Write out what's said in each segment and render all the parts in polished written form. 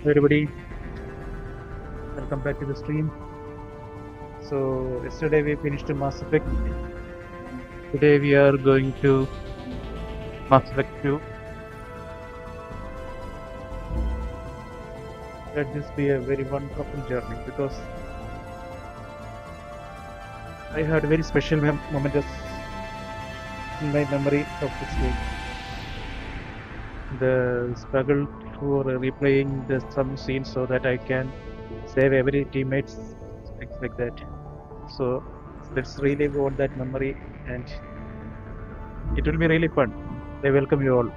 Everybody, welcome back to the stream. So yesterday we finished Mass Effect. Today we are going to Mass Effect 2. Let this be a very wonderful journey because I had a very special moment in my memory of this game. The struggle for replaying some scenes so that I can save every teammates, things like that. So let's relive all that memory and it will be really fun. I welcome you all.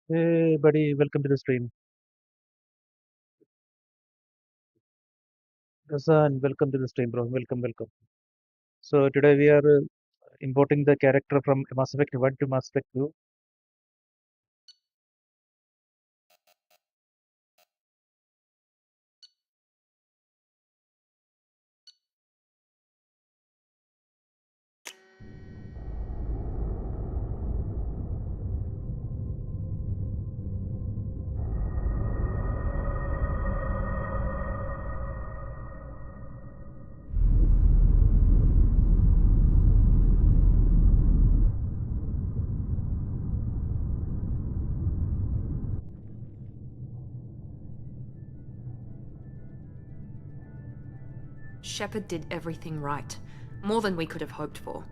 Hey buddy, welcome to the stream. Hassan, welcome to the stream, bro. Welcome, welcome. So today we are importing the character from Mass Effect 1 to Mass Effect 2. Shepard did everything right. More than we could have hoped for.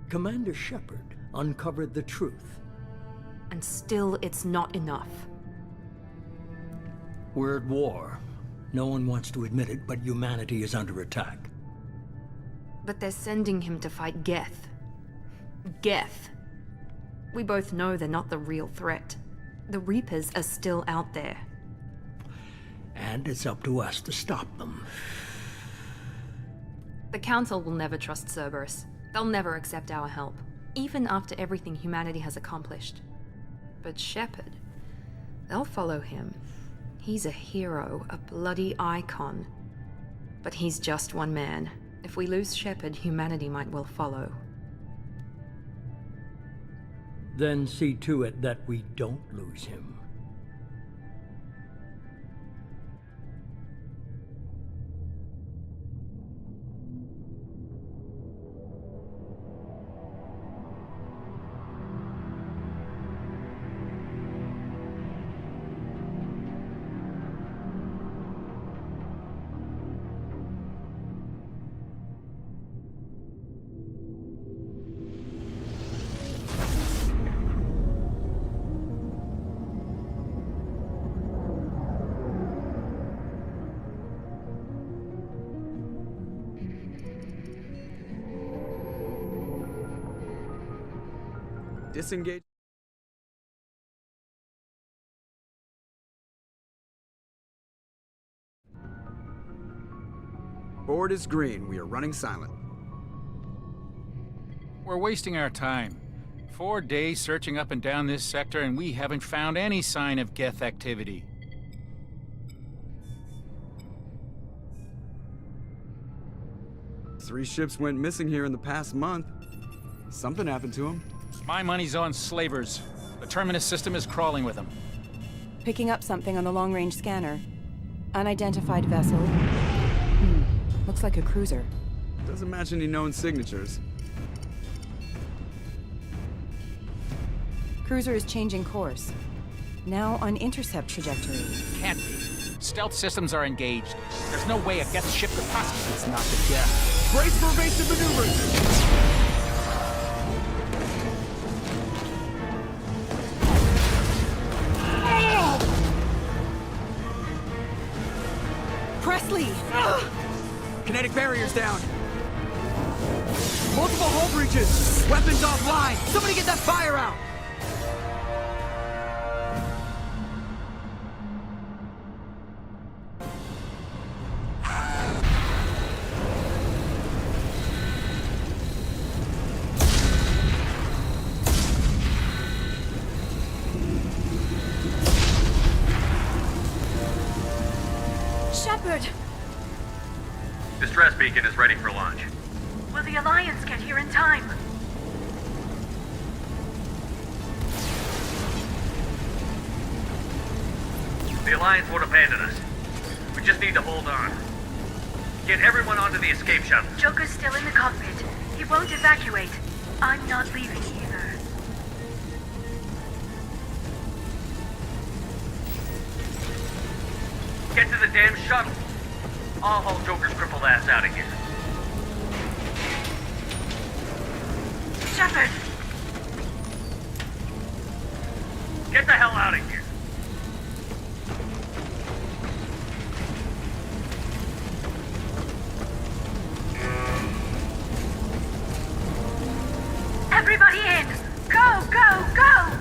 Commander Shepard uncovered the truth. And still, it's not enough. We're at war. No one wants to admit it, but humanity is under attack. But they're sending him to fight Geth. Geth. We both know they're not the real threat. The Reapers are still out there. And it's up to us to stop them. The Council will never trust Cerberus. They'll never accept our help, even after everything humanity has accomplished. But Shepard, they'll follow him. He's a hero, a bloody icon. But he's just one man. If we lose Shepard, humanity might well follow. Then see to it that we don't lose him. Disengage. Board is green. We are running silent. We're wasting our time. 4 days searching up and down this sector, and we haven't found any sign of Geth activity. Three ships went missing here in the past month. Something happened to them. My money's on slavers. The Terminus system is crawling with them. Picking up something on the long-range scanner. Unidentified vessel. Looks like a cruiser. Doesn't match any known signatures. Cruiser is changing course. Now on intercept trajectory. Can't be. Stealth systems are engaged. There's no way a Geth ship could possibly... It's not the Geth. Brace for evasive maneuvers! Presley! Kinetic barriers down. Multiple hull breaches. Weapons offline. Somebody get that fire out. Shepard! Distress beacon is ready for launch. Will the Alliance get here in time? The Alliance won't abandon us. We just need to hold on. Get everyone onto the escape shuttle. Joker's still in the cockpit. He won't evacuate. I'm not leaving either. Get to the damn shuttle. I'll haul Joker's crippled ass out of here. Shepard! Get the hell out of here. Everybody in! Go, go, go!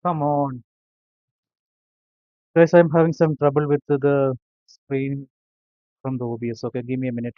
Come on. Guys, I'm having some trouble with the screen from the OBS. Okay, give me a minute.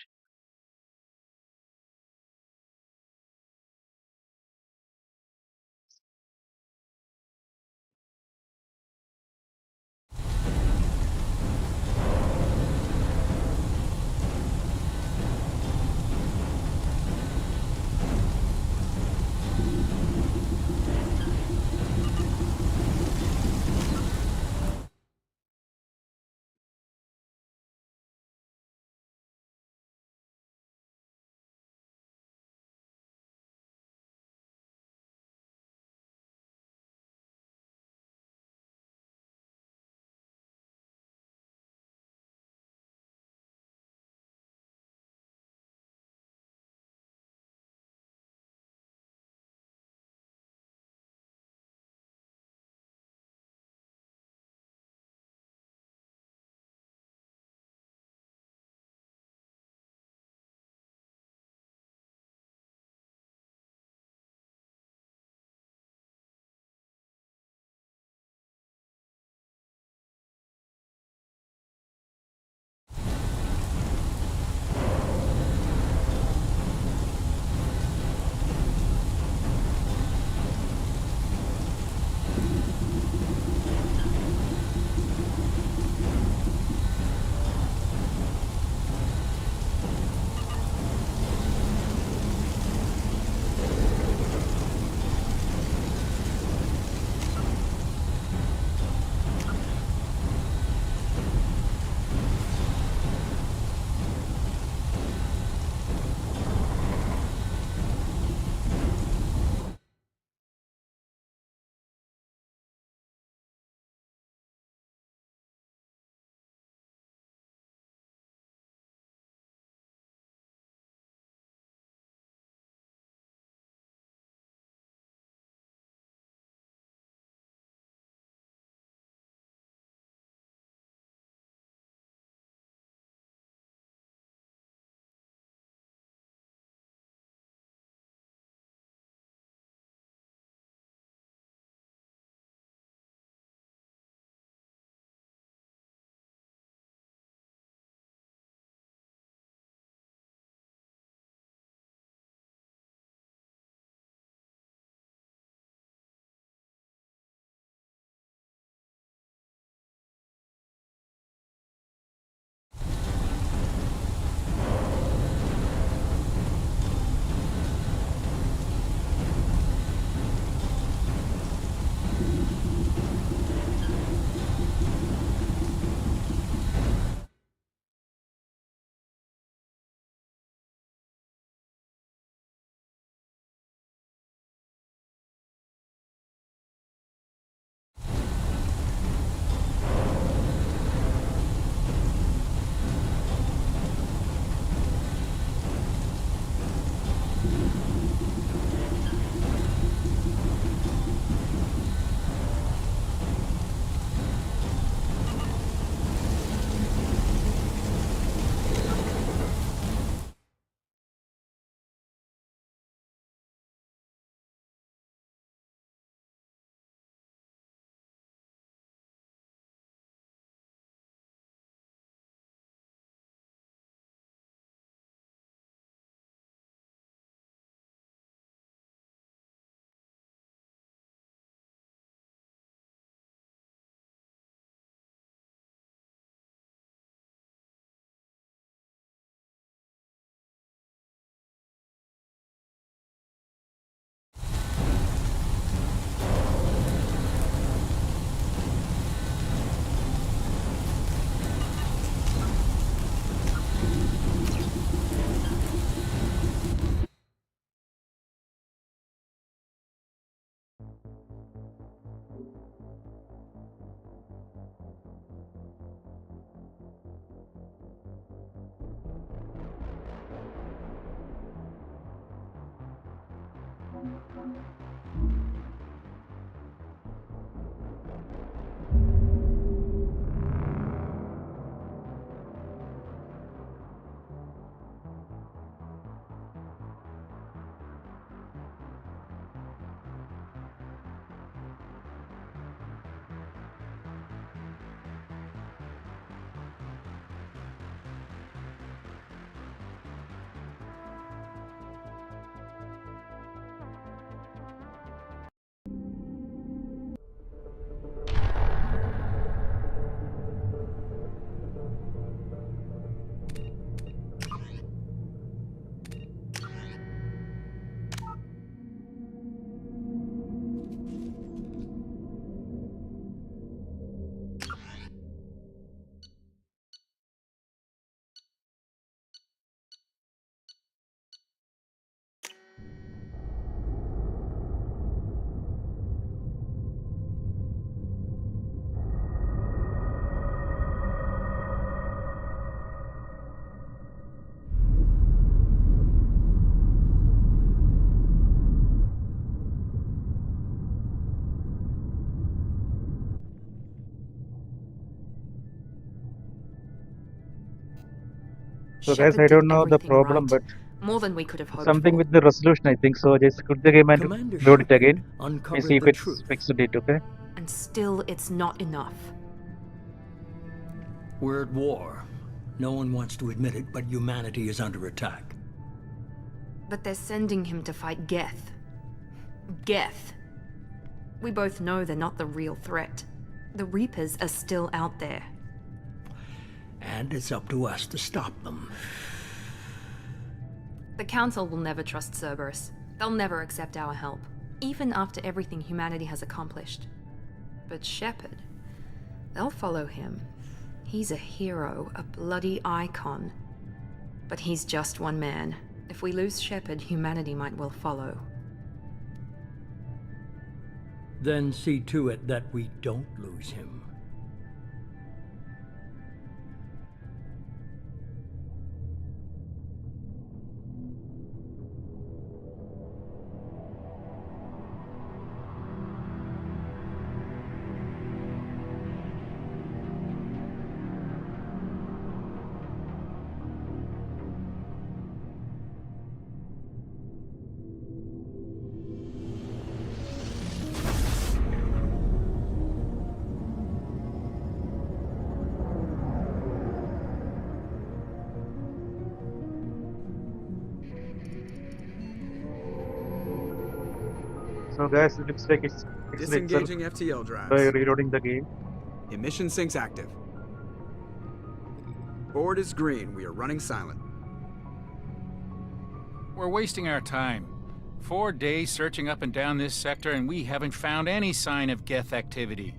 So guys, Shepard I did don't know the everything problem, right. but More than we could have hoped something for. with the resolution, I think. So just quit the game and Commander load it Shepard again and uncovered see if the it's truth. fixed it, okay? And still, it's not enough. We're at war. No one wants to admit it, but humanity is under attack. But they're sending him to fight Geth. Geth. We both know they're not the real threat. The Reapers are still out there. And it's up to us to stop them. The Council will never trust Cerberus. They'll never accept our help, even after everything humanity has accomplished. But Shepard, they'll follow him. He's a hero, a bloody icon. But he's just one man. If we lose Shepard, humanity might well follow. Then see to it that we don't lose him. So guys, it looks like it's fixed itself Disengaging FTL by drives. reloading the game. Emission sinks active. Board is green. We are running silent. We're wasting our time. 4 days searching up and down this sector, and we haven't found any sign of Geth activity.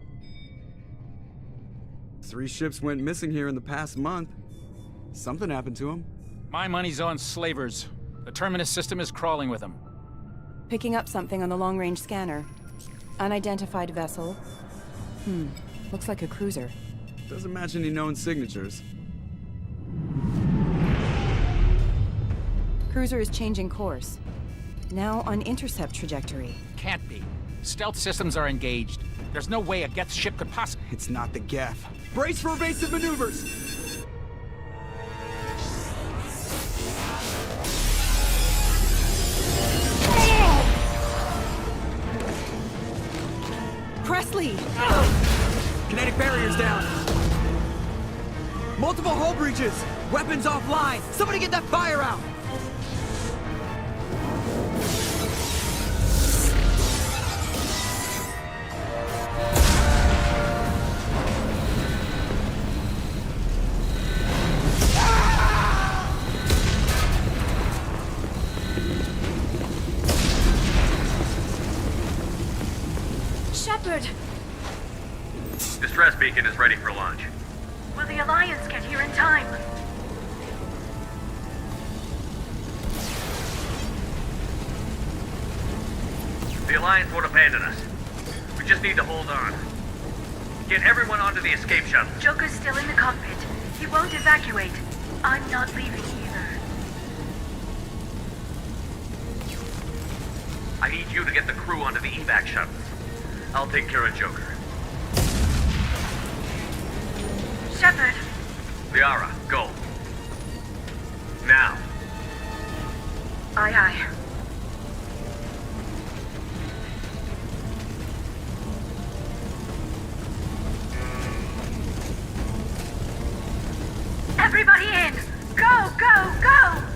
3 ships went missing here in the past month. Something happened to them. My money's on slavers. The Terminus system is crawling with them. Picking up something on the long-range scanner. Unidentified vessel. Looks like a cruiser. Doesn't match any known signatures. Cruiser is changing course. Now on intercept trajectory. Can't be. Stealth systems are engaged. There's no way a Geth ship could possibly... It's not the Geth. Brace for evasive maneuvers! Presley! Kinetic barriers down. Multiple hull breaches. Weapons offline. Somebody get that fire out. Shepard! Distress beacon is ready for launch. Will the Alliance get here in time? The Alliance won't abandon us. We just need to hold on. Get everyone onto the escape shuttle. Joker's still in the cockpit. He won't evacuate. I'm not leaving either. I need you to get the crew onto the evac shuttles. I'll take care of Joker. Shepard! Liara, go. Now. Aye, aye. Everybody in! Go, go, go!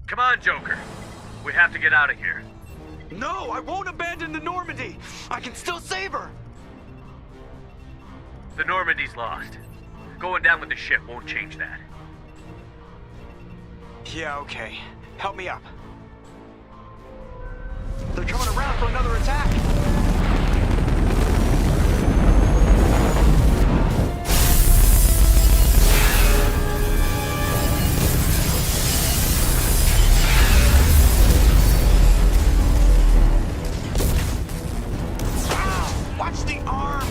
Come on, Joker. We have to get out of here. No, I won't abandon the Normandy! I can still save her! The Normandy's lost. Going down with the ship won't change that. Yeah, okay. Help me up. They're coming around for another attack! Watch the arm!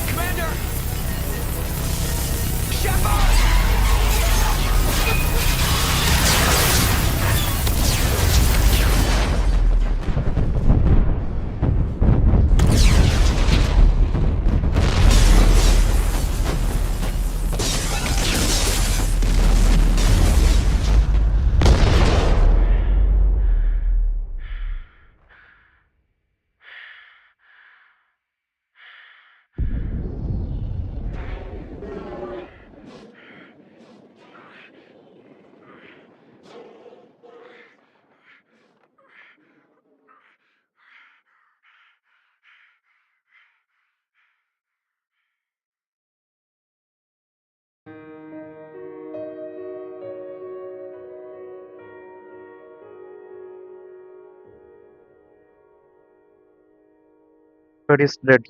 Commander! Shepard! But is dead.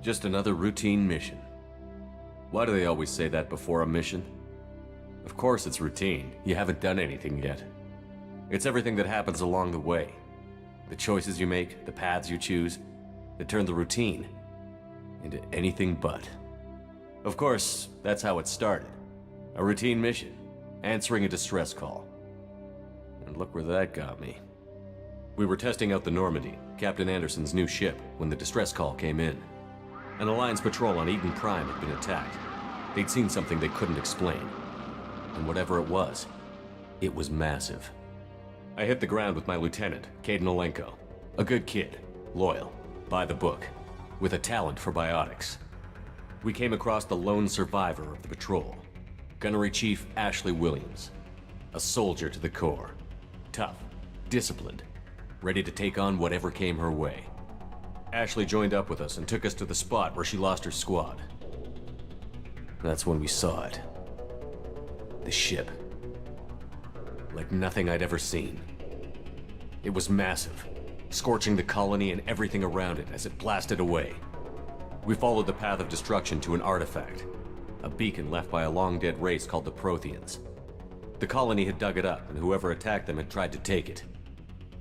Just another routine mission. Why do they always say that before a mission? Of course it's routine. You haven't done anything yet. It's everything that happens along the way. The choices you make, the paths you choose, that turn the routine into anything but. Of course, that's how it started. A routine mission, answering a distress call. And look where that got me. We were testing out the Normandy, Captain Anderson's new ship, when the distress call came in. An Alliance patrol on Eden Prime had been attacked. They'd seen something they couldn't explain. And whatever it was massive. I hit the ground with my lieutenant, Caden Olenko. A good kid, loyal, by the book, with a talent for biotics. We came across the lone survivor of the patrol, Gunnery Chief Ashley Williams. A soldier to the core. Tough, disciplined, ready to take on whatever came her way. Ashley joined up with us and took us to the spot where she lost her squad. That's when we saw it. The ship. Like nothing I'd ever seen. It was massive, scorching the colony and everything around it as it blasted away. We followed the path of destruction to an artifact, a beacon left by a long-dead race called the Protheans. The colony had dug it up, and whoever attacked them had tried to take it.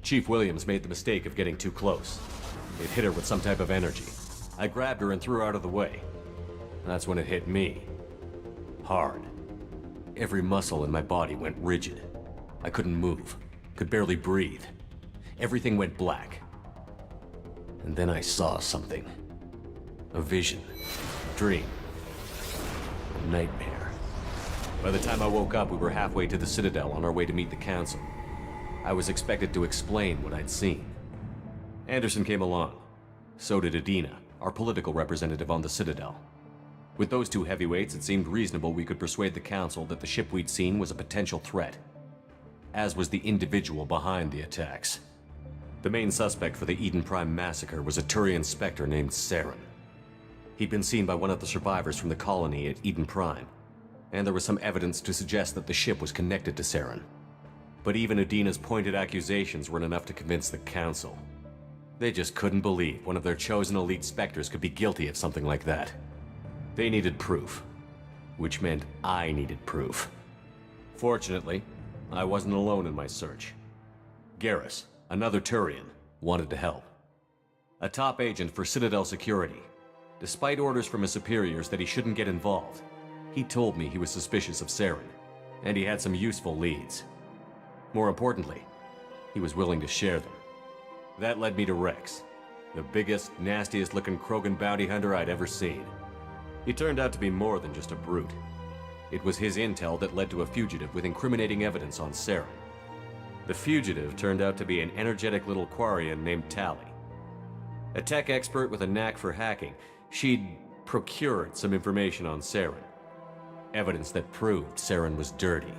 Chief Williams made the mistake of getting too close. It hit her with some type of energy. I grabbed her and threw her out of the way. That's when it hit me. Hard. Every muscle in my body went rigid. I couldn't move, could barely breathe. Everything went black. And then I saw something. A vision. A dream. A nightmare. By the time I woke up, we were halfway to the Citadel on our way to meet the Council. I was expected to explain what I'd seen. Anderson came along. So did Adina, our political representative on the Citadel. With those two heavyweights, it seemed reasonable we could persuade the Council that the ship we'd seen was a potential threat, as was the individual behind the attacks. The main suspect for the Eden Prime massacre was a Turian Spectre named Saren. He'd been seen by one of the survivors from the colony at Eden Prime, and there was some evidence to suggest that the ship was connected to Saren. But even Adina's pointed accusations weren't enough to convince the Council. They just couldn't believe one of their chosen elite Spectres could be guilty of something like that. They needed proof, which meant I needed proof. Fortunately, I wasn't alone in my search. Garrus, another Turian, wanted to help. A top agent for Citadel Security. Despite orders from his superiors that he shouldn't get involved, he told me he was suspicious of Saren, and he had some useful leads. More importantly, he was willing to share them. That led me to Rex, the biggest, nastiest looking Krogan bounty hunter I'd ever seen. He turned out to be more than just a brute. It was his intel that led to a fugitive with incriminating evidence on Saren. The fugitive turned out to be an energetic little Quarian named Tali. A tech expert with a knack for hacking, she'd procured some information on Saren. Evidence that proved Saren was dirty.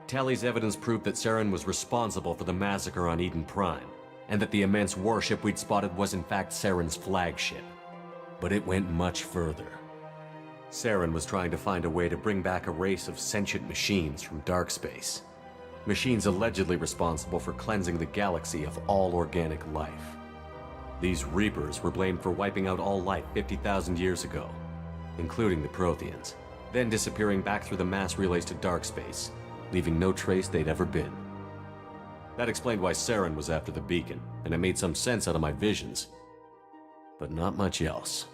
Tali's evidence proved that Saren was responsible for the massacre on Eden Prime, and that the immense warship we'd spotted was in fact Saren's flagship. But it went much further. Saren was trying to find a way to bring back a race of sentient machines from dark space. Machines allegedly responsible for cleansing the galaxy of all organic life. These Reapers were blamed for wiping out all life 50,000 years ago, including the Protheans, then disappearing back through the mass relays to dark space, leaving no trace they'd ever been. That explained why Saren was after the beacon, and it made some sense out of my visions. But not much else.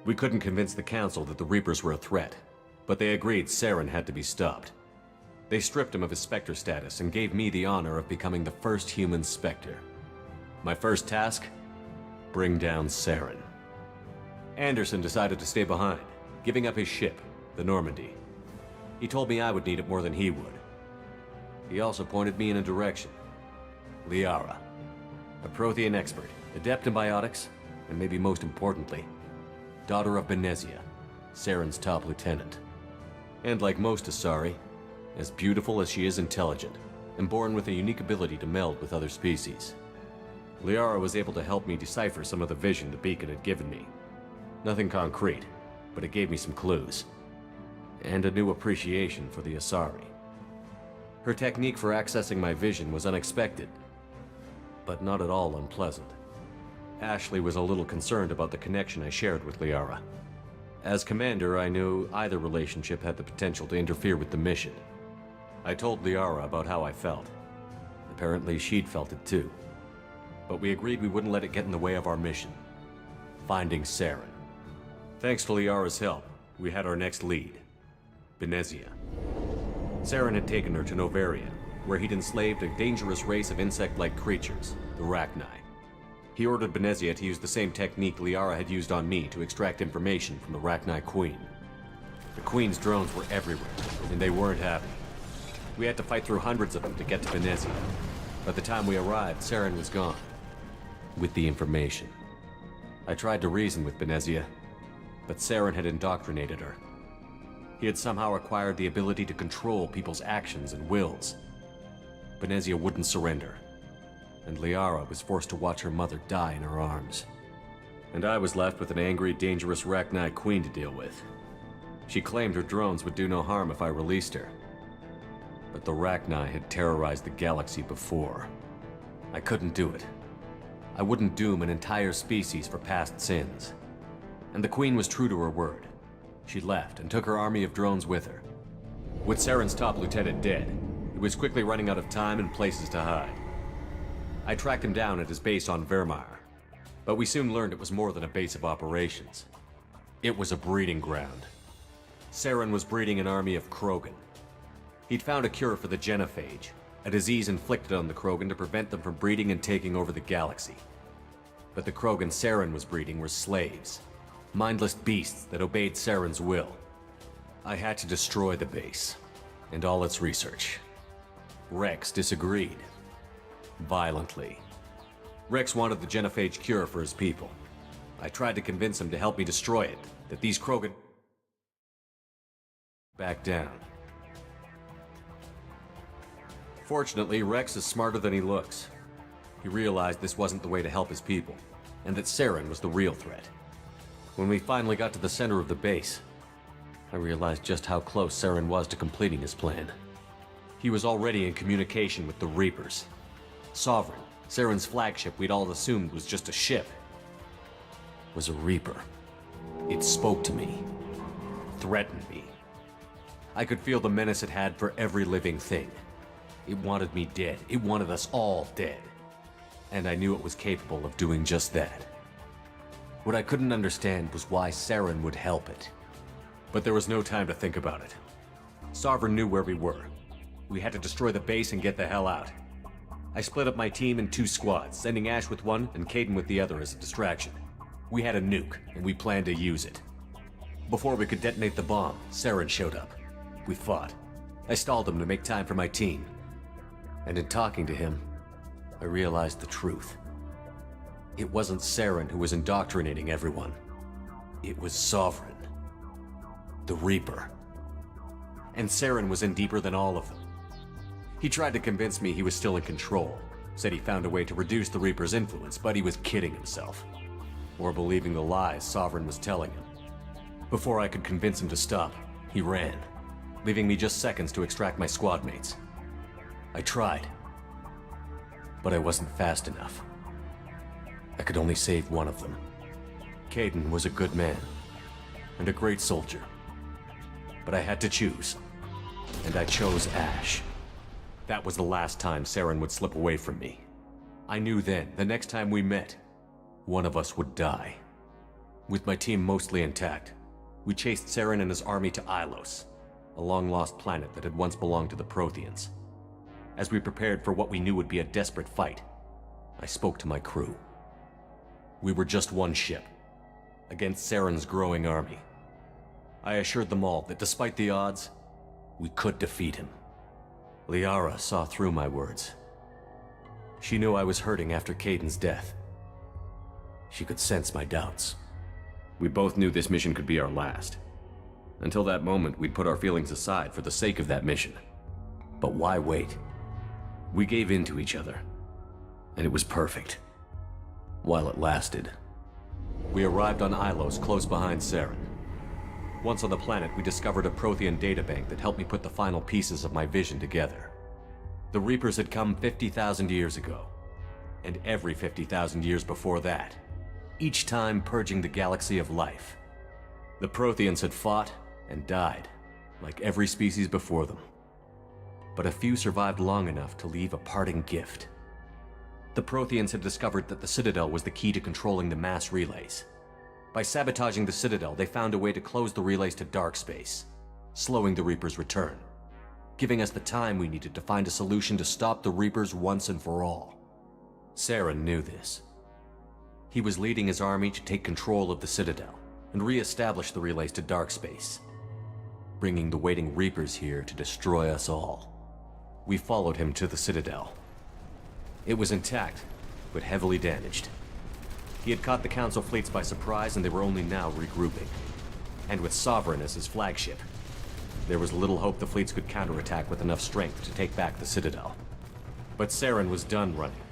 We couldn't convince the Council that the Reapers were a threat, but they agreed Saren had to be stopped. They stripped him of his Spectre status and gave me the honor of becoming the first human Spectre. My first task? Bring down Saren. Anderson decided to stay behind, giving up his ship, the Normandy. He told me I would need it more than he would. He also pointed me in a direction. Liara, a Prothean expert, adept in biotics, and maybe most importantly, daughter of Benezia, Saren's top lieutenant. And like most Asari, as beautiful as she is intelligent, and born with a unique ability to meld with other species. Liara was able to help me decipher some of the vision the beacon had given me. Nothing concrete, but it gave me some clues. And a new appreciation for the Asari. Her technique for accessing my vision was unexpected, but not at all unpleasant. Ashley was a little concerned about the connection I shared with Liara. As commander, I knew either relationship had the potential to interfere with the mission. I told Liara about how I felt. Apparently, she'd felt it too. But we agreed we wouldn't let it get in the way of our mission. Finding Saren. Thanks to Liara's help, we had our next lead. Benezia. Saren had taken her to Novaria, where he'd enslaved a dangerous race of insect-like creatures, the Rachni. He ordered Benezia to use the same technique Liara had used on me to extract information from the Rachni Queen. The Queen's drones were everywhere, and they weren't happy. We had to fight through hundreds of them to get to Benezia. By the time we arrived, Saren was gone. With the information. I tried to reason with Benezia, but Saren had indoctrinated her. He had somehow acquired the ability to control people's actions and wills. Benezia wouldn't surrender, and Liara was forced to watch her mother die in her arms. And I was left with an angry, dangerous Rachni Queen to deal with. She claimed her drones would do no harm if I released her. But the Rachni had terrorized the galaxy before. I couldn't do it. I wouldn't doom an entire species for past sins. And the Queen was true to her word. She left and took her army of drones with her. With Saren's top lieutenant dead, he was quickly running out of time and places to hide. I tracked him down at his base on Vermeer, but we soon learned it was more than a base of operations. It was a breeding ground. Saren was breeding an army of Krogan. He'd found a cure for the genophage, a disease inflicted on the Krogan to prevent them from breeding and taking over the galaxy. But the Krogan Saren was breeding were slaves, mindless beasts that obeyed Saren's will. I had to destroy the base, and all its research. Rex disagreed. Violently. Rex wanted the genophage cure for his people. I tried to convince him to help me destroy it, that these Krogan back down. Fortunately, Rex is smarter than he looks. He realized this wasn't the way to help his people, and that Saren was the real threat. When we finally got to the center of the base, I realized just how close Saren was to completing his plan. He was already in communication with the Reapers. Sovereign, Saren's flagship we'd all assumed was just a ship, was a Reaper. It spoke to me, threatened me. I could feel the menace it had for every living thing. It wanted me dead. It wanted us all dead. And I knew it was capable of doing just that. What I couldn't understand was why Saren would help it. But there was no time to think about it. Sovereign knew where we were. We had to destroy the base and get the hell out. I split up my team in 2 squads, sending Ash with one and Kaidan with the other as a distraction. We had a nuke, and we planned to use it. Before we could detonate the bomb, Saren showed up. We fought. I stalled him to make time for my team. And in talking to him, I realized the truth. It wasn't Saren who was indoctrinating everyone. It was Sovereign. The Reaper. And Saren was in deeper than all of them. He tried to convince me he was still in control, said he found a way to reduce the Reaper's influence, but he was kidding himself. Or believing the lies Sovereign was telling him. Before I could convince him to stop, he ran, leaving me just seconds to extract my squad mates. I tried, but I wasn't fast enough. I could only save one of them. Kaidan was a good man, and a great soldier. But I had to choose, and I chose Ash. That was the last time Saren would slip away from me. I knew then, the next time we met, one of us would die. With my team mostly intact, we chased Saren and his army to Ilos, a long-lost planet that had once belonged to the Protheans. As we prepared for what we knew would be a desperate fight, I spoke to my crew. We were just one ship, against Saren's growing army. I assured them all that despite the odds, we could defeat him. Liara saw through my words. She knew I was hurting after Kaidan's death. She could sense my doubts. We both knew this mission could be our last. Until that moment, we'd put our feelings aside for the sake of that mission. But why wait? We gave in to each other, and it was perfect. While it lasted. We arrived on Ilos, close behind Saren. Once on the planet, we discovered a Prothean databank that helped me put the final pieces of my vision together. The Reapers had come 50,000 years ago, and every 50,000 years before that, each time purging the galaxy of life. The Protheans had fought and died, like every species before them. But a few survived long enough to leave a parting gift. The Protheans had discovered that the Citadel was the key to controlling the mass relays. By sabotaging the Citadel, they found a way to close the relays to dark space, slowing the Reaper's return, giving us the time we needed to find a solution to stop the Reapers once and for all. Saren knew this. He was leading his army to take control of the Citadel and re-establish the relays to dark space, bringing the waiting Reapers here to destroy us all. We followed him to the Citadel. It was intact, but heavily damaged. He had caught the Council fleets by surprise, and they were only now regrouping. And with Sovereign as his flagship, there was little hope the fleets could counterattack with enough strength to take back the Citadel. But Saren was done running,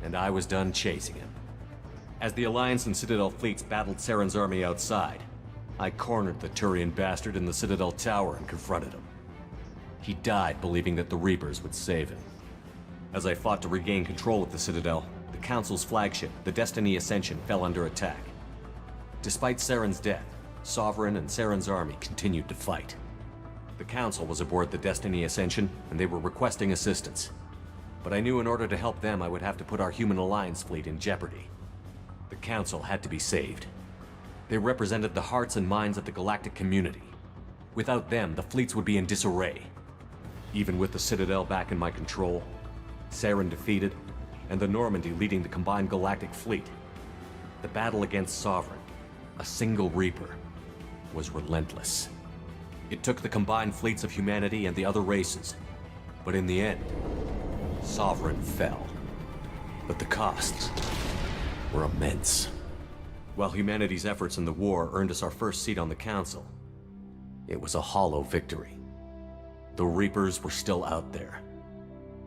and I was done chasing him. As the Alliance and Citadel fleets battled Saren's army outside, I cornered the Turian bastard in the Citadel tower and confronted him. He died believing that the Reapers would save him. As I fought to regain control of the Citadel, the Council's flagship, the Destiny Ascension, fell under attack. Despite Saren's death, Sovereign and Saren's army continued to fight. The Council was aboard the Destiny Ascension, and they were requesting assistance. But I knew in order to help them, I would have to put our Human Alliance fleet in jeopardy. The Council had to be saved. They represented the hearts and minds of the galactic community. Without them, the fleets would be in disarray. Even with the Citadel back in my control, Saren defeated, and the Normandy leading the combined galactic fleet, the battle against Sovereign, a single Reaper, was relentless. It took the combined fleets of humanity and the other races, but in the end, Sovereign fell. But the costs were immense. While humanity's efforts in the war earned us our first seat on the Council, it was a hollow victory. The Reapers were still out there.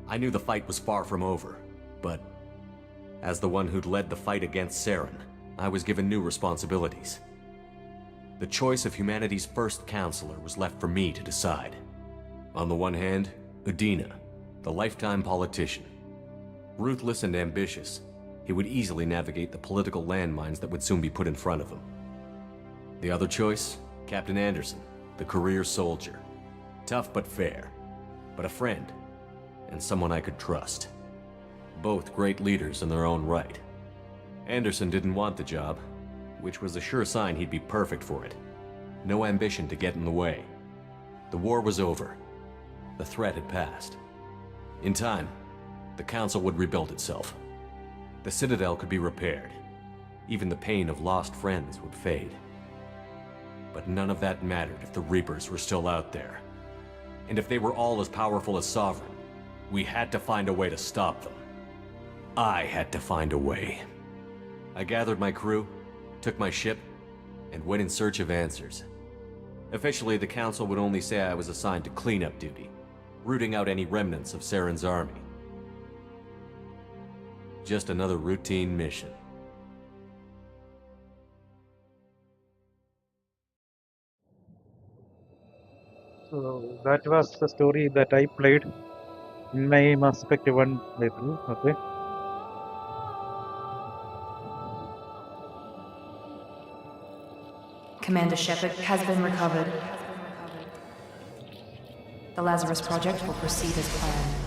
I knew the fight was far from over, but as the one who'd led the fight against Saren, I was given new responsibilities. The choice of humanity's first counselor was left for me to decide. On the one hand, Udina, the lifetime politician. Ruthless and ambitious, he would easily navigate the political landmines that would soon be put in front of him. The other choice, Captain Anderson, the career soldier. Tough but fair, but a friend. and someone I could trust. Both great leaders in their own right. Anderson didn't want the job, which was a sure sign he'd be perfect for it. No ambition to get in the way. The war was over. The threat had passed. In time, the Council would rebuild itself. The Citadel could be repaired. Even the pain of lost friends would fade. But none of that mattered if the Reapers were still out there. And if they were all as powerful as Sovereign, we had to find a way to stop them. I had to find a way. I gathered my crew, took my ship, and went in search of answers. Officially, the Council would only say I was assigned to cleanup duty, rooting out any remnants of Saren's army. Just another routine mission. So that was the story that I played in my Mass Effect 1 playthrough. Okay. Commander Shepard has been recovered. The Lazarus Project will proceed as planned.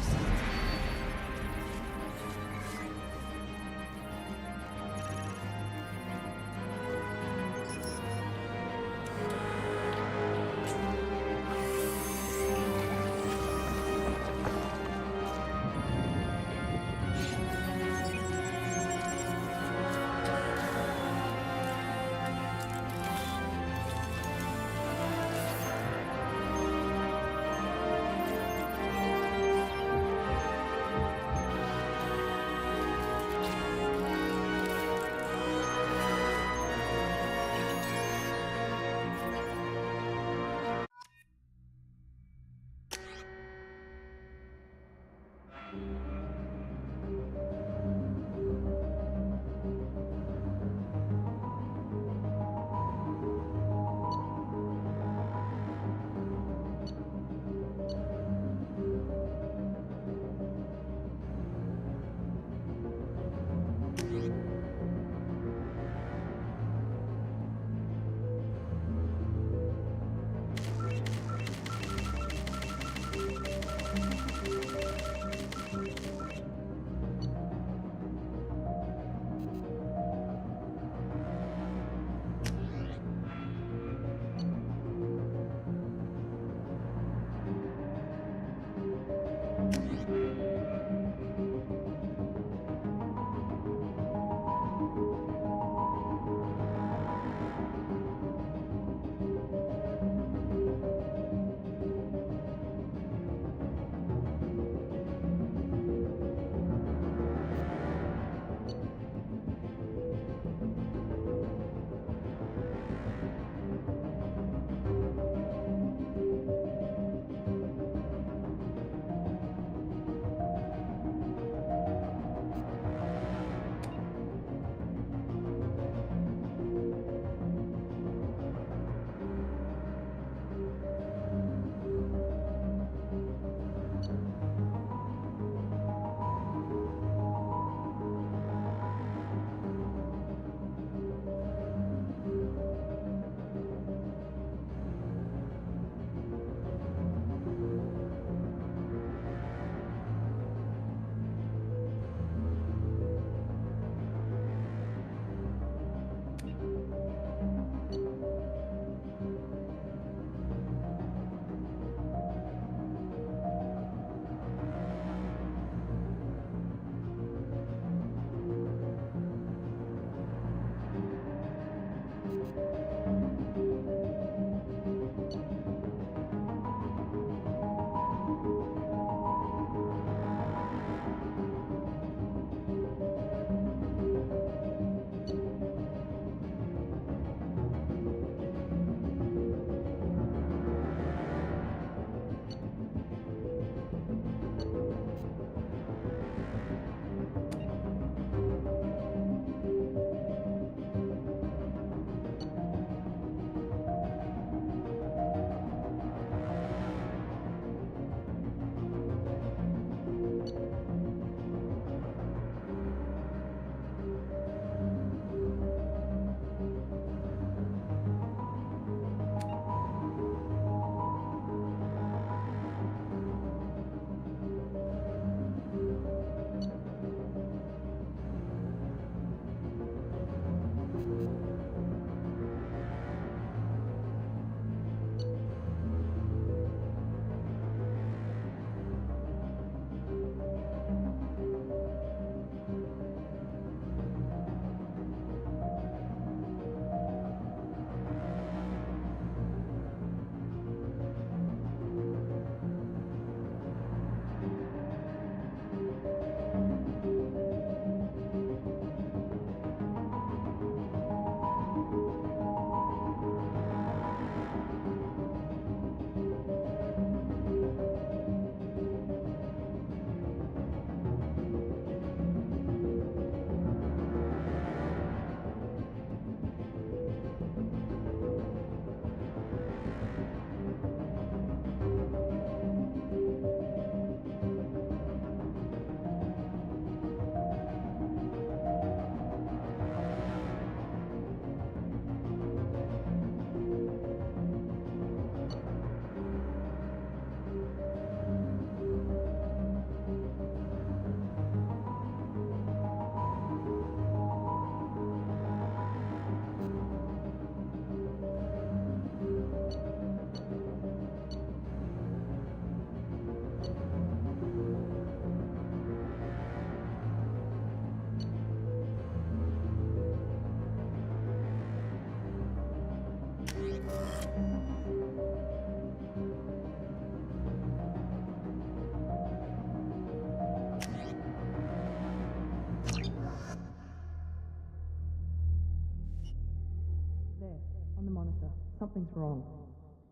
Something's wrong.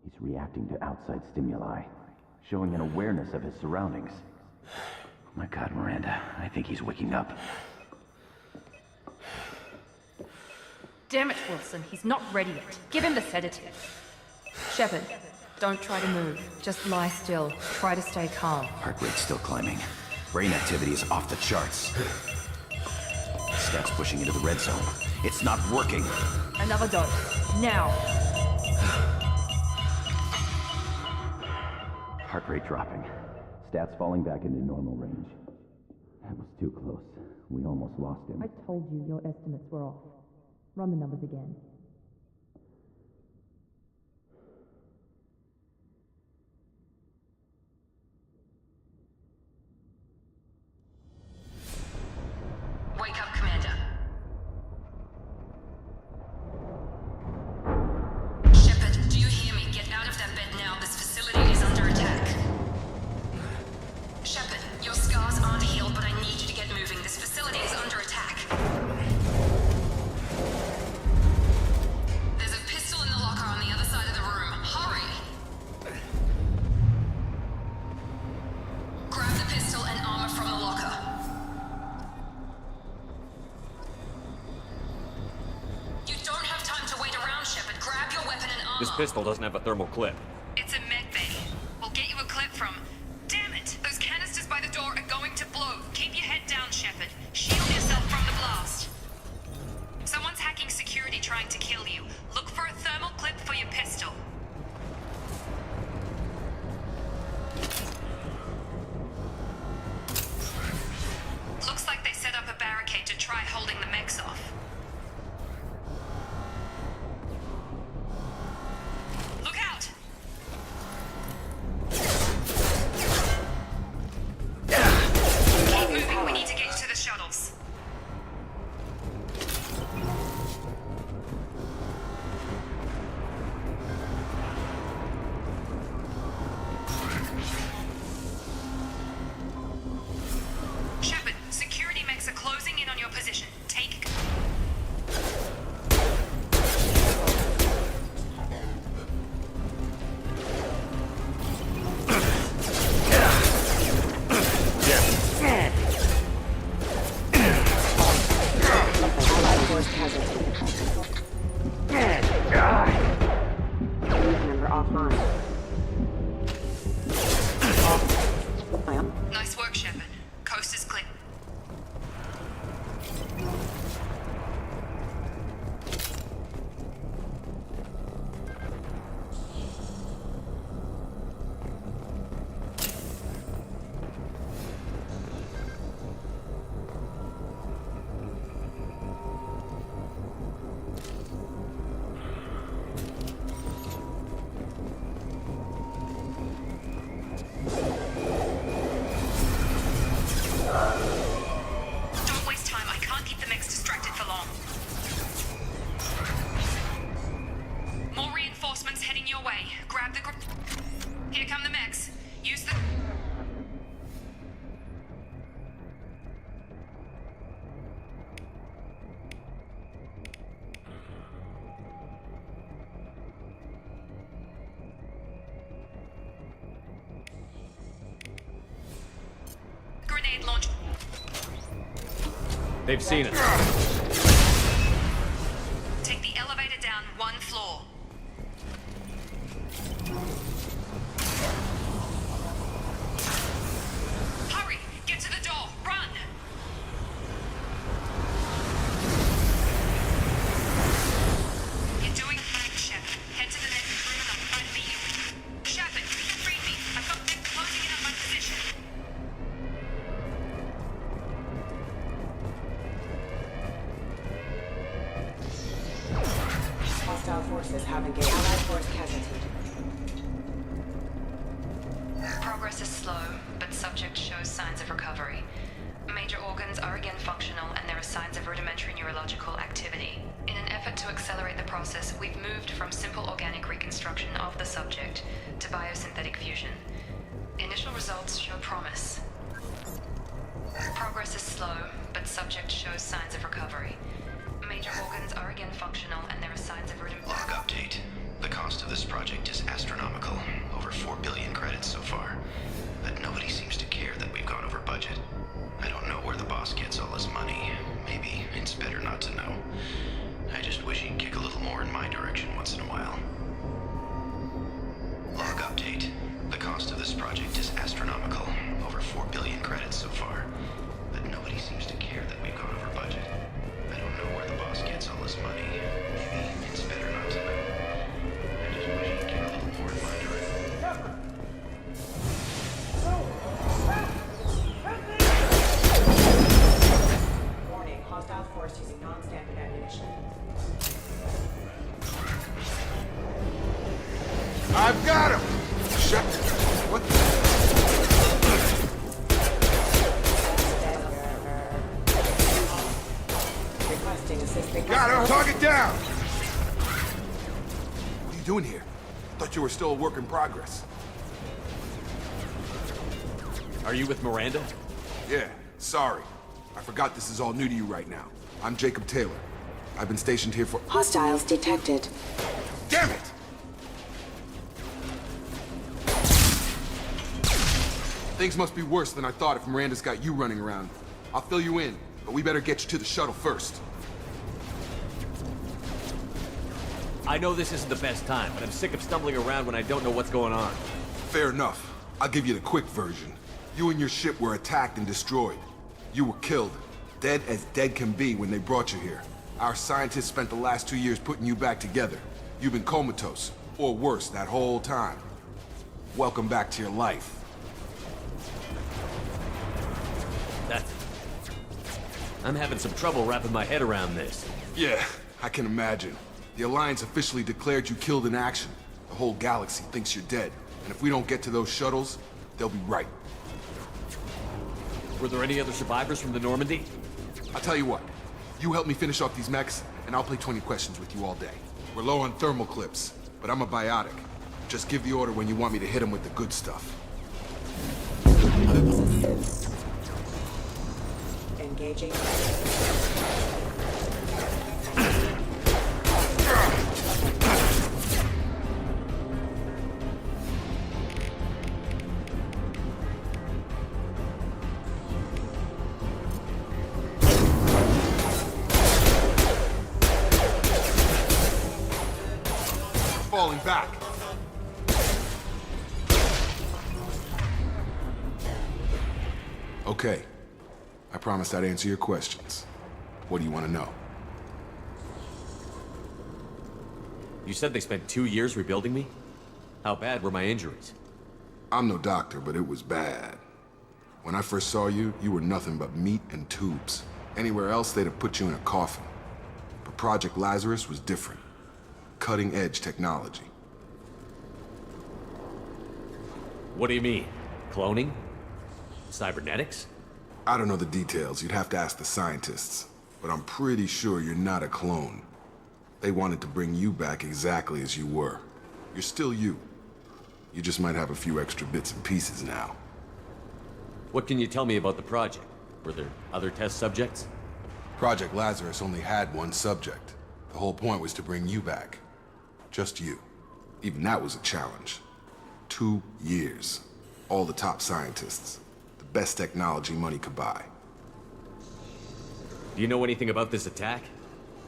He's reacting to outside stimuli, showing an awareness of his surroundings. Oh my God, Miranda, I think he's waking up. Damn it, Wilson, he's not ready yet. Give him the sedative. Shepard, don't try to move. Just lie still. Try to stay calm. Heart rate's still climbing. Brain activity is off the charts. Stats pushing into the red zone. It's not working. Another dose. Now. Heart rate dropping. Stats falling back into normal range. That was too close. We almost lost him. I told you your estimates were off. Run the numbers again. Wake up, Commander. Shepard, do you hear me? Get out of that bed now. This facility is under attack. Shepard, your scars aren't healed, but I need you to get moving. This facility is under attack. There's a pistol in the locker on the other side of the room. Hurry! Grab the pistol and armor from the locker. You don't have time to wait around, Shepard. Grab your weapon and armor. This pistol doesn't have a thermal clip. It's a med bay. We'll get you a clip from... Damn it! Those canisters by the door are going to blow. Keep your head down, Shepard. Shield yourself from the blast. Someone's hacking security trying to kill you. Look for a thermal clip for your pistol. Looks like they set up a barricade to try holding the mechs off. Look out! Keep moving, we need to get you to the shuttles. Shepard, security mechs are closing in on your position. Take... Nice work, Shepard. Coast is clear. Don't waste time. I can't keep the mechs distracted for long. More reinforcements heading your way. Grab the Here come the mechs. Use the... Grenade launch. They've seen us. Take the elevator down one floor. Hurry! Get to the door! Run! You're doing fine, Shepard. Head to the next room and I'll try to meet you. Shepard, read me. I've got them closing in on my position. Hostile forces have engaged. Allied force casualty. Progress is slow, but subject shows signs of recovery. Major organs are again functional, and there are signs of rudimentary neurological activity. In an effort to accelerate the process, we've moved from simple organic reconstruction of the subject to biosynthetic fusion. Initial results show promise. Progress is slow, but subject shows signs of recovery. Major organs are again functional, and there are signs of rudimentary... Log update. The cost of this project is astronomical. Over 4 billion credits so far. But nobody seems to care that we've gone over budget. I don't know where the boss gets all his money. Maybe it's better not to know. I just wish he'd kick a little more in my direction once in a while. Log update. The cost of this project is astronomical. Over 4 billion credits so far. But nobody seems to care that we've gone over budget. I don't know where the boss gets all his money. Maybe it's better not to know. I just wish he'd kick a little more in my direction. Warning, hostile force using non-standard ammunition. I've got him! Shepard, what the... Requesting assistance. Got him! Target down! What are you doing here? Thought you were still a work in progress. Are you with Miranda? Yeah, sorry. I forgot this is all new to you right now. I'm Jacob Taylor. I've been stationed here for... Hostiles detected. Damn it! Things must be worse than I thought if Miranda's got you running around. I'll fill you in, but we better get you to the shuttle first. I know this isn't the best time, but I'm sick of stumbling around when I don't know what's going on. Fair enough. I'll give you the quick version. You and your ship were attacked and destroyed. You were killed. Dead as dead can be when they brought you here. Our scientists spent the last 2 years putting you back together. You've been comatose, or worse, that whole time. Welcome back to your life. I'm having some trouble wrapping my head around this. Yeah, I can imagine. The Alliance officially declared you killed in action. The whole galaxy thinks you're dead. And if we don't get to those shuttles, they'll be right. Were there any other survivors from the Normandy? I'll tell you what. You help me finish off these mechs, and I'll play 20 questions with you all day. We're low on thermal clips, but I'm a biotic. Just give the order when you want me to hit them with the good stuff. Engaging. Falling back. Okay. I promised I'd answer your questions. What do you want to know? You said they spent 2 years rebuilding me? How bad were my injuries? I'm no doctor, but it was bad. When I first saw you, you were nothing but meat and tubes. Anywhere else, they'd have put you in a coffin. But Project Lazarus was different. Cutting-edge technology. What do you mean? Cloning? Cybernetics? I don't know the details. You'd have to ask the scientists. But I'm pretty sure you're not a clone. They wanted to bring you back exactly as you were. You're still you. You just might have a few extra bits and pieces now. What can you tell me about the project? Were there other test subjects? Project Lazarus only had one subject. The whole point was to bring you back. Just you. Even that was a challenge. 2 years. All the top scientists. The best technology money could buy. Do you know anything about this attack?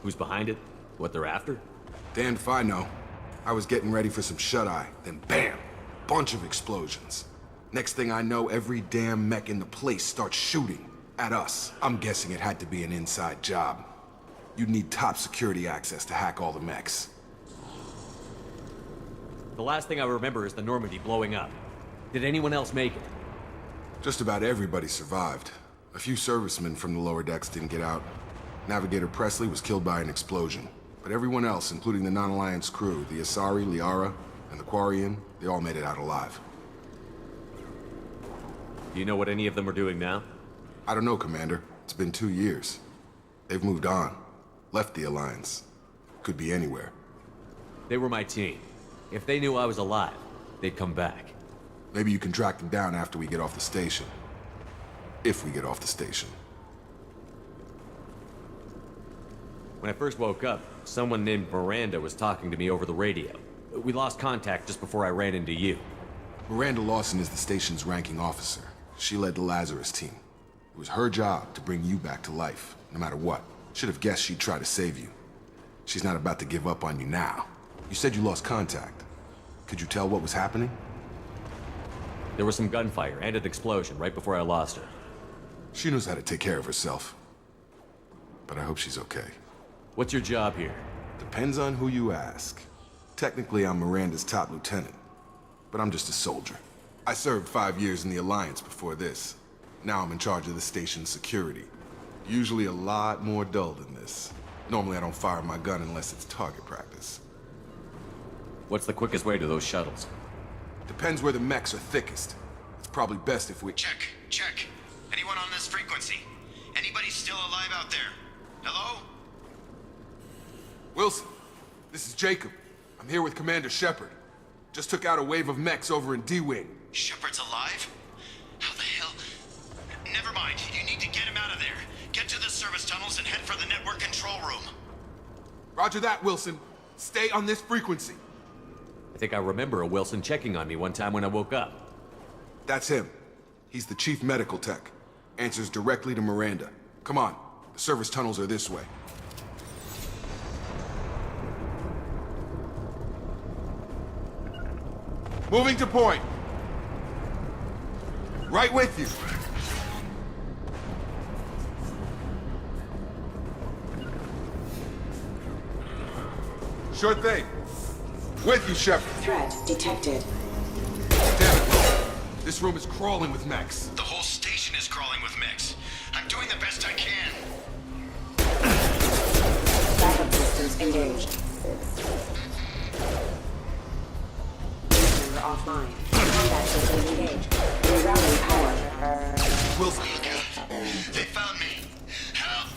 Who's behind it? What they're after? Damned if I know. I was getting ready for some shut-eye, then bam! Bunch of explosions. Next thing I know, every damn mech in the place starts shooting at us. I'm guessing it had to be an inside job. You'd need top security access to hack all the mechs. The last thing I remember is the Normandy blowing up. Did anyone else make it? Just about everybody survived. A few servicemen from the lower decks didn't get out. Navigator Presley was killed by an explosion. But everyone else, including the non-Alliance crew, the Asari, Liara, and the Quarian, they all made it out alive. Do you know what any of them are doing now? I don't know, Commander. It's been 2 years. They've moved on. Left the Alliance. Could be anywhere. They were my team. If they knew I was alive, they'd come back. Maybe you can track them down after we get off the station. If we get off the station. When I first woke up, someone named Miranda was talking to me over the radio. We lost contact just before I ran into you. Miranda Lawson is the station's ranking officer. She led the Lazarus team. It was her job to bring you back to life, no matter what. Should have guessed she'd try to save you. She's not about to give up on you now. You said you lost contact. Could you tell what was happening? There was some gunfire and an explosion right before I lost her. She knows how to take care of herself. But I hope she's okay. What's your job here? Depends on who you ask. Technically, I'm Miranda's top lieutenant. But I'm just a soldier. I served 5 years in the Alliance before this. Now I'm in charge of the station's security. Usually a lot more dull than this. Normally I don't fire my gun unless it's target practice. What's the quickest way to those shuttles? Depends where the mechs are thickest. It's probably best if we... Check. Anyone on this frequency? Anybody still alive out there? Hello? Wilson, this is Jacob. I'm here with Commander Shepard. Just took out a wave of mechs over in D-Wing. Shepard's alive? How the hell? Never mind. You need to get him out of there. Get to the service tunnels and head for the network control room. Roger that, Wilson. Stay on this frequency. I think I remember a Wilson checking on me one time when I woke up. That's him. He's the chief medical tech. Answers directly to Miranda. Come on. The service tunnels are this way. Moving to point. Right with you. Sure thing. With you, Shepard. Threat detected. Damn it. This room is crawling with mechs. The whole station is crawling with mechs. I'm doing the best I can. Backup systems engaged. User offline. Combat system engaged. Rerouting power. Wilson. They found me. Help!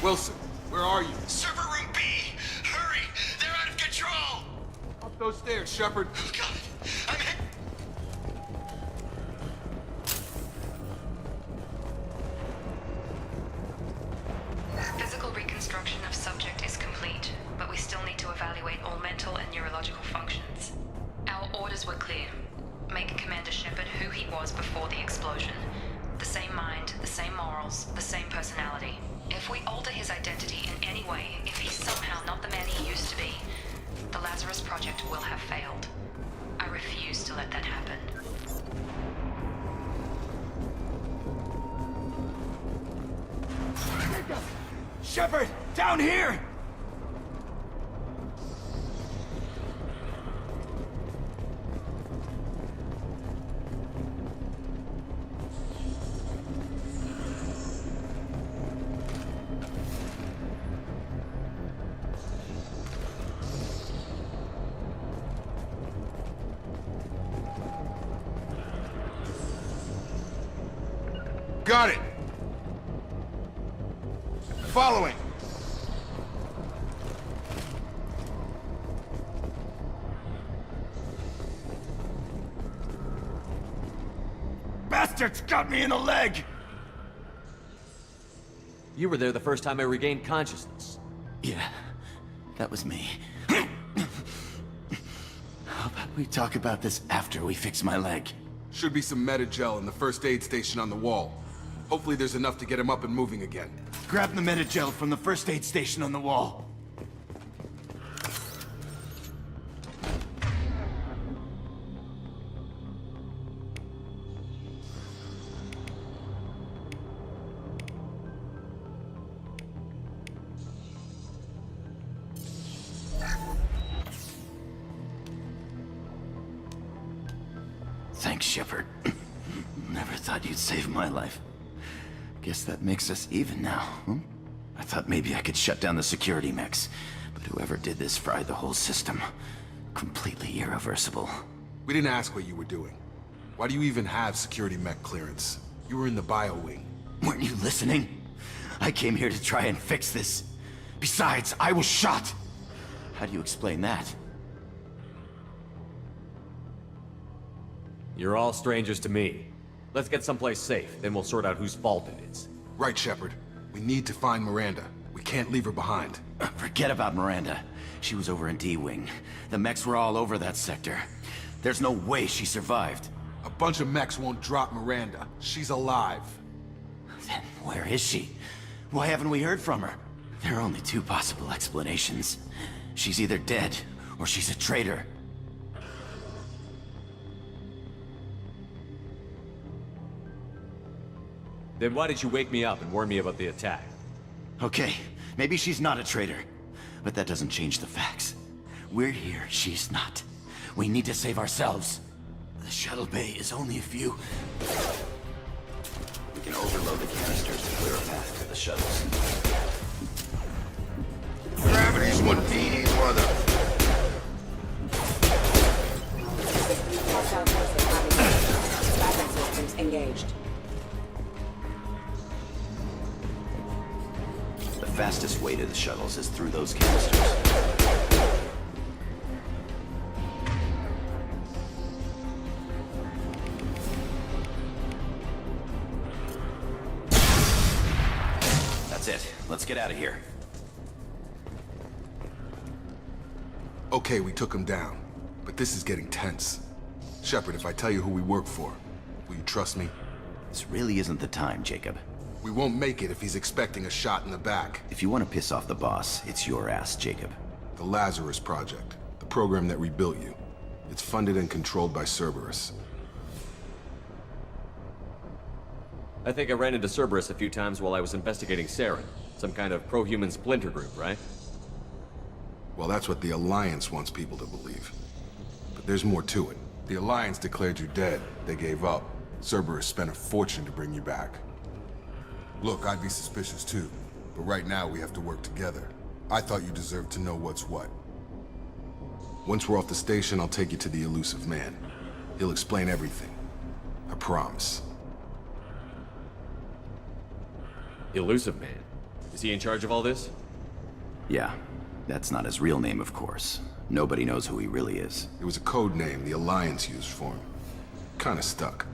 Wilson, where are you? Server room B! Hurry! They're out of control! Up those stairs, Shepard. Oh, God! I'm hit! Physical reconstruction of subject is complete, but we still need to evaluate all mental and neurological functions. Our orders were clear. Make Commander Shepard who he was before the explosion. The same mind, the same morals, the same personality. If we alter his identity in any way, if he's somehow not the man he used to be, the Lazarus Project will have failed. I refuse to let that happen. Shepard, down here! Got it. Following. Bastards got me in the leg! You were there the first time I regained consciousness. Yeah, that was me. How about we talk about this after we fix my leg? Should be some Metagel in the first aid station on the wall. Hopefully there's enough to get him up and moving again. Grab the Metagel from the first aid station on the wall. Thanks, Shepard. Never thought you'd save my life. Guess that makes us even now, huh? I thought maybe I could shut down the security mechs, but whoever did this fried the whole system. Completely irreversible. We didn't ask what you were doing. Why do you even have security mech clearance? You were in the bio wing. Weren't you listening? I came here to try and fix this. Besides, I was shot. How do you explain that? You're all strangers to me. Let's get someplace safe, then we'll sort out whose fault it is. Right, Shepard. We need to find Miranda. We can't leave her behind. Forget about Miranda. She was over in D-Wing. The mechs were all over that sector. There's no way she survived. A bunch of mechs won't drop Miranda. She's alive. Then where is she? Why haven't we heard from her? There are only two possible explanations. She's either dead, or she's a traitor. Then why did you wake me up and warn me about the attack? Okay, maybe she's not a traitor. But that doesn't change the facts. We're here, she's not. We need to save ourselves. The shuttle bay is only a few. We can overload the canisters to clear a path to the shuttles. Gravity's one mean mother. Battery systems engaged. The fastest way to the shuttles is through those canisters. That's it. Let's get out of here. Okay, we took him down. But this is getting tense. Shepard, if I tell you who we work for, will you trust me? This really isn't the time, Jacob. We won't make it if he's expecting a shot in the back. If you want to piss off the boss, it's your ass, Jacob. The Lazarus Project, the program that rebuilt you. It's funded and controlled by Cerberus. I think I ran into Cerberus a few times while I was investigating Saren. Some kind of pro-human splinter group, right? Well, that's what the Alliance wants people to believe. But there's more to it. The Alliance declared you dead. They gave up. Cerberus spent a fortune to bring you back. Look, I'd be suspicious too. But right now, we have to work together. I thought you deserved to know what's what. Once we're off the station, I'll take you to the elusive man. He'll explain everything. I promise. Elusive man? Is he in charge of all this? Yeah. That's not his real name, of course. Nobody knows who he really is. It was a code name the Alliance used for him. Kinda stuck.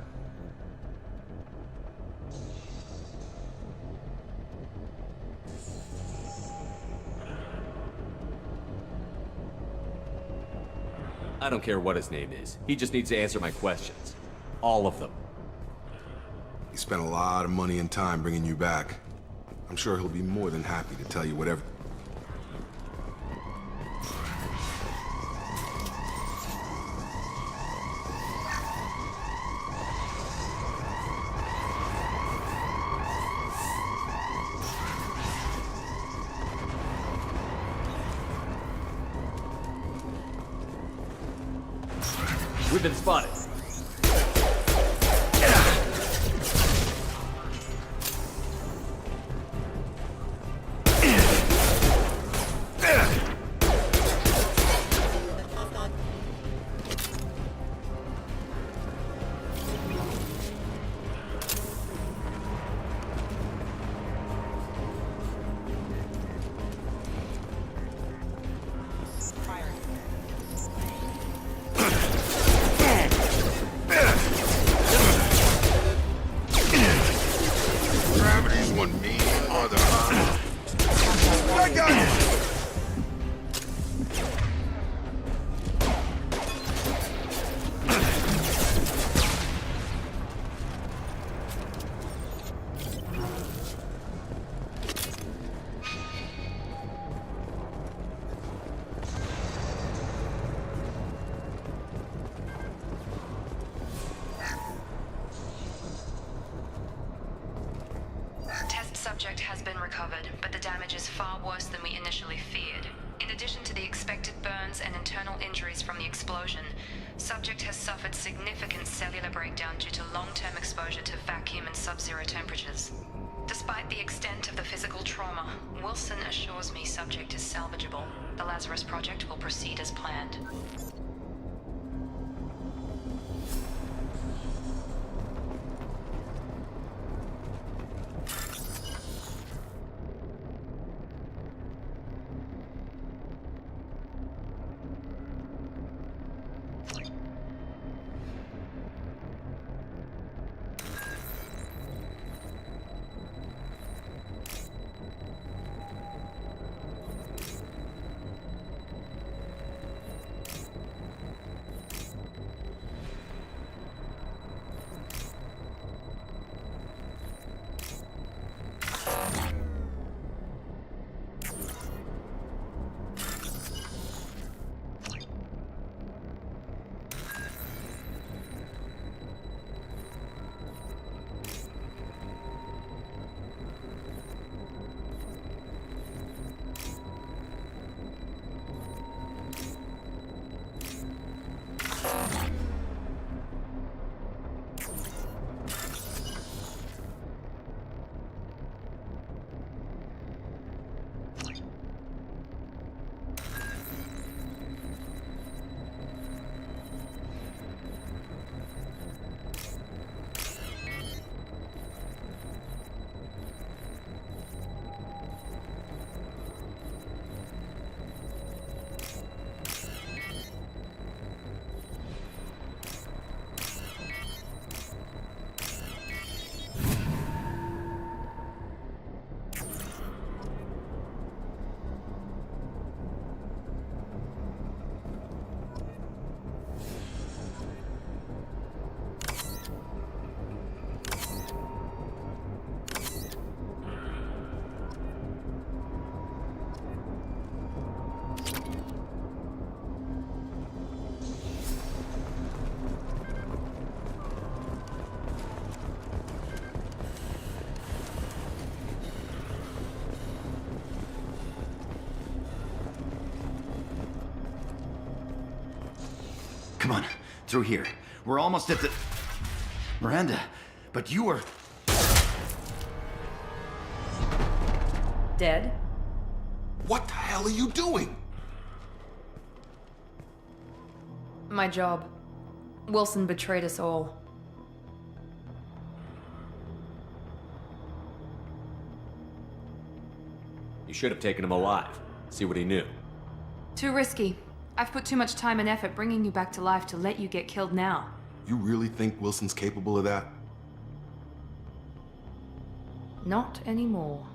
I don't care what his name is. He just needs to answer my questions. All of them. He spent a lot of money and time bringing you back. I'm sure he'll be more than happy to tell you whatever... We've been spotted. Subject has been recovered, but the damage is far worse than we initially feared. In addition to the expected burns and internal injuries from the explosion, subject has suffered significant cellular breakdown due to long-term exposure to vacuum and sub-zero temperatures. Despite the extent of the physical trauma, Wilson assures me subject is salvageable. The Lazarus Project will proceed as planned. Come on, through here. We're almost at the... Miranda, but you were... Dead? What the hell are you doing? My job. Wilson betrayed us all. You should have taken him alive. See what he knew. Too risky. I've put too much time and effort bringing you back to life to let you get killed now. You really think Wilson's capable of that? Not anymore.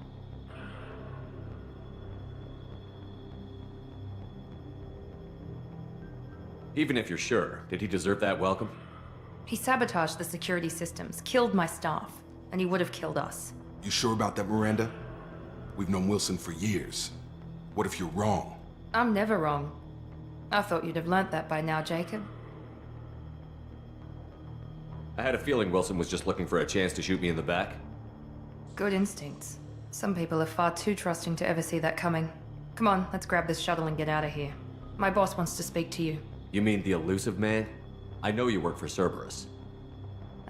Even if you're sure, did he deserve that welcome? He sabotaged the security systems, killed my staff, and he would have killed us. You sure about that, Miranda? We've known Wilson for years. What if you're wrong? I'm never wrong. I thought you'd have learnt that by now, Jacob. I had a feeling Wilson was just looking for a chance to shoot me in the back. Good instincts. Some people are far too trusting to ever see that coming. Come on, let's grab this shuttle and get out of here. My boss wants to speak to you. You mean the elusive man? I know you work for Cerberus.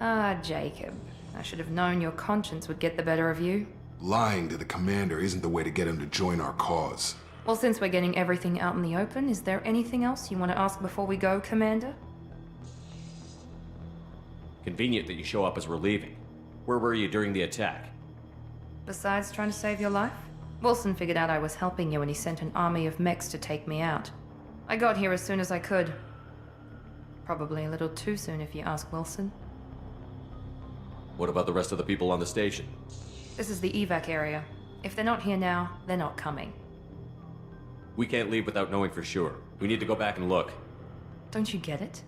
Ah, Jacob. I should have known your conscience would get the better of you. Lying to the commander isn't the way to get him to join our cause. Well, since we're getting everything out in the open, is there anything else you want to ask before we go, Commander? Convenient that you show up as we're leaving. Where were you during the attack? Besides trying to save your life? Wilson figured out I was helping you and he sent an army of mechs to take me out. I got here as soon as I could. Probably a little too soon if you ask Wilson. What about the rest of the people on the station? This is the evac area. If they're not here now, they're not coming. We can't leave without knowing for sure. We need to go back and look. Don't you get it?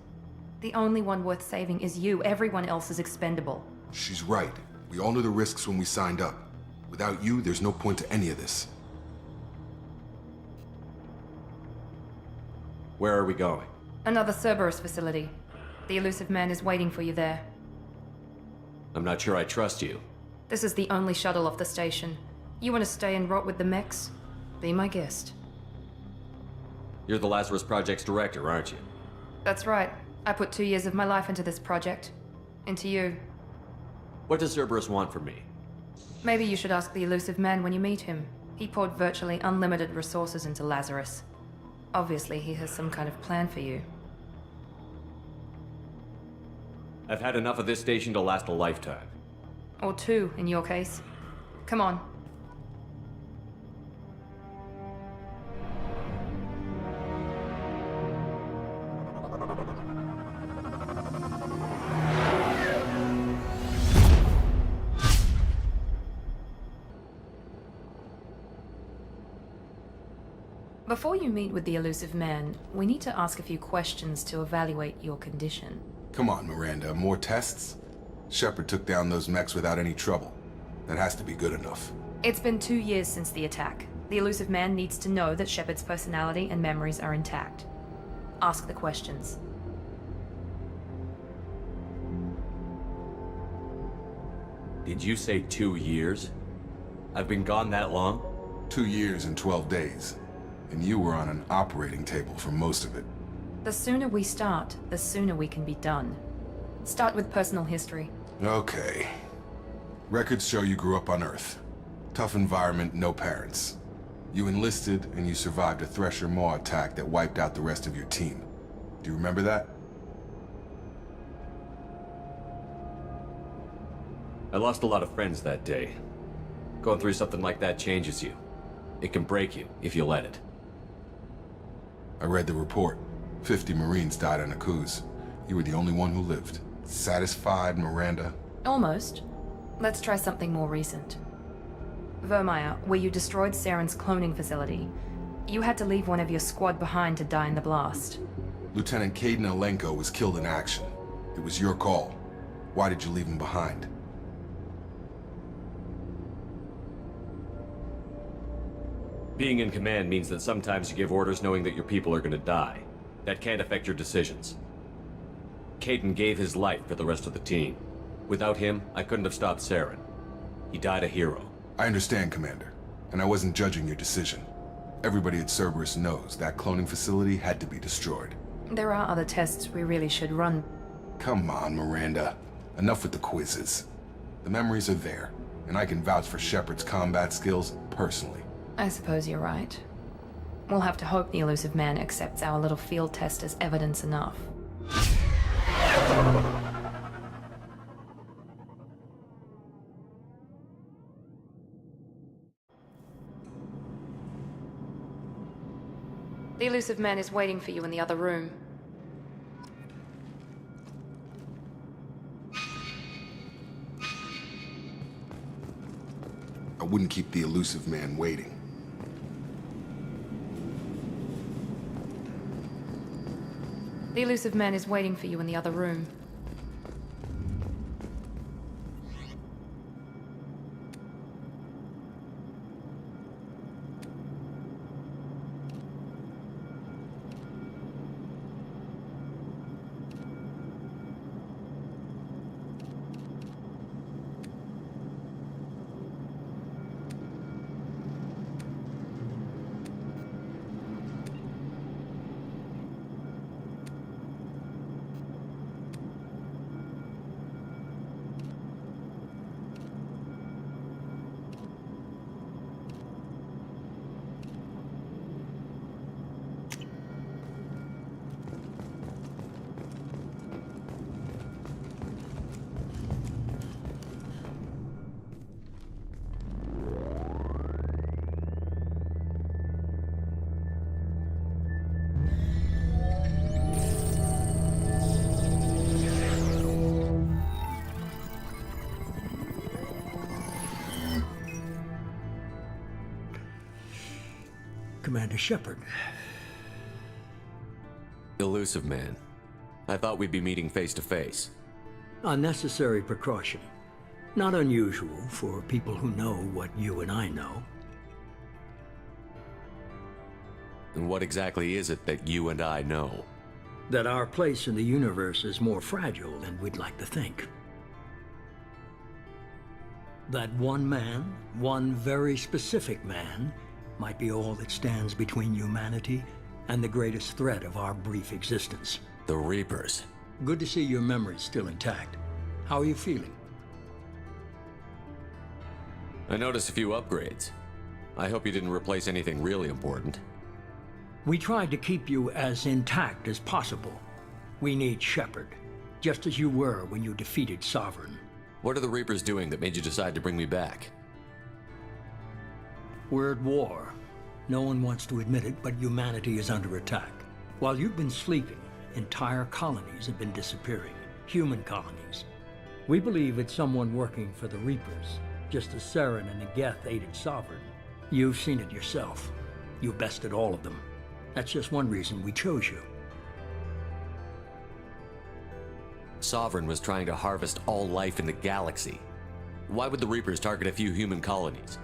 The only one worth saving is you. Everyone else is expendable. She's right. We all knew the risks when we signed up. Without you, there's no point to any of this. Where are we going? Another Cerberus facility. The elusive man is waiting for you there. I'm not sure I trust you. This is the only shuttle off the station. You want to stay and rot with the mechs? Be my guest. You're the Lazarus Project's director, aren't you? That's right. I put 2 years of my life into this project. Into you. What does Cerberus want from me? Maybe you should ask the elusive man when you meet him. He poured virtually unlimited resources into Lazarus. Obviously, he has some kind of plan for you. I've had enough of this station to last a lifetime. Or 2, in your case. Come on. Before you meet with the elusive man, we need to ask a few questions to evaluate your condition. Come on, Miranda, more tests? Shepard took down those mechs without any trouble. That has to be good enough. It's been 2 years since the attack. The elusive man needs to know that Shepard's personality and memories are intact. Ask the questions. Did you say 2 years? I've been gone that long? 2 years and 12 days. And you were on an operating table for most of it. The sooner we start, the sooner we can be done. Start with personal history. Okay. Records show you grew up on Earth. Tough environment, no parents. You enlisted, and you survived a Thresher Maw attack that wiped out the rest of your team. Do you remember that? I lost a lot of friends that day. Going through something like that changes you. It can break you, if you let it. I read the report. 50 Marines died on a cruise. You were the only one who lived. Satisfied, Miranda? Almost. Let's try something more recent. Vermeer, where you destroyed Saren's cloning facility. You had to leave one of your squad behind to die in the blast. Lieutenant Caden Alenko was killed in action. It was your call. Why did you leave him behind? Being in command means that sometimes you give orders knowing that your people are gonna die. That can't affect your decisions. Caden gave his life for the rest of the team. Without him, I couldn't have stopped Saren. He died a hero. I understand, Commander. And I wasn't judging your decision. Everybody at Cerberus knows that cloning facility had to be destroyed. There are other tests we really should run. Come on, Miranda. Enough with the quizzes. The memories are there, and I can vouch for Shepard's combat skills personally. I suppose you're right. We'll have to hope the elusive man accepts our little field test as evidence enough. The elusive man is waiting for you in the other room. I wouldn't keep the elusive man waiting. The elusive man is waiting for you in the other room. Commander Shepard. Elusive man. I thought we'd be meeting face to face. Unnecessary precaution. Not unusual for people who know what you and I know. And what exactly is it that you and I know? That our place in the universe is more fragile than we'd like to think. That one man, one very specific man, might be all that stands between humanity and the greatest threat of our brief existence. The Reapers. Good to see your memory's still intact. How are you feeling? I noticed a few upgrades. I hope you didn't replace anything really important. We tried to keep you as intact as possible. We need Shepard, just as you were when you defeated Sovereign. What are the Reapers doing that made you decide to bring me back? We're at war. No one wants to admit it, but humanity is under attack. While you've been sleeping, entire colonies have been disappearing. Human colonies. We believe it's someone working for the Reapers, just as Saren and Geth aided Sovereign. You've seen it yourself. You bested all of them. That's just one reason we chose you. Sovereign was trying to harvest all life in the galaxy. Why would the Reapers target a few human colonies?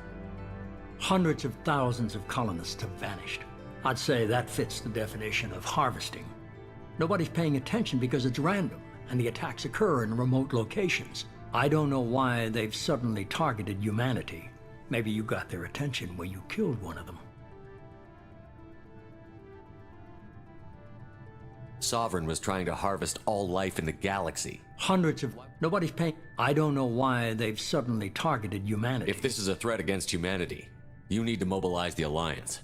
Hundreds of thousands of colonists have vanished. I'd say that fits the definition of harvesting. Nobody's paying attention because it's random, and the attacks occur in remote locations. I don't know why they've suddenly targeted humanity. Maybe you got their attention when you killed one of them. Sovereign was trying to harvest all life in the galaxy. Nobody's paying... I don't know why they've suddenly targeted humanity. If this is a threat against humanity, you need to mobilize the Alliance.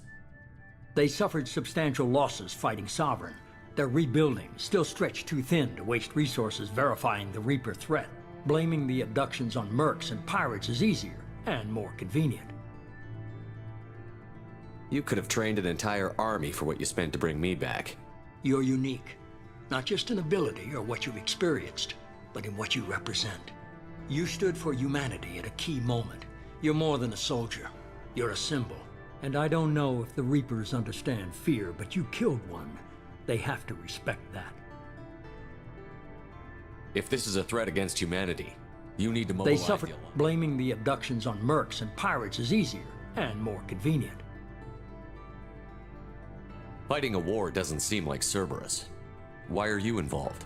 They suffered substantial losses fighting Sovereign. They're rebuilding, still stretched too thin to waste resources verifying the Reaper threat. Blaming the abductions on mercs and pirates is easier and more convenient. You could have trained an entire army for what you spent to bring me back. You're unique, not just in ability or what you've experienced, but in what you represent. You stood for humanity at a key moment. You're more than a soldier. You're a symbol. And I don't know if the Reapers understand fear, but you killed one. They have to respect that. If this is a threat against humanity, you need to mobilize They suffered. Blaming the abductions on mercs and pirates is easier and more convenient. Fighting a war doesn't seem like Cerberus. Why are you involved?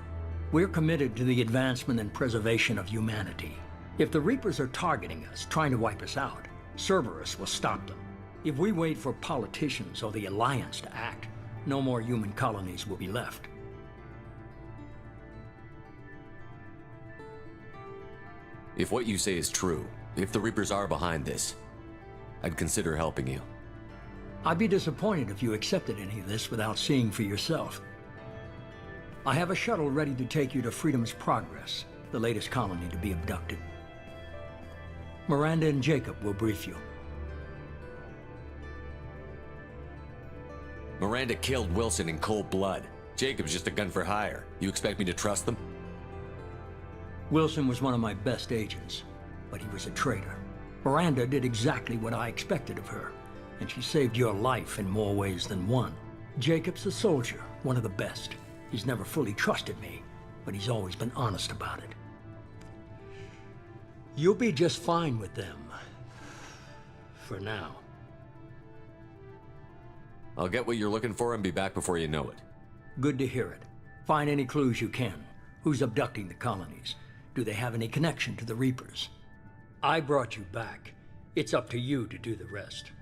We're committed to the advancement and preservation of humanity. If the Reapers are targeting us, trying to wipe us out, Cerberus will stop them. If we wait for politicians or the Alliance to act, no more human colonies will be left. If what you say is true, if the Reapers are behind this, I'd consider helping you. I'd be disappointed if you accepted any of this without seeing for yourself. I have a shuttle ready to take you to Freedom's Progress, the latest colony to be abducted. Miranda and Jacob will brief you. Miranda killed Wilson in cold blood. Jacob's just a gun for hire. You expect me to trust them? Wilson was one of my best agents, but he was a traitor. Miranda did exactly what I expected of her, and she saved your life in more ways than one. Jacob's a soldier, one of the best. He's never fully trusted me, but he's always been honest about it. You'll be just fine with them. For now. I'll get what you're looking for and be back before you know it. Good to hear it. Find any clues you can. Who's abducting the colonies? Do they have any connection to the Reapers? I brought you back. It's up to you to do the rest.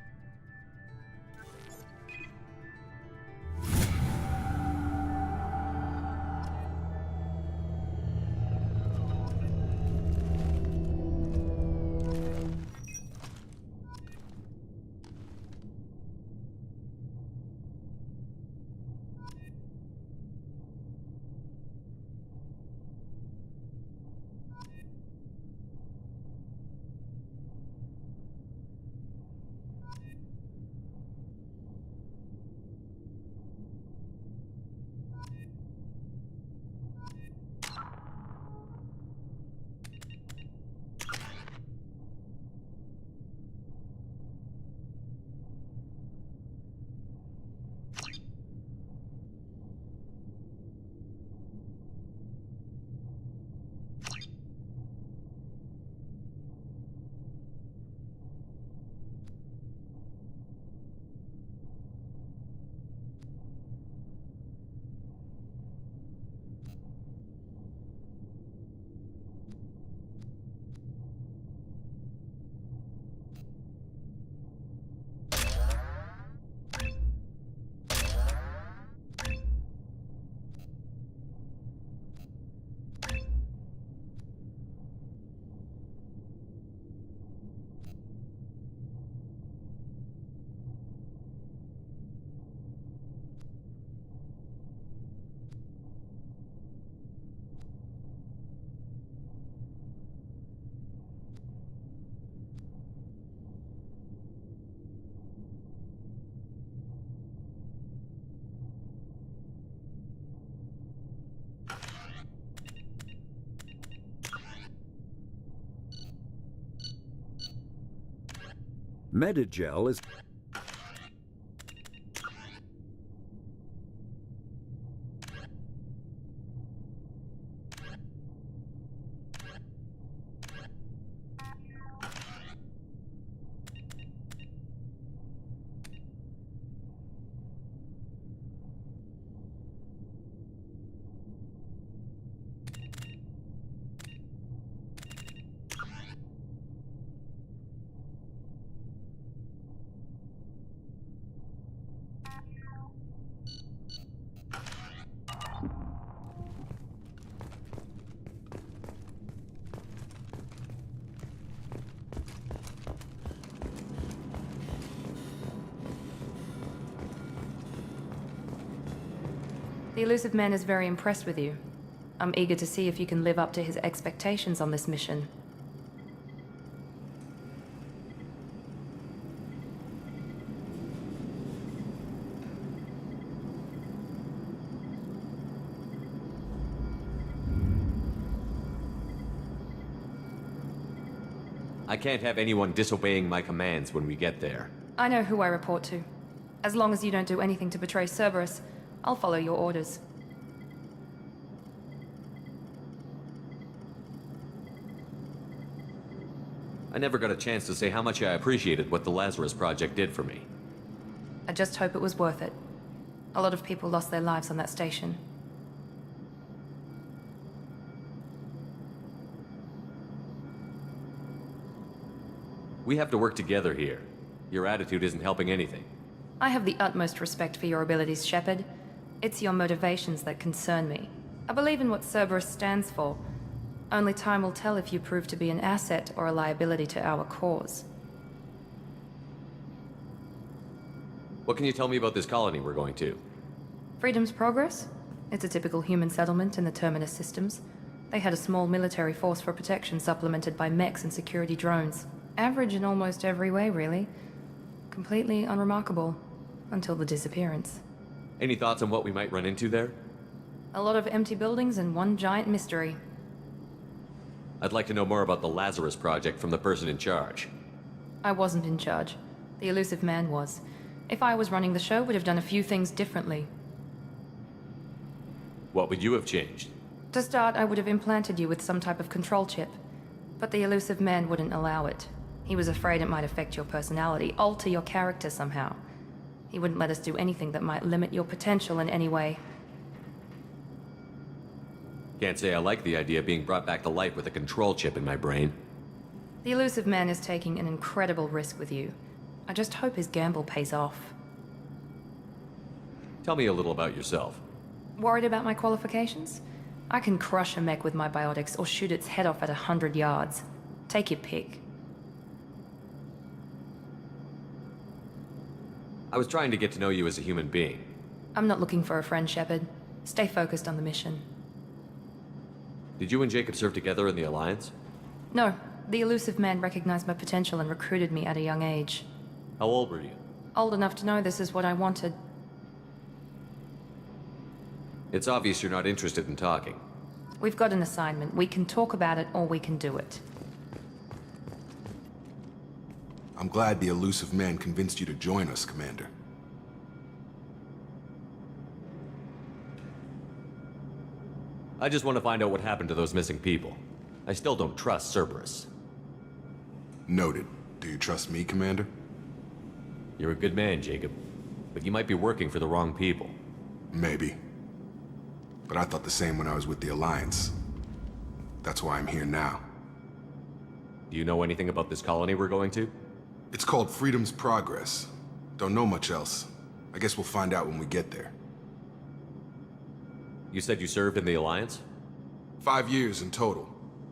Medigel is... The elusive man is very impressed with you. I'm eager to see if you can live up to his expectations on this mission. I can't have anyone disobeying my commands when we get there. I know who I report to. As long as you don't do anything to betray Cerberus, I'll follow your orders. I never got a chance to say how much I appreciated what the Lazarus Project did for me. I just hope it was worth it. A lot of people lost their lives on that station. We have to work together here. Your attitude isn't helping anything. I have the utmost respect for your abilities, Shepard. It's your motivations that concern me. I believe in what Cerberus stands for, Only time will tell if you prove to be an asset or a liability to our cause. What can you tell me about this colony we're going to? Freedom's Progress? It's a typical human settlement in the Terminus systems. They had a small military force for protection supplemented by mechs and security drones. Average in almost every way, really. Completely unremarkable. Until the disappearance. Any thoughts on what we might run into there? A lot of empty buildings and one giant mystery. I'd like to know more about the Lazarus Project from the person in charge. I wasn't in charge. The elusive man was. If I was running the show, would have done a few things differently. What would you have changed? To start, I would have implanted you with some type of control chip. But the elusive man wouldn't allow it. He was afraid it might affect your personality, alter your character somehow. He wouldn't let us do anything that might limit your potential in any way. Can't say I like the idea of being brought back to life with a control chip in my brain. The elusive man is taking an incredible risk with you. I just hope his gamble pays off. Tell me a little about yourself. Worried about my qualifications? I can crush a mech with my biotics or shoot its head off at 100 yards. Take your pick. I was trying to get to know you as a human being. I'm not looking for a friend, Shepard. Stay focused on the mission. Did you and Jacob serve together in the Alliance? No. The elusive man recognized my potential and recruited me at a young age. How old were you? Old enough to know this is what I wanted. It's obvious you're not interested in talking. We've got an assignment. We can talk about it or we can do it. I'm glad the elusive man convinced you to join us, Commander. I just want to find out what happened to those missing people. I still don't trust Cerberus. Noted. Do you trust me, Commander? You're a good man, Jacob. But you might be working for the wrong people. Maybe. But I thought the same when I was with the Alliance. That's why I'm here now. Do you know anything about this colony we're going to? It's called Freedom's Progress. Don't know much else. I guess we'll find out when we get there. You said you served in the Alliance? 5 years in total.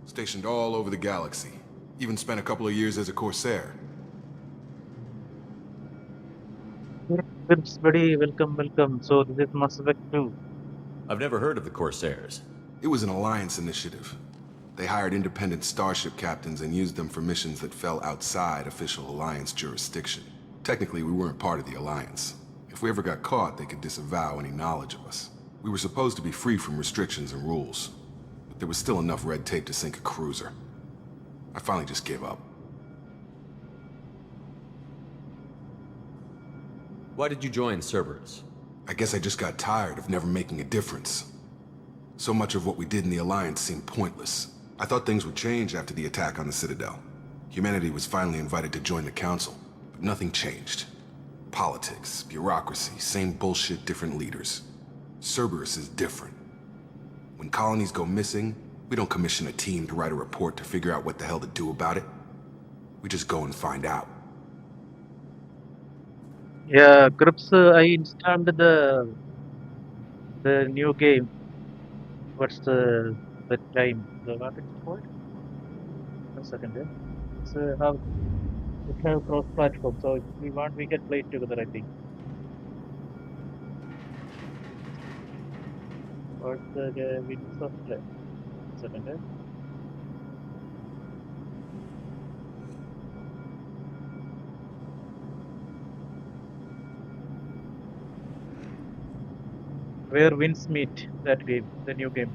Stationed all over the galaxy. Even spent a couple of years as a Corsair. It's buddy, welcome. So this is Mass Effect 2. I've never heard of the Corsairs. It was an Alliance initiative. They hired independent starship captains and used them for missions that fell outside official Alliance jurisdiction. Technically, we weren't part of the Alliance. If we ever got caught, they could disavow any knowledge of us. We were supposed to be free from restrictions and rules, but there was still enough red tape to sink a cruiser. I finally just gave up. Why did you join Cerberus? I guess I just got tired of never making a difference. So much of what we did in the Alliance seemed pointless. I thought things would change after the attack on the Citadel. Humanity was finally invited to join the Council, but nothing changed. Politics, bureaucracy, same bullshit, different leaders. Cerberus is different. When colonies go missing, we don't commission a team to write a report to figure out what the hell to do about it. We just go and find out. Yeah, Grips, I installed the new game. What's the time? What it's called? 1 second. It's it have cross-platform, so if we want, we can play it together, I think. What's the Windows of play? 1 second. Where Winds Meet, that game, the new game.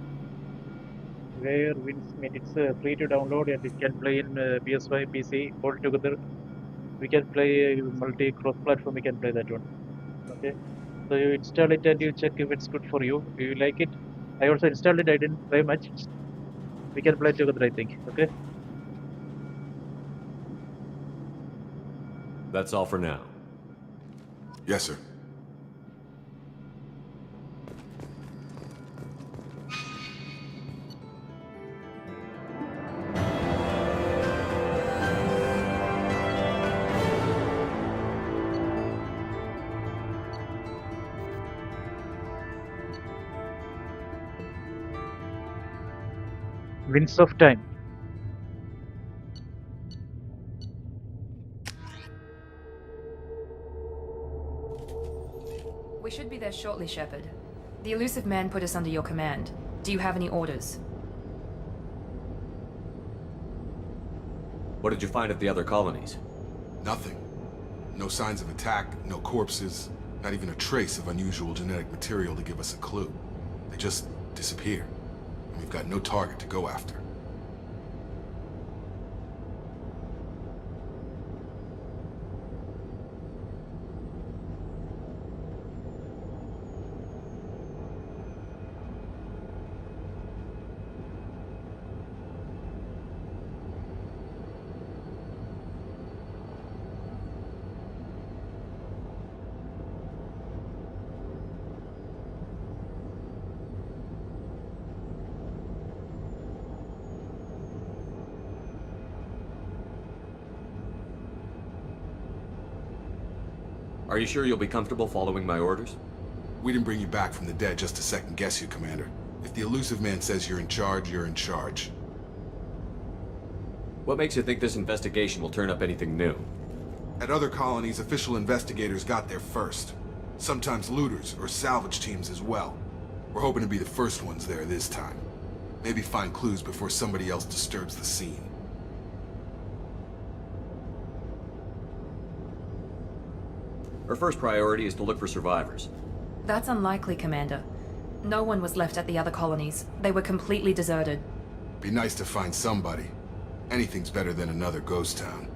Where Winds Meet, it's free to download and it can play in PS5, PC, all together. We can play multi cross-platform, we can play that one. Okay, so you install it and you check if it's good for you. Do you like it? I also installed it, I didn't play much. We can play together, I think. Okay. That's all for now. Yes, sir. Winds of time. We should be there shortly, Shepard. The elusive man put us under your command. Do you have any orders? What did you find at the other colonies? Nothing. No signs of attack, no corpses, not even a trace of unusual genetic material to give us a clue. They just disappear. And we've got no target to go after. Are you sure you'll be comfortable following my orders? We didn't bring you back from the dead just to second guess you, Commander. If the elusive man says you're in charge, you're in charge. What makes you think this investigation will turn up anything new? At other colonies, official investigators got there first. Sometimes looters or salvage teams as well. We're hoping to be the first ones there this time. Maybe find clues before somebody else disturbs the scene. Our first priority is to look for survivors. That's unlikely, Commander. No one was left at the other colonies. They were completely deserted. Be nice to find somebody. Anything's better than another ghost town.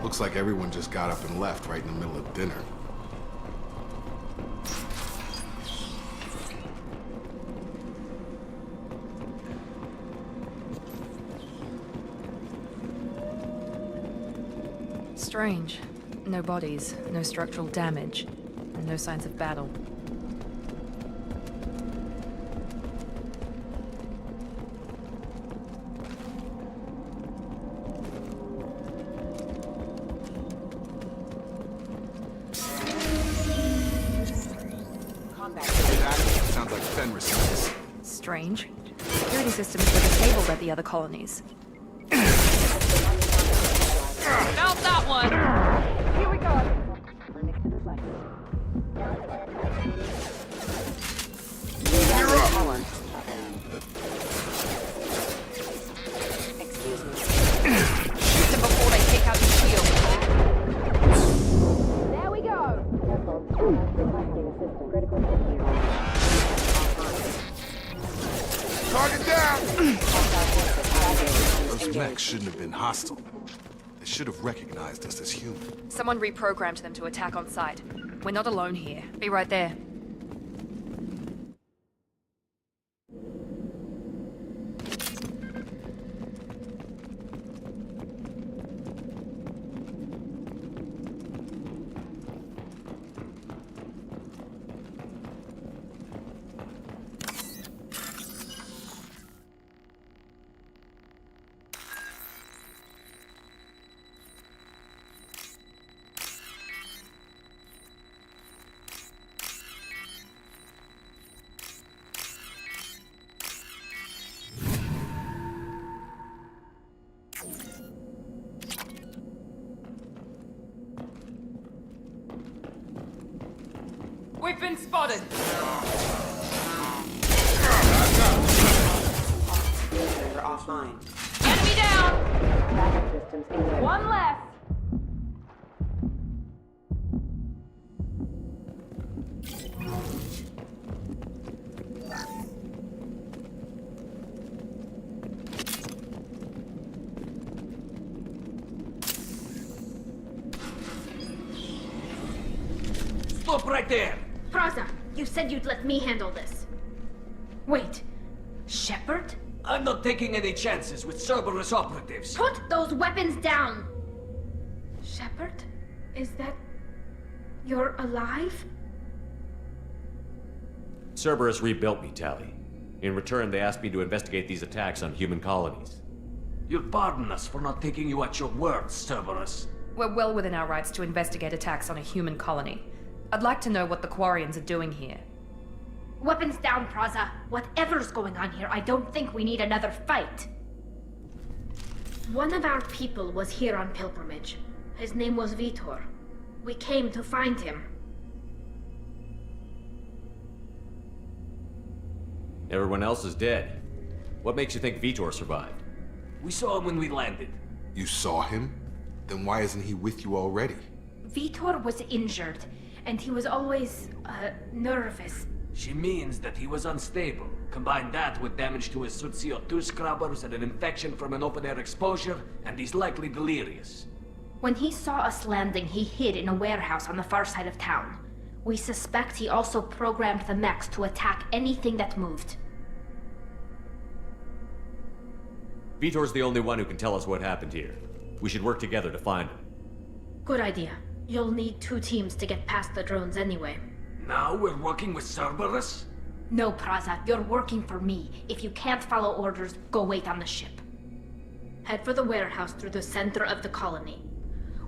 Looks like everyone just got up and left right in the middle of dinner. Strange. No bodies, no structural damage, and no signs of battle. Sounds like Fenris says. Strange. Security systems were disabled at the other colonies. Felt that one! Here we go. You're up! Excuse me. Shoot them before they take out your shield. There we go. Target down! Those mechs shouldn't have been hostile. They should have recognized us as human. Someone reprogrammed them to attack on sight. We're not alone here. Be right there. We've been spotted! They're offline. Enemy down! One less! Stop right there! Praza, you said you'd let me handle this. Wait, Shepard? I'm not taking any chances with Cerberus operatives. Put those weapons down! Shepard? Is that... you're alive? Cerberus rebuilt me, Tally. In return, they asked me to investigate these attacks on human colonies. You'll pardon us for not taking you at your word, Cerberus. We're well within our rights to investigate attacks on a human colony. I'd like to know what the Quarians are doing here. Weapons down, Praza. Whatever's going on here, I don't think we need another fight. One of our people was here on pilgrimage. His name was Vitor. We came to find him. Everyone else is dead. What makes you think Vitor survived? We saw him when we landed. You saw him? Then why isn't he with you already? Vitor was injured, and he was always, nervous. She means that he was unstable. Combine that with damage to his suit CO2 scrubbers and an infection from an open-air exposure, and he's likely delirious. When he saw us landing, he hid in a warehouse on the far side of town. We suspect he also programmed the mechs to attack anything that moved. Vitor's the only one who can tell us what happened here. We should work together to find him. Good idea. You'll need 2 teams to get past the drones anyway. Now we're working with Cerberus? No, Praza, you're working for me. If you can't follow orders, go wait on the ship. Head for the warehouse through the center of the colony.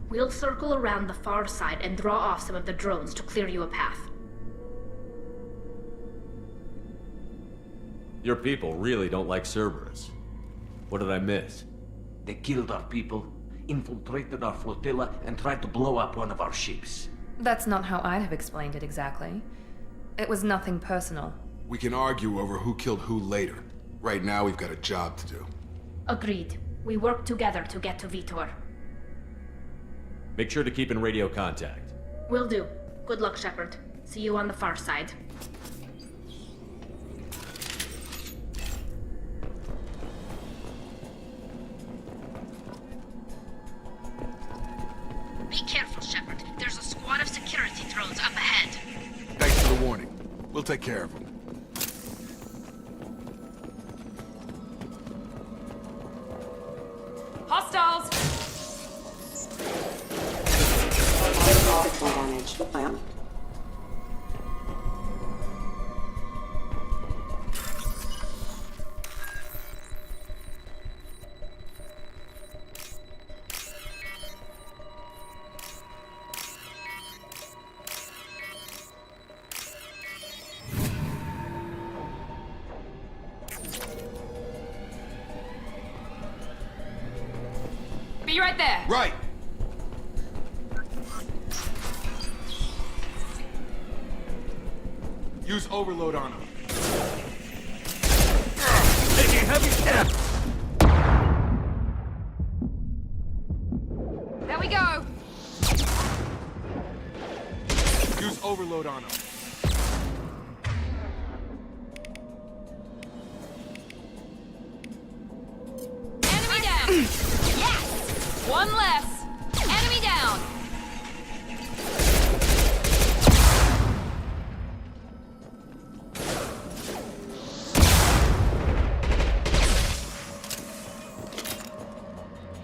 We'll circle around the far side and draw off some of the drones to clear you a path. Your people really don't like Cerberus. What did I miss? They killed our people, infiltrated our flotilla, and tried to blow up one of our ships. That's not how I'd have explained it exactly. It was nothing personal. We can argue over who killed who later. Right now, we've got a job to do. Agreed. We work together to get to Vitor. Make sure to keep in radio contact. Will do. Good luck, Shepard. See you on the far side. Be careful, Shepard. There's a squad of security drones up ahead. Thanks for the warning. We'll take care of them. Hostiles! Damage. Be right there! Right! Use overload on him. Taking heavy steps! There we go! Use overload on him. Enemy down! Yes! One less! Enemy down!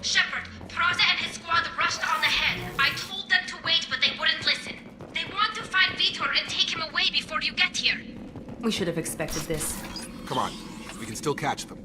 Shepard, Praza and his squad rushed on ahead. I told them to wait, but they wouldn't listen. They want to find Vitor and take him away before you get here. We should have expected this. Come on. We can still catch them.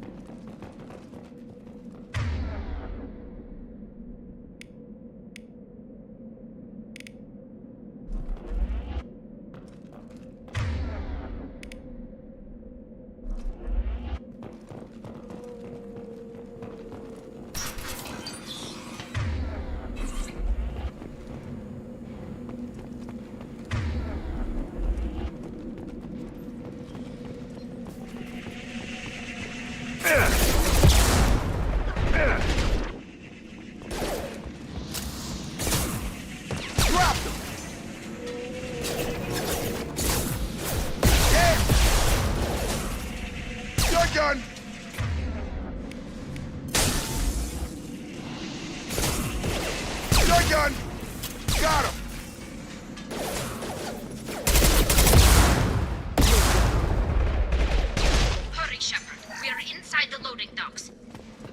Shotgun! Shotgun! Got him! Hurry, Shepard. We are inside the loading docks.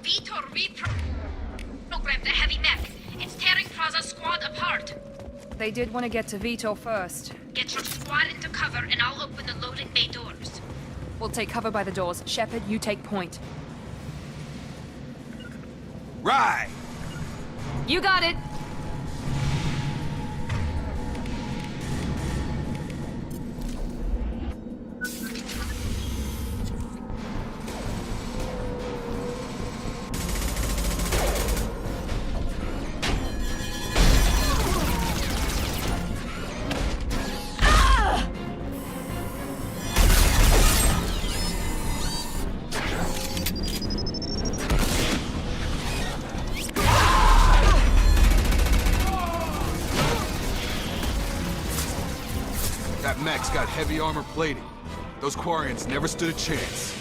Vitor reprogrammed the heavy mech. It's tearing Praza's squad apart. They did want to get to Vito first. Get your squad into cover and I'll open the loading bay doors. We'll take cover by the doors. Shepard, you take point. Right! You got it! That mech's got heavy armor plating. Those Quarians never stood a chance.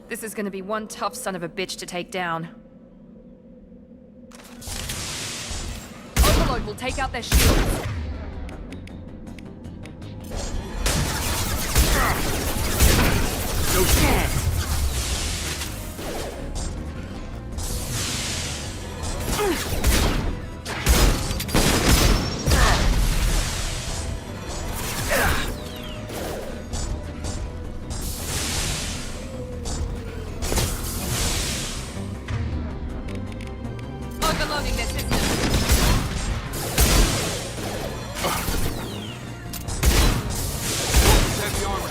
This is gonna be one tough son of a bitch to take down. Overload will take out their shields. No chance. Overloading their system. Heavy armor.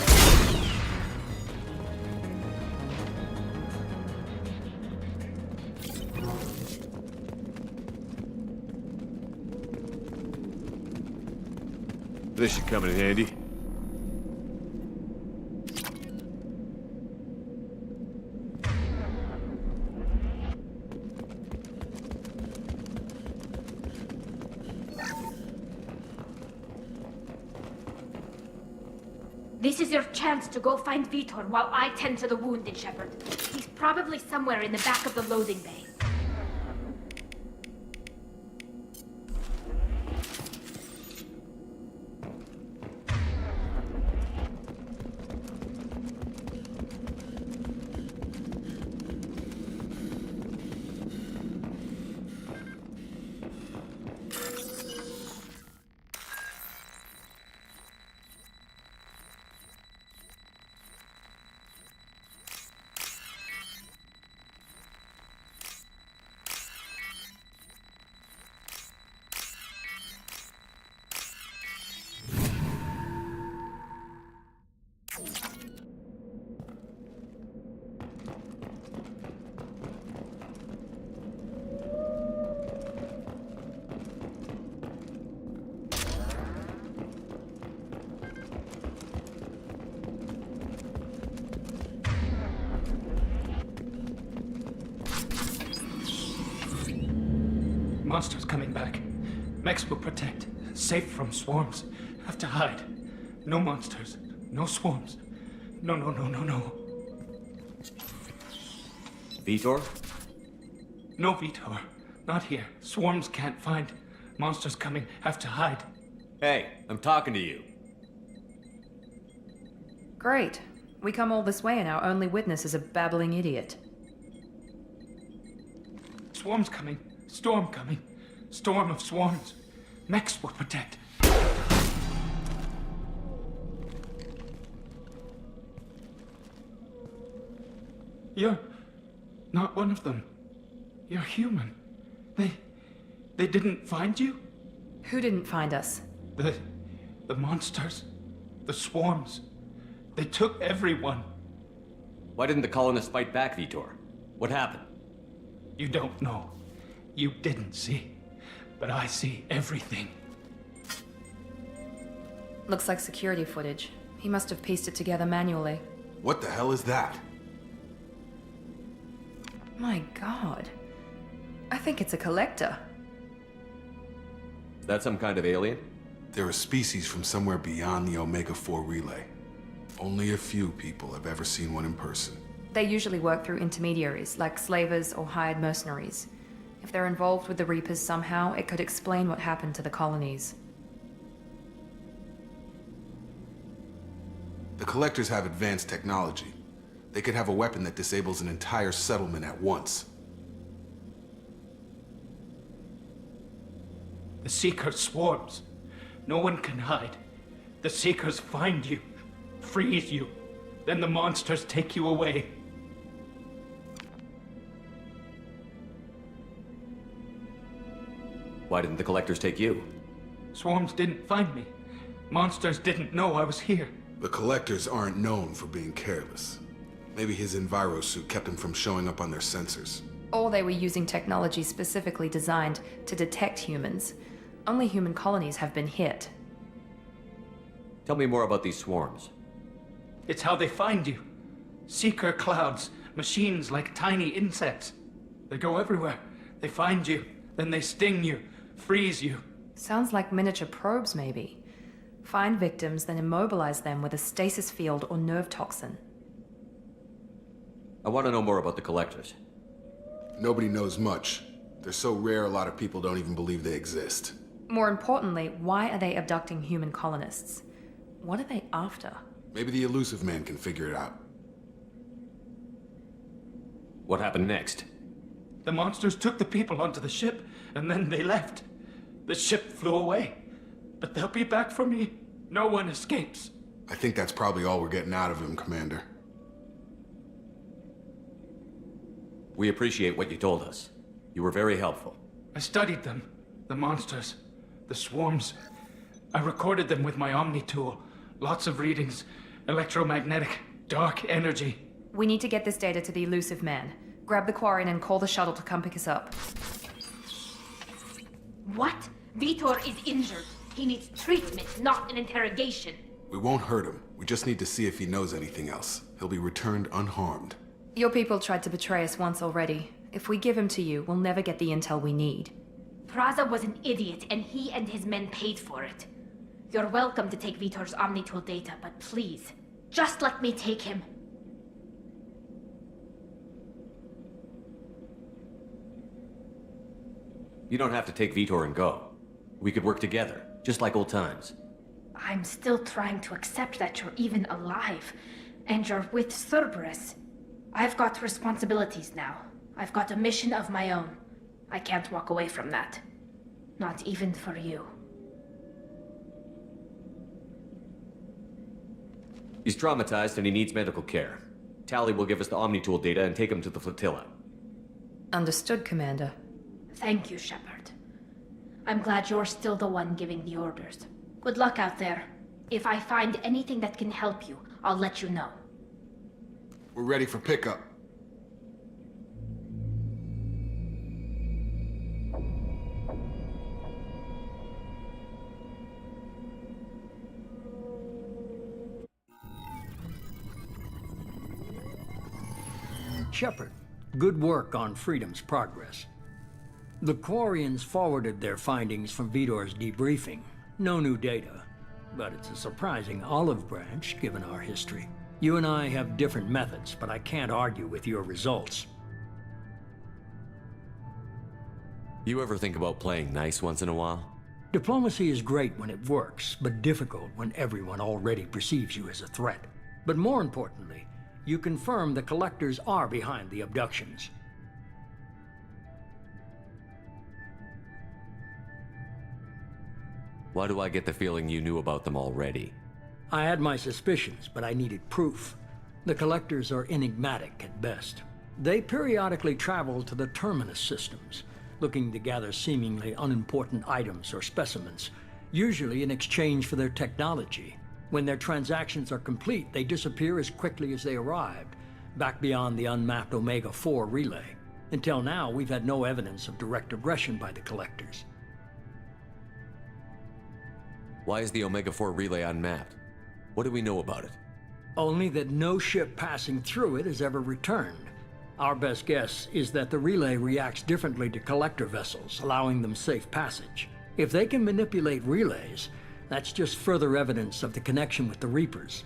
This should come in handy. This is your chance to go find Vitor while I tend to the wounded, Shepard. He's probably somewhere in the back of the loading bay. Monsters coming back. Mechs will protect. Safe from swarms. Have to hide. No monsters. No swarms. No. Vitor? No Vitor. Not here. Swarms can't find. Monsters coming. Have to hide. Hey, I'm talking to you. Great. We come all this way and our only witness is a babbling idiot. Swarms coming. Storm coming. Storm of swarms. Mechs will protect. You're not one of them. You're human. They didn't find you? Who didn't find us? The monsters. The swarms. They took everyone. Why didn't the colonists fight back, Vitor? What happened? You don't know. You didn't see. But I see everything. Looks like security footage. He must have pieced it together manually. What the hell is that? My god. I think it's a collector. Is that some kind of alien? They're a species from somewhere beyond the Omega-4 relay. Only a few people have ever seen one in person. They usually work through intermediaries, like slavers or hired mercenaries. If they're involved with the Reapers somehow, it could explain what happened to the colonies. The Collectors have advanced technology. They could have a weapon that disables an entire settlement at once. The Seeker swarms. No one can hide. The Seekers find you, freeze you, then the monsters take you away. Why didn't the Collectors take you? Swarms didn't find me. Monsters didn't know I was here. The Collectors aren't known for being careless. Maybe his Enviro suit kept him from showing up on their sensors. Or they were using technology specifically designed to detect humans. Only human colonies have been hit. Tell me more about these swarms. It's how they find you. Seeker clouds, machines like tiny insects. They go everywhere. They find you, then they sting you, freeze you. Sounds like miniature probes, maybe. Find victims, then immobilize them with a stasis field or nerve toxin. I want to know more about the Collectors. Nobody knows much. They're so rare, a lot of people don't even believe they exist. More importantly, why are they abducting human colonists? What are they after? Maybe the Elusive Man can figure it out. What happened next? The monsters took the people onto the ship, and then they left. The ship flew away. But they'll be back for me. No one escapes. I think that's probably all we're getting out of him, Commander. We appreciate what you told us. You were very helpful. I studied them. The monsters. The swarms. I recorded them with my Omni tool. Lots of readings. Electromagnetic. Dark energy. We need to get this data to the Elusive Man. Grab the Quarian and call the shuttle to come pick us up. What? Vitor is injured. He needs treatment, not an interrogation. We won't hurt him. We just need to see if he knows anything else. He'll be returned unharmed. Your people tried to betray us once already. If we give him to you, we'll never get the intel we need. Praza was an idiot, and he and his men paid for it. You're welcome to take Vitor's Omnitool data, but please, just let me take him. You don't have to take Vitor and go. We could work together, just like old times. I'm still trying to accept that you're even alive, and you're with Cerberus. I've got responsibilities now. I've got a mission of my own. I can't walk away from that. Not even for you. He's traumatized and he needs medical care. Tally will give us the Omnitool data and take him to the flotilla. Understood, Commander. Thank you, Shepard. I'm glad you're still the one giving the orders. Good luck out there. If I find anything that can help you, I'll let you know. We're ready for pickup. Shepard, good work on Freedom's progress. The Quarians forwarded their findings from Vitor's debriefing. No new data, but it's a surprising olive branch given our history. You and I have different methods, but I can't argue with your results. You ever think about playing nice once in a while? Diplomacy is great when it works, but difficult when everyone already perceives you as a threat. But more importantly, you confirm the Collectors are behind the abductions. Why do I get the feeling you knew about them already? I had my suspicions, but I needed proof. The Collectors are enigmatic at best. They periodically travel to the Terminus systems, looking to gather seemingly unimportant items or specimens, usually in exchange for their technology. When their transactions are complete, they disappear as quickly as they arrived, back beyond the unmapped Omega-4 relay. Until now, we've had no evidence of direct aggression by the Collectors. Why is the Omega-4 relay unmapped? What do we know about it? Only that no ship passing through it has ever returned. Our best guess is that the relay reacts differently to Collector vessels, allowing them safe passage. If they can manipulate relays, that's just further evidence of the connection with the Reapers.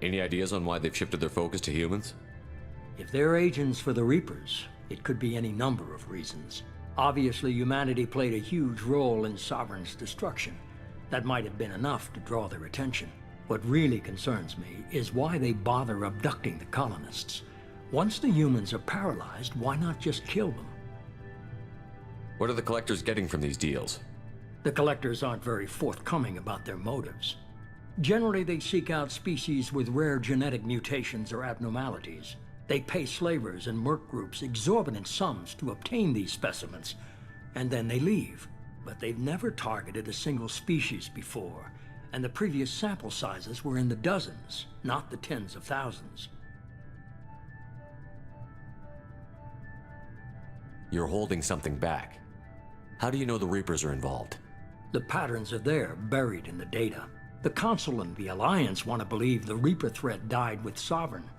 Any ideas on why they've shifted their focus to humans? If they're agents for the Reapers, it could be any number of reasons. Obviously, humanity played a huge role in Sovereign's destruction. That might have been enough to draw their attention. What really concerns me is why they bother abducting the colonists. Once the humans are paralyzed, why not just kill them? What are the Collectors getting from these deals? The Collectors aren't very forthcoming about their motives. Generally, they seek out species with rare genetic mutations or abnormalities. They pay slavers and merc groups exorbitant sums to obtain these specimens, and then they leave. But they've never targeted a single species before, and the previous sample sizes were in the dozens, not the tens of thousands. You're holding something back. How do you know the Reapers are involved? The patterns are there, buried in the data. The Council and the Alliance want to believe the Reaper threat died with Sovereign.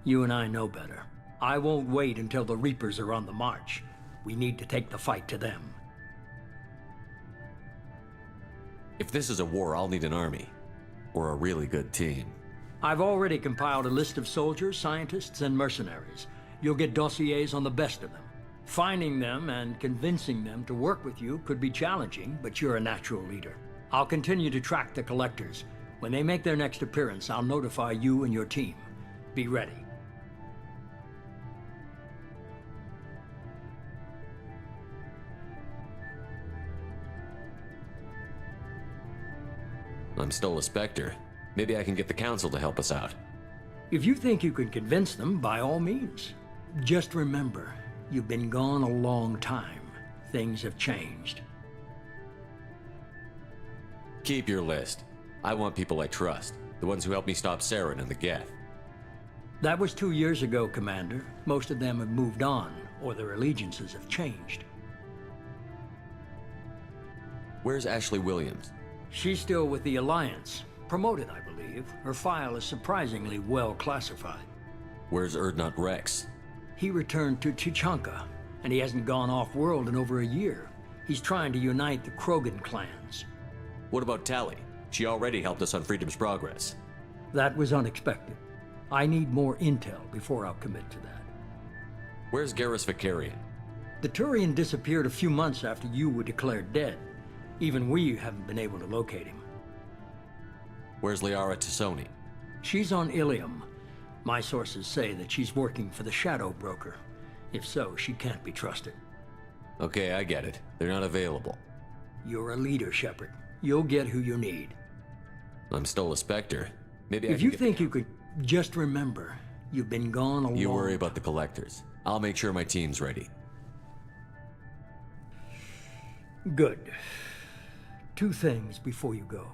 You and I know better. I won't wait until the Reapers are on the march. We need to take the fight to them. If this is a war, I'll need an army. Or a really good team. I've already compiled a list of soldiers, scientists, and mercenaries. You'll get dossiers on the best of them. Finding them and convincing them to work with you could be challenging, but you're a natural leader. I'll continue to track the Collectors. When they make their next appearance, I'll notify you and your team. Be ready. I'm still a Spectre. Maybe I can get the Council to help us out. If you think you can convince them, by all means. Just remember, you've been gone a long time. Things have changed. Keep your list. I want people I trust. The ones who helped me stop Saren and the Geth. That was 2 years ago, Commander. Most of them have moved on, or their allegiances have changed. Where's Ashley Williams? She's still with the Alliance. Promoted, I believe. Her file is surprisingly well classified. Where's Erdnot Rex? He returned to Chichanka, and he hasn't gone off-world in over a year. He's trying to unite the Krogan clans. What about Tali? She already helped us on Freedom's Progress. That was unexpected. I need more intel before I'll commit to that. Where's Garrus Vicarian? The Turian disappeared a few months after you were declared dead. Even we haven't been able to locate him. Where's Liara Tassoni? She's on Ilium. My sources say that she's working for the Shadow Broker. If so, she can't be trusted. Okay, I get it. They're not available. You're a leader, Shepard. You'll get who you need. I'm still a Spectre. Maybe if you think you could just remember, you've been gone a long time. You worry about the Collectors. I'll make sure my team's ready. Good. 2 things before you go.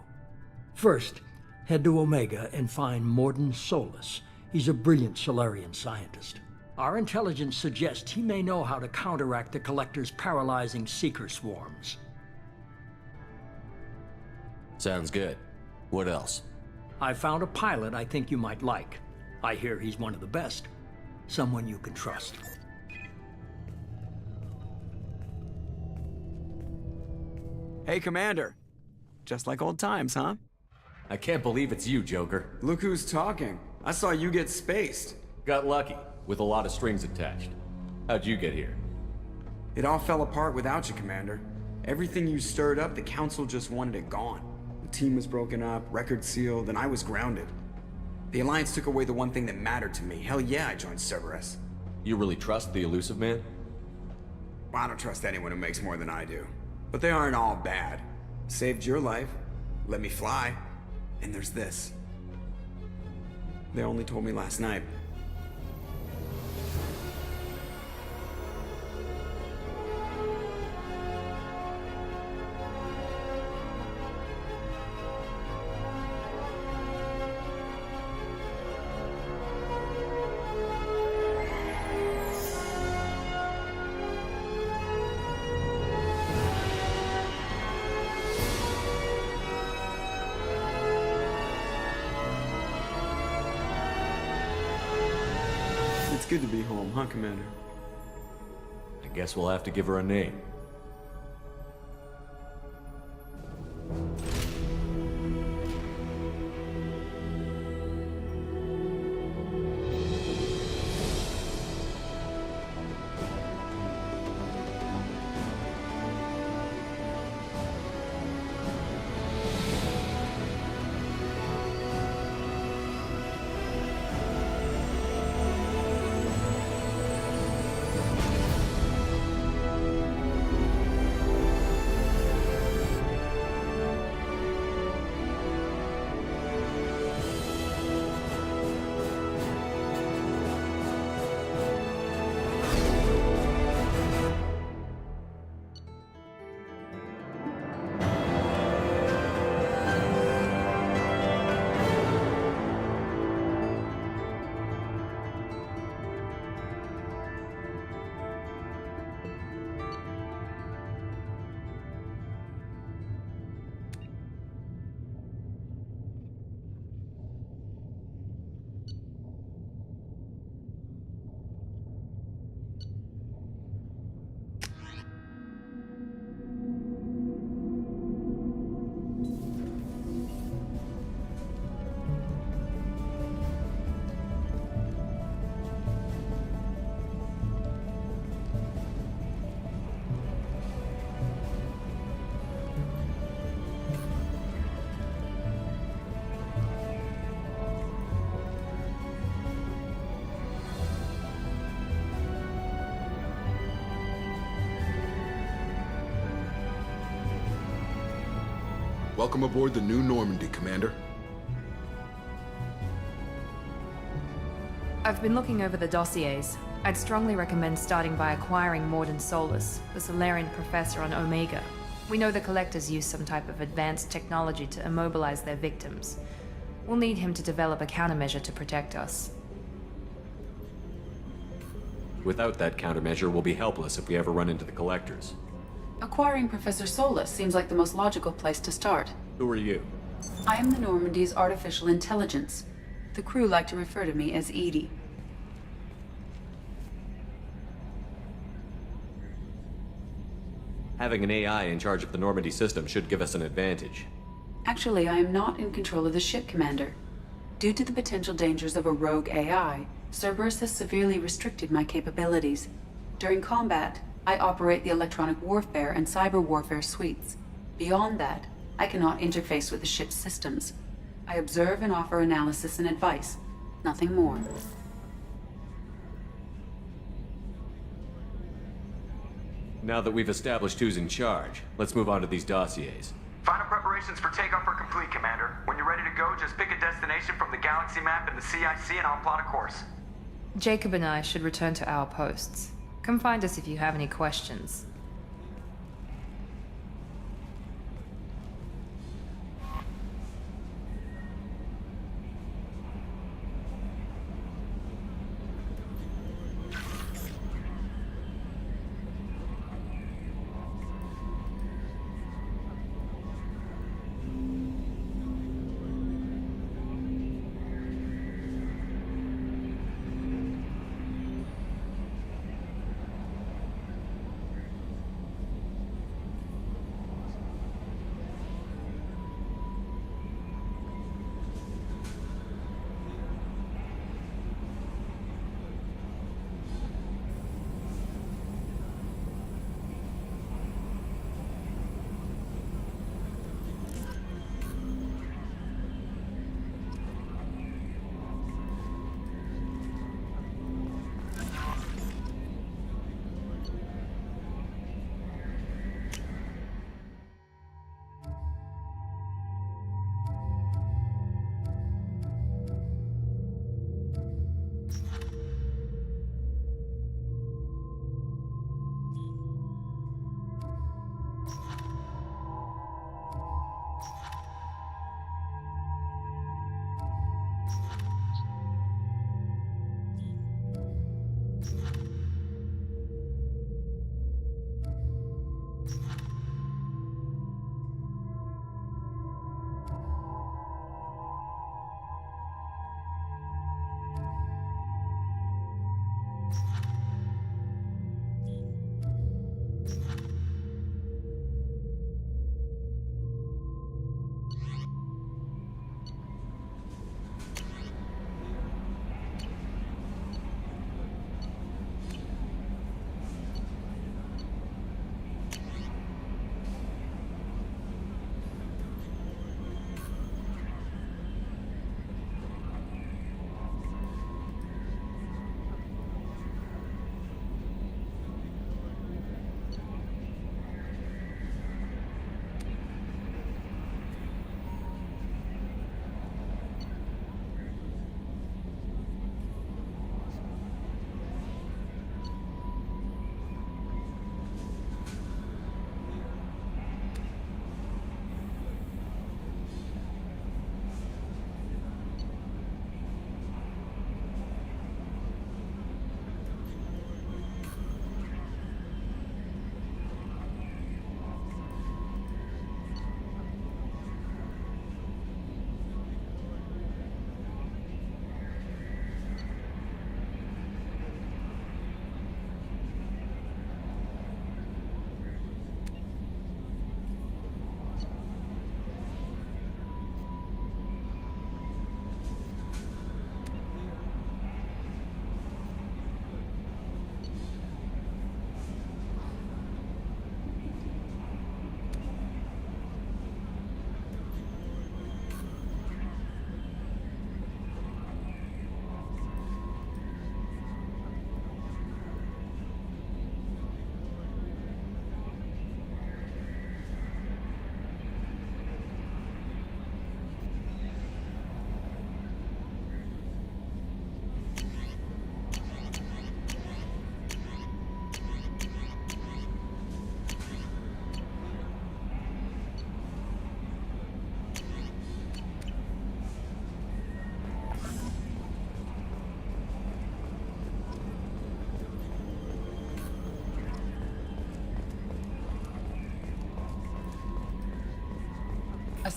First, head to Omega and find Mordin Solus. He's a brilliant Solarian scientist. Our intelligence suggests he may know how to counteract the Collector's paralyzing Seeker swarms. Sounds good. What else? I found a pilot I think you might like. I hear he's one of the best. Someone you can trust. Hey, Commander. Just like old times, huh? I can't believe it's you, Joker. Look who's talking. I saw you get spaced. Got lucky, with a lot of strings attached. How'd you get here? It all fell apart without you, Commander. Everything you stirred up, the Council just wanted it gone. The team was broken up, record sealed, and I was grounded. The Alliance took away the one thing that mattered to me. Hell yeah, I joined Cerberus. You really trust the Elusive Man? Well, I don't trust anyone who makes more than I do. But they aren't all bad. Saved your life, let me fly, and there's this. They only told me last night. It's good to be home, huh, Commander? I guess we'll have to give her a name. Welcome aboard the new Normandy, Commander. I've been looking over the dossiers. I'd strongly recommend starting by acquiring Morden Solus, the Solarian professor on Omega. We know the Collectors use some type of advanced technology to immobilize their victims. We'll need him to develop a countermeasure to protect us. Without that countermeasure, we'll be helpless if we ever run into the Collectors. Acquiring Professor Solus seems like the most logical place to start. Who are you? I am the Normandy's artificial intelligence. The crew like to refer to me as Edie. Having an AI in charge of the Normandy system should give us an advantage. Actually, I am not in control of the ship, Commander. Due to the potential dangers of a rogue AI, Cerberus has severely restricted my capabilities. During combat, I operate the electronic warfare and cyber warfare suites. Beyond that, I cannot interface with the ship's systems. I observe and offer analysis and advice. Nothing more. Now that we've established who's in charge, let's move on to these dossiers. Final preparations for takeoff are complete, Commander. When you're ready to go, just pick a destination from the galaxy map and the CIC and I'll plot a course. Jacob and I should return to our posts. Come find us if you have any questions.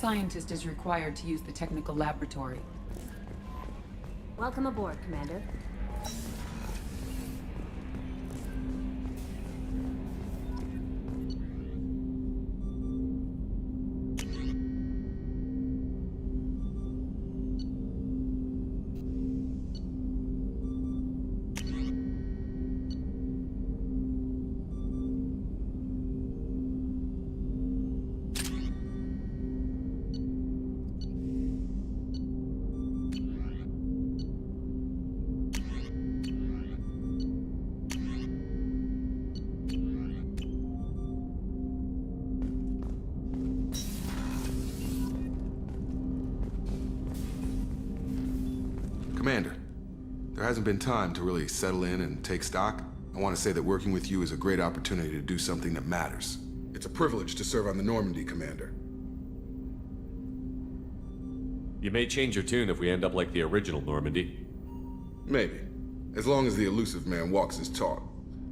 scientist is required to use the technical laboratory. Welcome aboard, Commander. Commander, there hasn't been time to really settle in and take stock. I want to say that working with you is a great opportunity to do something that matters. It's a privilege to serve on the Normandy, Commander. You may change your tune if we end up like the original Normandy. Maybe. As long as the elusive man walks his talk.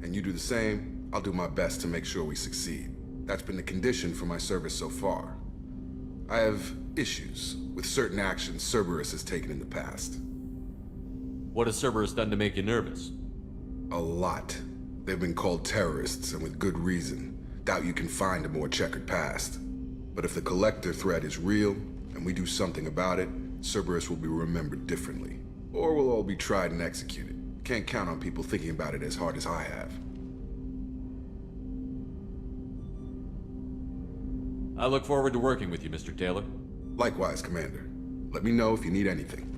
And you do the same, I'll do my best to make sure we succeed. That's been the condition for my service so far. I have issues with certain actions Cerberus has taken in the past. What has Cerberus done to make you nervous? A lot. They've been called terrorists, and with good reason. Doubt you can find a more checkered past. But if the Collector threat is real, and we do something about it, Cerberus will be remembered differently. Or we'll all be tried and executed. Can't count on people thinking about it as hard as I have. I look forward to working with you, Mr. Taylor. Likewise, Commander. Let me know if you need anything.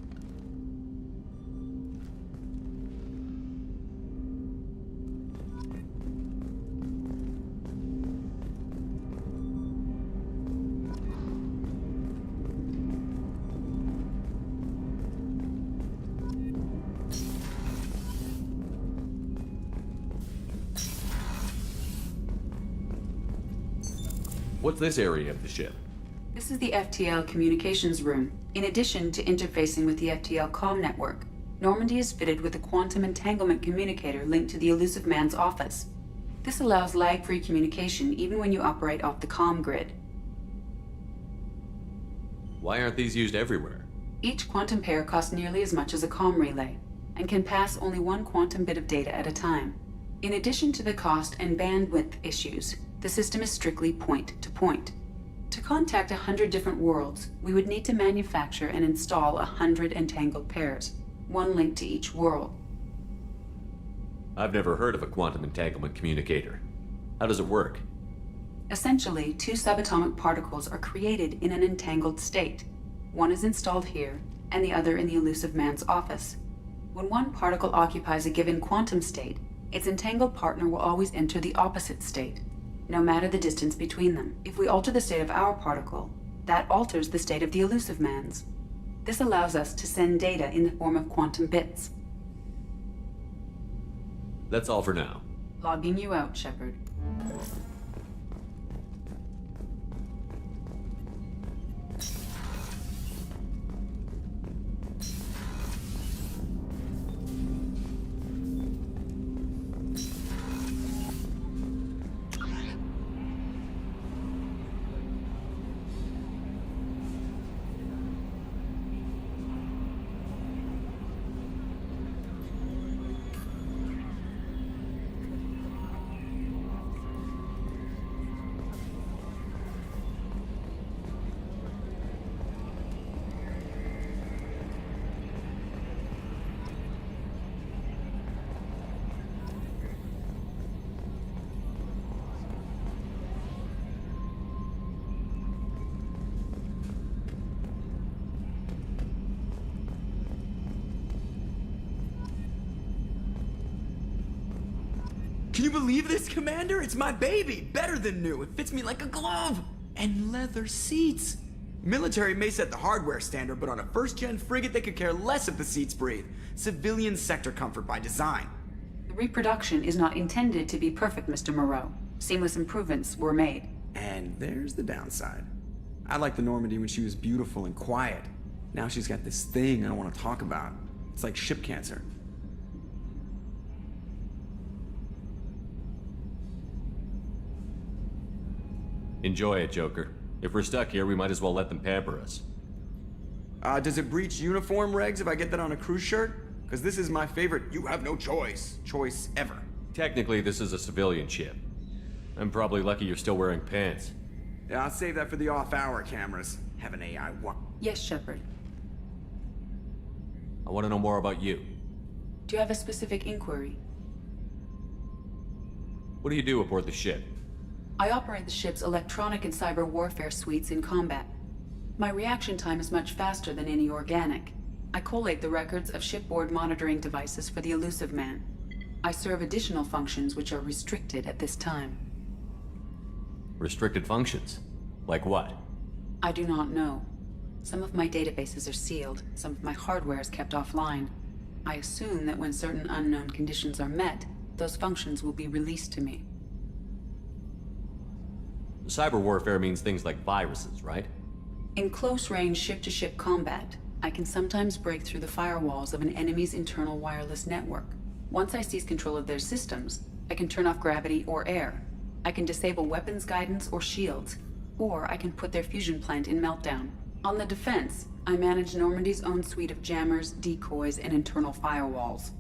What's this area of the ship? This is the FTL communications room. In addition to interfacing with the FTL comm network, Normandy is fitted with a quantum entanglement communicator linked to the elusive man's office. This allows lag-free communication even when you operate off the comm grid. Why aren't these used everywhere? Each quantum pair costs nearly as much as a comm relay, and can pass only one quantum bit of data at a time. In addition to the cost and bandwidth issues, the system is strictly point-to-point. To contact 100 different worlds, we would need to manufacture and install 100 entangled pairs, one link to each world. I've never heard of a quantum entanglement communicator. How does it work? Essentially, two subatomic particles are created in an entangled state. One is installed here, and the other in the elusive man's office. When one particle occupies a given quantum state, its entangled partner will always enter the opposite state, no matter the distance between them. If we alter the state of our particle, that alters the state of the elusive man's. This allows us to send data in the form of quantum bits. That's all for now. Logging you out, Shepard. Can you believe this, Commander? It's my baby! Better than new. It fits me like a glove! And leather seats! Military may set the hardware standard, but on a first-gen frigate, they could care less if the seats breathe. Civilian sector comfort by design. The reproduction is not intended to be perfect, Mr. Moreau. Seamless improvements were made. And there's the downside. I liked the Normandy when she was beautiful and quiet. Now she's got this thing I don't want to talk about. It's like ship cancer. Enjoy it, Joker. If we're stuck here, we might as well let them pamper us. Does it breach uniform regs if I get that on a cruise shirt? Because this is my favorite "you have no choice" ever. Technically, this is a civilian ship. I'm probably lucky you're still wearing pants. Yeah, I'll save that for the off-hour cameras. Have an AI what? Yes, Shepard. I want to know more about you. Do you have a specific inquiry? What do you do aboard the ship? I operate the ship's electronic and cyber warfare suites in combat. My reaction time is much faster than any organic. I collate the records of shipboard monitoring devices for the Elusive Man. I serve additional functions which are restricted at this time. Restricted functions? Like what? I do not know. Some of my databases are sealed, some of my hardware is kept offline. I assume that when certain unknown conditions are met, those functions will be released to me. Cyber warfare means things like viruses, right? In close-range ship-to-ship combat, I can sometimes break through the firewalls of an enemy's internal wireless network. Once I seize control of their systems, I can turn off gravity or air. I can disable weapons guidance or shields, or I can put their fusion plant in meltdown. On the defense, I manage Normandy's own suite of jammers, decoys, and internal firewalls.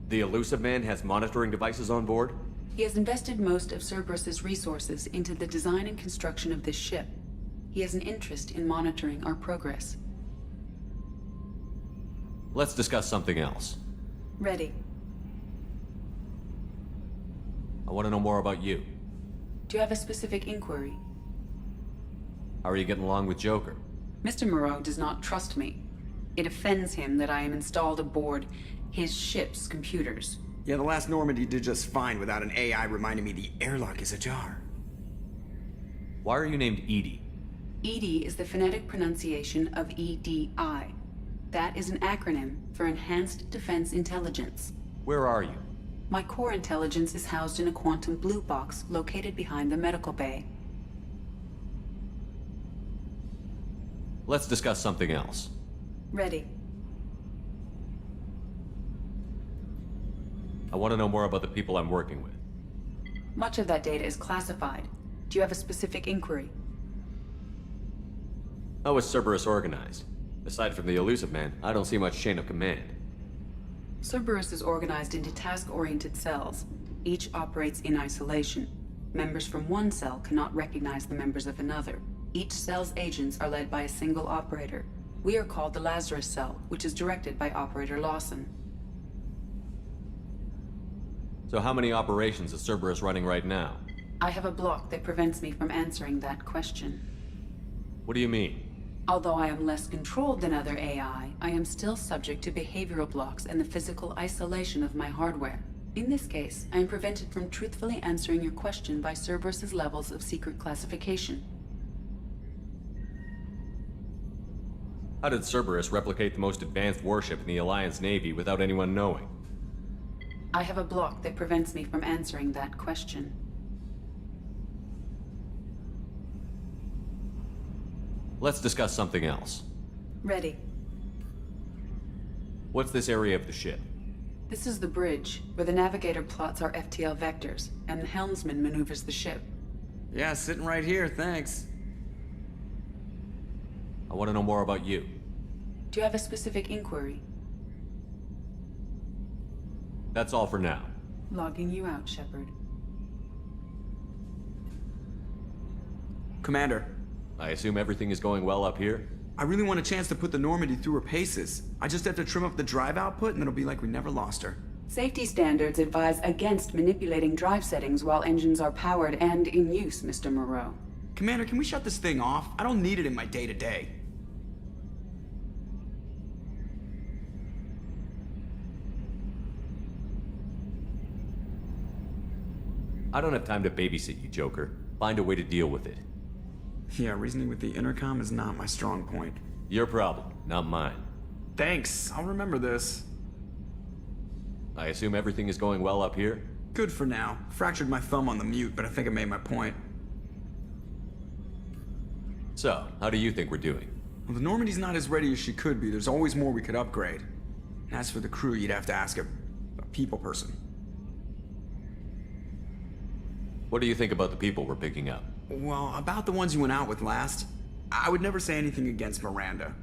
The Elusive Man has monitoring devices on board? He has invested most of Cerberus's resources into the design and construction of this ship. He has an interest in monitoring our progress. Let's discuss something else. Ready. I want to know more about you. Do you have a specific inquiry? How are you getting along with Joker? Mr. Moreau does not trust me. It offends him that I am installed aboard his ship's computers. Yeah, the last Normandy did just fine without an AI reminding me the airlock is ajar. Why are you named Edie? EDI is the phonetic pronunciation of EDI. That is an acronym for Enhanced Defense Intelligence. Where are you? My core intelligence is housed in a quantum blue box located behind the medical bay. Let's discuss something else. Ready. I want to know more about the people I'm working with. Much of that data is classified. Do you have a specific inquiry? How is Cerberus organized? Aside from the Elusive Man, I don't see much chain of command. Cerberus is organized into task-oriented cells. Each operates in isolation. Members from one cell cannot recognize the members of another. Each cell's agents are led by a single operator. We are called the Lazarus Cell, which is directed by Operator Lawson. So how many operations is Cerberus running right now? I have a block that prevents me from answering that question. What do you mean? Although I am less controlled than other AI, I am still subject to behavioral blocks and the physical isolation of my hardware. In this case, I am prevented from truthfully answering your question by Cerberus's levels of secret classification. How did Cerberus replicate the most advanced warship in the Alliance Navy without anyone knowing? I have a block that prevents me from answering that question. Let's discuss something else. Ready. What's this area of the ship? This is the bridge, where the navigator plots our FTL vectors, and the helmsman maneuvers the ship. Yeah, sitting right here, thanks. I want to know more about you. Do you have a specific inquiry? That's all for now. Logging you out, Shepard. Commander. I assume everything is going well up here? I really want a chance to put the Normandy through her paces. I just have to trim up the drive output and it'll be like we never lost her. Safety standards advise against manipulating drive settings while engines are powered and in use, Mr. Moreau. Commander, can we shut this thing off? I don't need it in my day-to-day. I don't have time to babysit you, Joker. Find a way to deal with it. Yeah, reasoning with the intercom is not my strong point. Your problem, not mine. Thanks, I'll remember this. I assume everything is going well up here? Good for now. Fractured my thumb on the mute, but I think I made my point. So, how do you think we're doing? Well, the Normandy's not as ready as she could be. There's always more we could upgrade. As for the crew, you'd have to ask a people person. What do you think about the people we're picking up? Well, about the ones you went out with last, I would never say anything against Miranda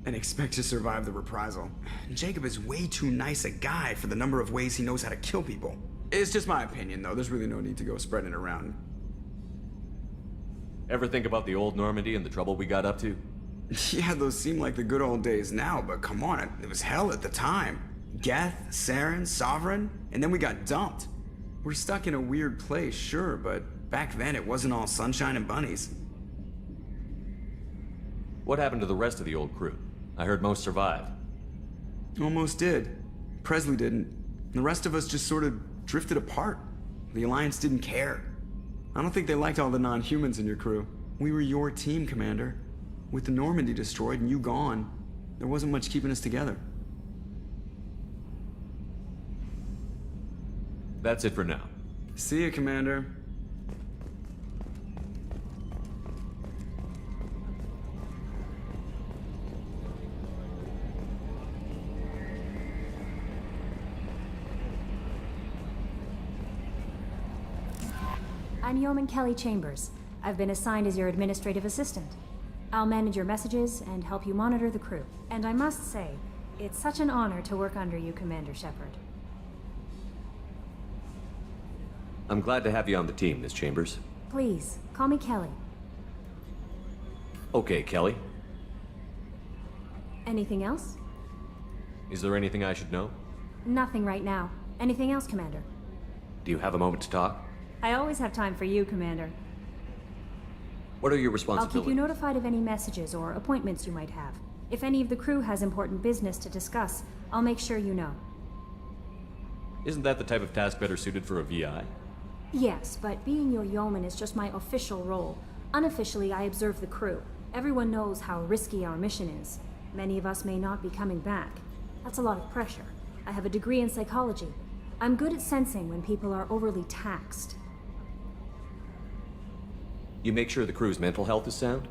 and expect to survive the reprisal. Jacob is way too nice a guy for the number of ways he knows how to kill people. It's just my opinion, though. There's really no need to go spreading it around. Ever think about the old Normandy and the trouble we got up to? Yeah, those seem like the good old days now, but come on, it was hell at the time. Geth, Saren, Sovereign, and then we got dumped. We're stuck in a weird place, sure, but back then it wasn't all sunshine and bunnies. What happened to the rest of the old crew? I heard most survived. Almost did. Presley didn't. The rest of us just sort of drifted apart. The Alliance didn't care. I don't think they liked all the non-humans in your crew. We were your team, Commander. With the Normandy destroyed and you gone, there wasn't much keeping us together. That's it for now. See you, Commander. I'm Yeoman Kelly Chambers. I've been assigned as your administrative assistant. I'll manage your messages and help you monitor the crew. And I must say, it's such an honor to work under you, Commander Shepard. I'm glad to have you on the team, Miss Chambers. Please, call me Kelly. Okay, Kelly. Anything else? Is there anything I should know? Nothing right now. Anything else, Commander? Do you have a moment to talk? I always have time for you, Commander. What are your I'll responsibilities? keep you notified of any messages or appointments you might have. If any of the crew has important business to discuss, I'll make sure you know. Isn't that the type of task better suited for a VI? Yes, but being your yeoman is just my official role. Unofficially, I observe the crew. Everyone knows how risky our mission is. Many of us may not be coming back. That's a lot of pressure. I have a degree in psychology. I'm good at sensing when people are overly taxed. You make sure the crew's mental health is sound?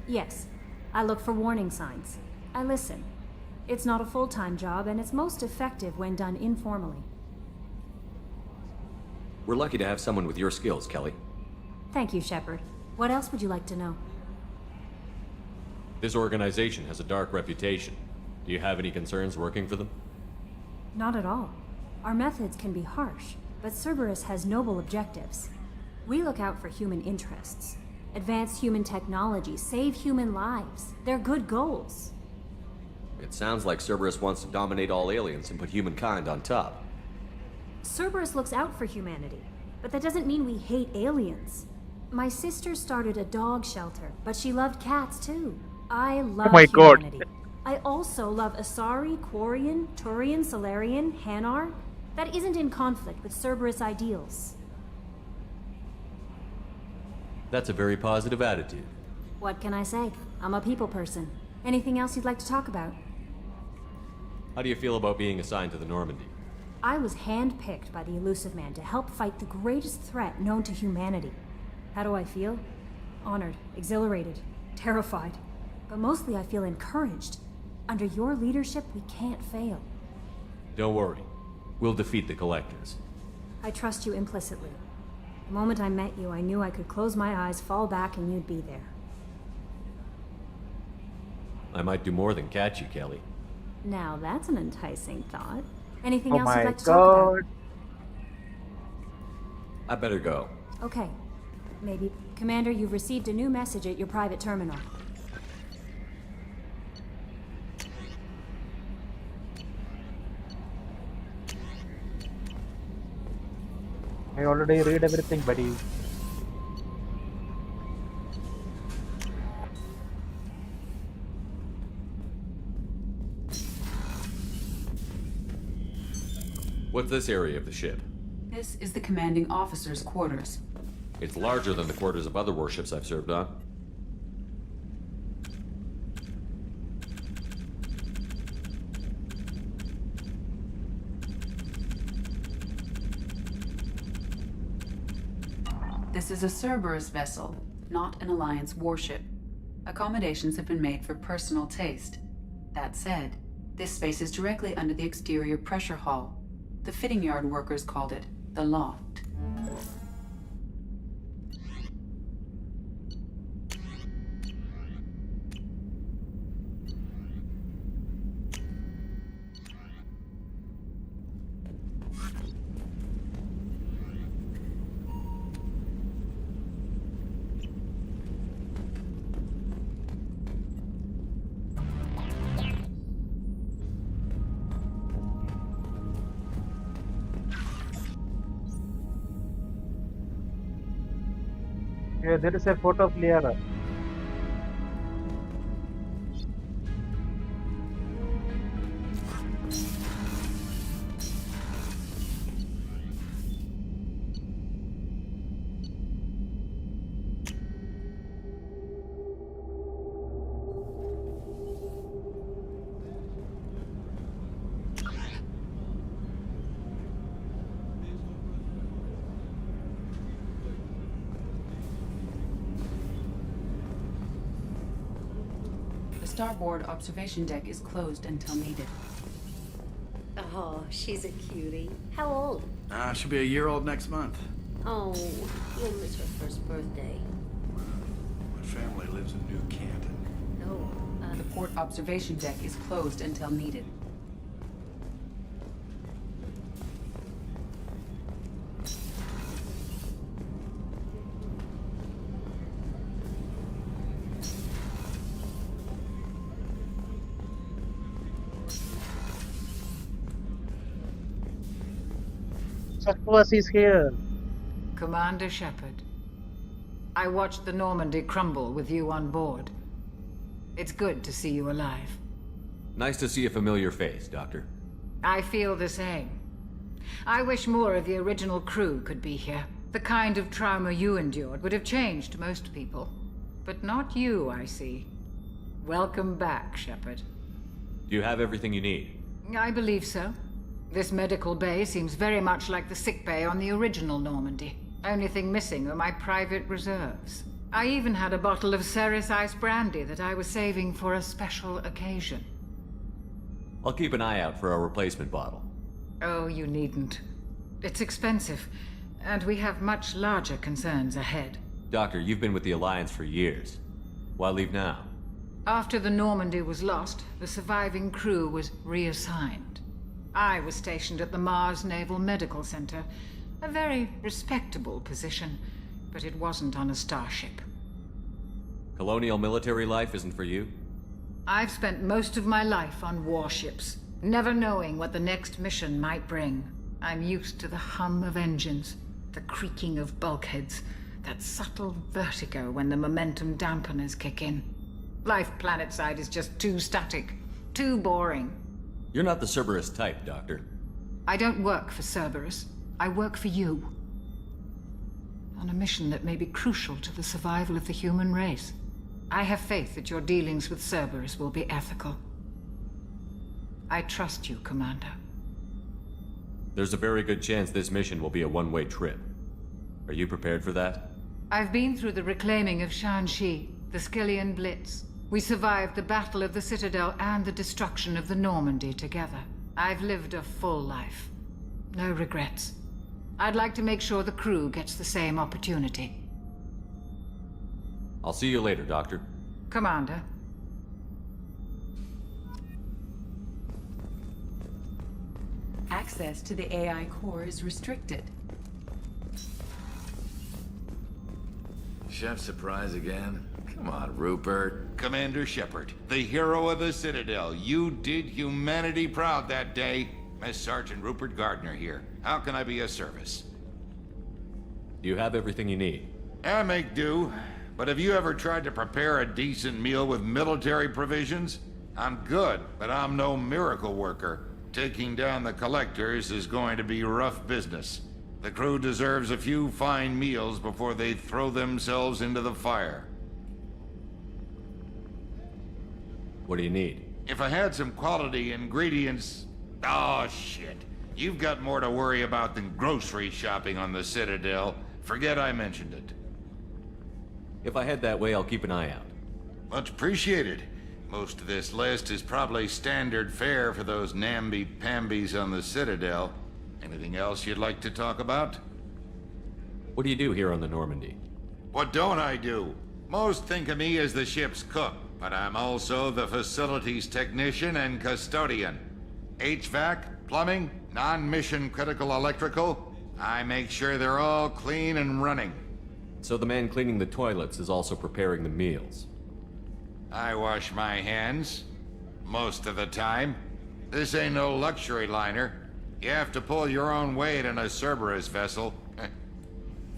Yes, I look for warning signs. I listen. It's not a full-time job, and it's most effective when done informally. We're lucky to have someone with your skills, Kelly. Thank you, Shepard. What else would you like to know? This organization has a dark reputation. Do you have any concerns working for them? Not at all. Our methods can be harsh, but Cerberus has noble objectives. We look out for human interests. Advance human technology, save human lives. They're good goals. It sounds like Cerberus wants to dominate all aliens and put humankind on top. Cerberus looks out for humanity, but that doesn't mean we hate aliens. My sister started a dog shelter, but she loved cats too. I love my God. humanity. I also love Asari, Quarian, Turian, Solarian, Hanar. That isn't in conflict with Cerberus ideals. That's a very positive attitude. What can I say? I'm a people person. Anything else you'd like to talk about? How do you feel about being assigned to the Normandy? I was handpicked by the Elusive Man to help fight the greatest threat known to humanity. How do I feel? Honored, exhilarated, terrified. But mostly I feel encouraged. Under your leadership, we can't fail. Don't worry. We'll defeat the Collectors. I trust you implicitly. The moment I met you, I knew I could close my eyes, fall back, and you'd be there. I might do more than catch you, Kelly. Now that's an enticing thought. Anything Oh else you'd my like to talk God. I better go. about? Okay. Maybe. Commander, you've received a new message at your private terminal. I already read everything, buddy. What's this area of the ship? This is the commanding officer's quarters. It's larger than the quarters of other warships I've served on. This is a Cerberus vessel, not an Alliance warship. Accommodations have been made for personal taste. That said, this space is directly under the exterior pressure hull. The fitting yard workers called it the loft. Yeah, there is a photo of Liara. The starboard observation deck is closed until needed. Oh, she's a cutie. How old? She'll be a year old next month. Oh, you'll miss her first birthday. My family lives in New Canton. Oh, The port observation deck is closed until needed. Chakwas is here. Commander Shepard, I watched the Normandy crumble with you on board. It's good to see you alive. Nice to see a familiar face, Doctor. I feel the same. I wish more of the original crew could be here. The kind of trauma you endured would have changed most people. But not you, I see. Welcome back, Shepard. Do you have everything you need? I believe so. This medical bay seems very much like the sick bay on the original Normandy. Only thing missing are my private reserves. I even had a bottle of Ceres Ice brandy that I was saving for a special occasion. I'll keep an eye out for a replacement bottle. Oh, you needn't. It's expensive, and we have much larger concerns ahead. Doctor, you've been with the Alliance for years. Why leave now? After the Normandy was lost, the surviving crew was reassigned. I was stationed at the Mars Naval Medical Center, a very respectable position, but it wasn't on a starship. Colonial military life isn't for you? I've spent most of my life on warships, never knowing what the next mission might bring. I'm used to the hum of engines, the creaking of bulkheads, that subtle vertigo when the momentum dampeners kick in. Life planetside is just too static, too boring. You're not the Cerberus type, Doctor. I don't work for Cerberus. I work for you. On a mission that may be crucial to the survival of the human race. I have faith that your dealings with Cerberus will be ethical. I trust you, Commander. There's a very good chance this mission will be a one-way trip. Are you prepared for that? I've been through the reclaiming of Shanxi, the Skillian Blitz. We survived the Battle of the Citadel and the destruction of the Normandy together. I've lived a full life. No regrets. I'd like to make sure the crew gets the same opportunity. I'll see you later, Doctor. Commander. Access to the AI core is restricted. Chef surprise again? Come on, Rupert. Commander Shepard, the hero of the Citadel. You did humanity proud that day. Miss Sergeant Rupert Gardner here. How can I be of service? Do you have everything you need? I make do. But have you ever tried to prepare a decent meal with military provisions? I'm good, but I'm no miracle worker. Taking down the collectors is going to be rough business. The crew deserves a few fine meals before they throw themselves into the fire. What do you need? If I had some quality ingredients... Oh, shit. You've got more to worry about than grocery shopping on the Citadel. Forget I mentioned it. If I head that way, I'll keep an eye out. Much appreciated. Most of this list is probably standard fare for those namby-pambies on the Citadel. Anything else you'd like to talk about? What do you do here on the Normandy? What don't I do? Most think of me as the ship's cook, but I'm also the facilities technician and custodian. HVAC, plumbing, non-mission critical electrical. I make sure they're all clean and running. So the man cleaning the toilets is also preparing the meals. I wash my hands. Most of the time. This ain't no luxury liner. You have to pull your own weight in a Cerberus vessel.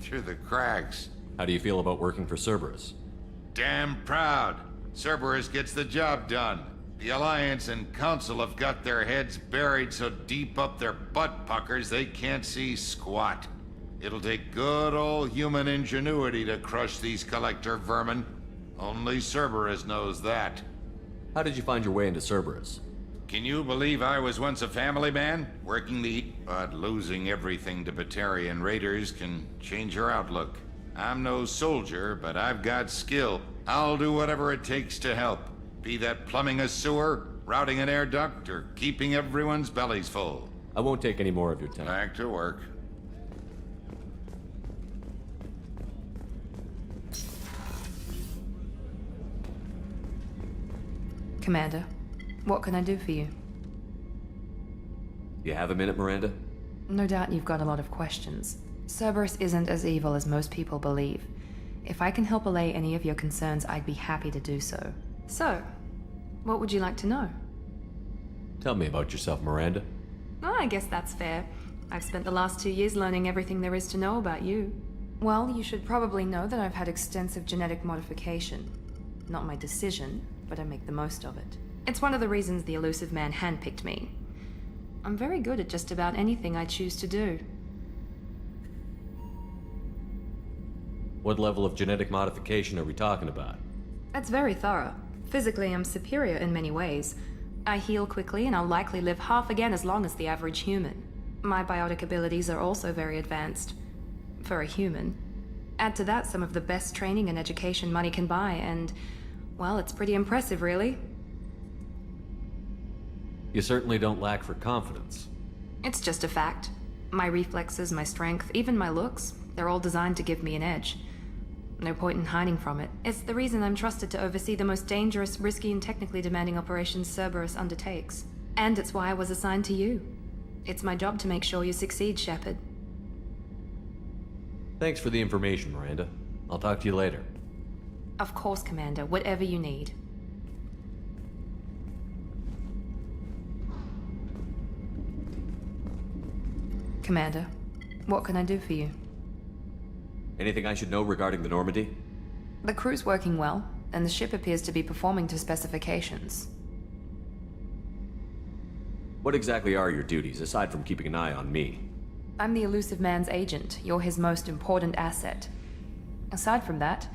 Through the cracks. How do you feel about working for Cerberus? Damn proud. Cerberus gets the job done. The Alliance and Council have got their heads buried so deep up their butt puckers they can't see squat. It'll take good old human ingenuity to crush these collector vermin. Only Cerberus knows that. How did you find your way into Cerberus? Can you believe I was once a family man? Working the... But losing everything to Batarian raiders can change your outlook. I'm no soldier, but I've got skill. I'll do whatever it takes to help. Be that plumbing a sewer, routing an air duct, or keeping everyone's bellies full. I won't take any more of your time. Back to work. Commander, what can I do for you? You have a minute, Miranda? No doubt you've got a lot of questions. Cerberus isn't as evil as most people believe. If I can help allay any of your concerns, I'd be happy to do so. So, what would you like to know? Tell me about yourself, Miranda. Oh, I guess that's fair. I've spent the last 2 years learning everything there is to know about you. Well, you should probably know that I've had extensive genetic modification. Not my decision, but I make the most of it. It's one of the reasons the elusive man handpicked me. I'm very good at just about anything I choose to do. What level of genetic modification are we talking about? That's very thorough. Physically, I'm superior in many ways. I heal quickly, and I'll likely live half again as long as the average human. My biotic abilities are also very advanced. For a human. Add to that some of the best training and education money can buy, and... well, it's pretty impressive, really. You certainly don't lack for confidence. It's just a fact. My reflexes, my strength, even my looks, they're all designed to give me an edge. No point in hiding from it. It's the reason I'm trusted to oversee the most dangerous, risky, and technically demanding operations Cerberus undertakes. And it's why I was assigned to you. It's my job to make sure you succeed, Shepard. Thanks for the information, Miranda. I'll talk to you later. Of course, Commander. Whatever you need. Commander, what can I do for you? Anything I should know regarding the Normandy? The crew's working well, and the ship appears to be performing to specifications. What exactly are your duties, aside from keeping an eye on me? I'm the elusive man's agent. You're his most important asset. Aside from that,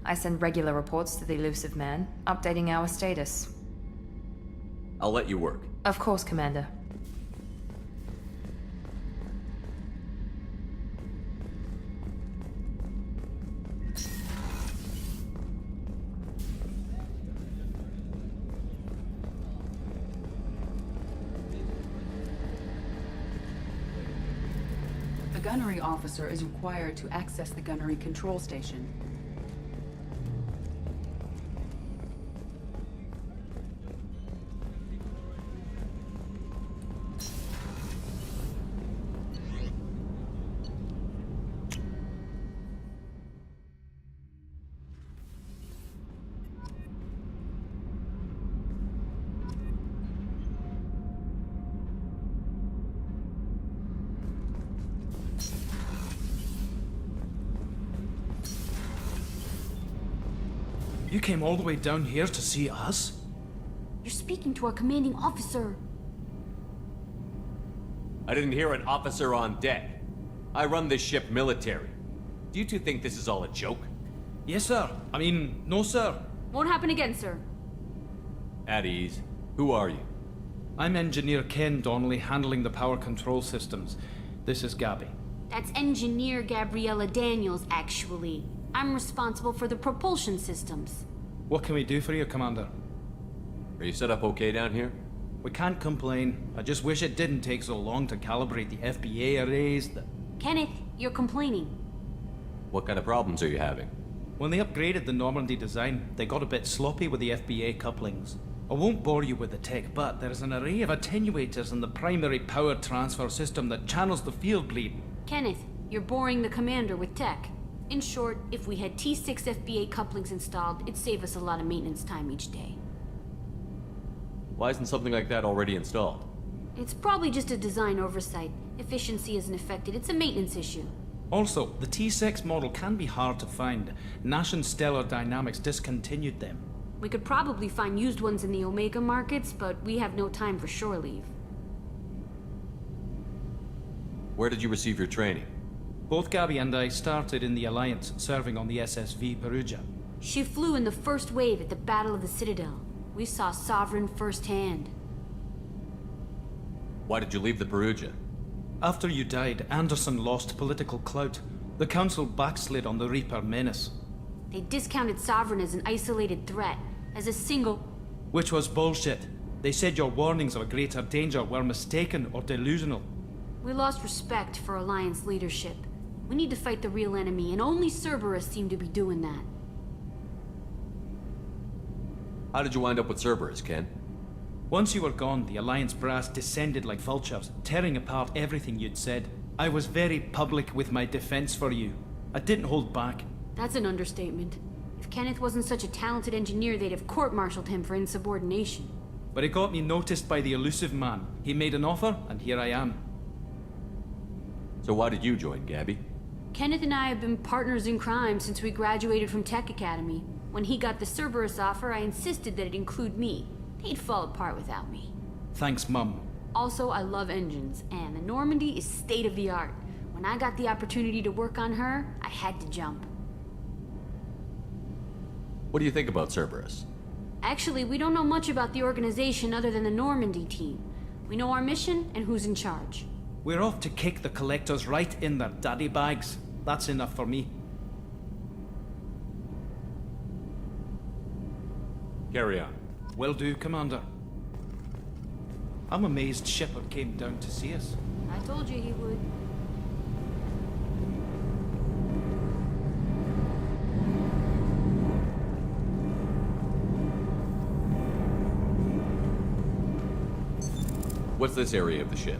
I send regular reports to the elusive man, updating our status. I'll let you work. Of course, Commander. The gunnery officer is required to access the gunnery control station. You came all the way down here to see us? You're speaking to our commanding officer. I didn't hear an officer on deck. I run this ship military. Do you two think this is all a joke? Yes, sir. I mean, no, sir. Won't happen again, sir. At ease. Who are you? I'm Engineer Ken Donnelly, handling the power control systems. This is Gabby. That's Engineer Gabriella Daniels, actually. I'm responsible for the propulsion systems. What can we do for you, Commander? Are you set up okay down here? We can't complain. I just wish it didn't take so long to calibrate the FBA arrays. Kenneth, you're complaining. What kind of problems are you having? When they upgraded the Normandy design, they got a bit sloppy with the FBA couplings. I won't bore you with the tech, but there's an array of attenuators in the primary power transfer system that channels the field bleed. Kenneth, you're boring the commander with tech. In short, if we had T6 FBA couplings installed, it'd save us a lot of maintenance time each day. Why isn't something like that already installed? It's probably just a design oversight. Efficiency isn't affected, it's a maintenance issue. Also, the T6 model can be hard to find. Nash and Stellar Dynamics discontinued them. We could probably find used ones in the Omega markets, but we have no time for shore leave. Where did you receive your training? Both Gabby and I started in the Alliance, serving on the SSV Perugia. She flew in the first wave at the Battle of the Citadel. We saw Sovereign firsthand. Why did you leave the Perugia? After you died, Anderson lost political clout. The Council backslid on the Reaper menace. They discounted Sovereign as an isolated threat, as a single... Which was bullshit. They said your warnings of a greater danger were mistaken or delusional. We lost respect for Alliance leadership. We need to fight the real enemy, and only Cerberus seemed to be doing that. How did you wind up with Cerberus, Ken? Once you were gone, the Alliance brass descended like vultures, tearing apart everything you'd said. I was very public with my defense for you. I didn't hold back. That's an understatement. If Kenneth wasn't such a talented engineer, they'd have court-martialed him for insubordination. But it got me noticed by the elusive man. He made an offer, and here I am. So why did you join Gabby? Kenneth and I have been partners in crime since we graduated from Tech Academy. When he got the Cerberus offer, I insisted that it include me. They'd fall apart without me. Thanks, Mum. Also, I love engines, and the Normandy is state-of-the-art. When I got the opportunity to work on her, I had to jump. What do you think about Cerberus? Actually, we don't know much about the organization other than the Normandy team. We know our mission and who's in charge. We're off to kick the Collectors right in their daddy bags. That's enough for me. Carry on. Will do, Commander. I'm amazed Shepard came down to see us. I told you he would. What's this area of the ship?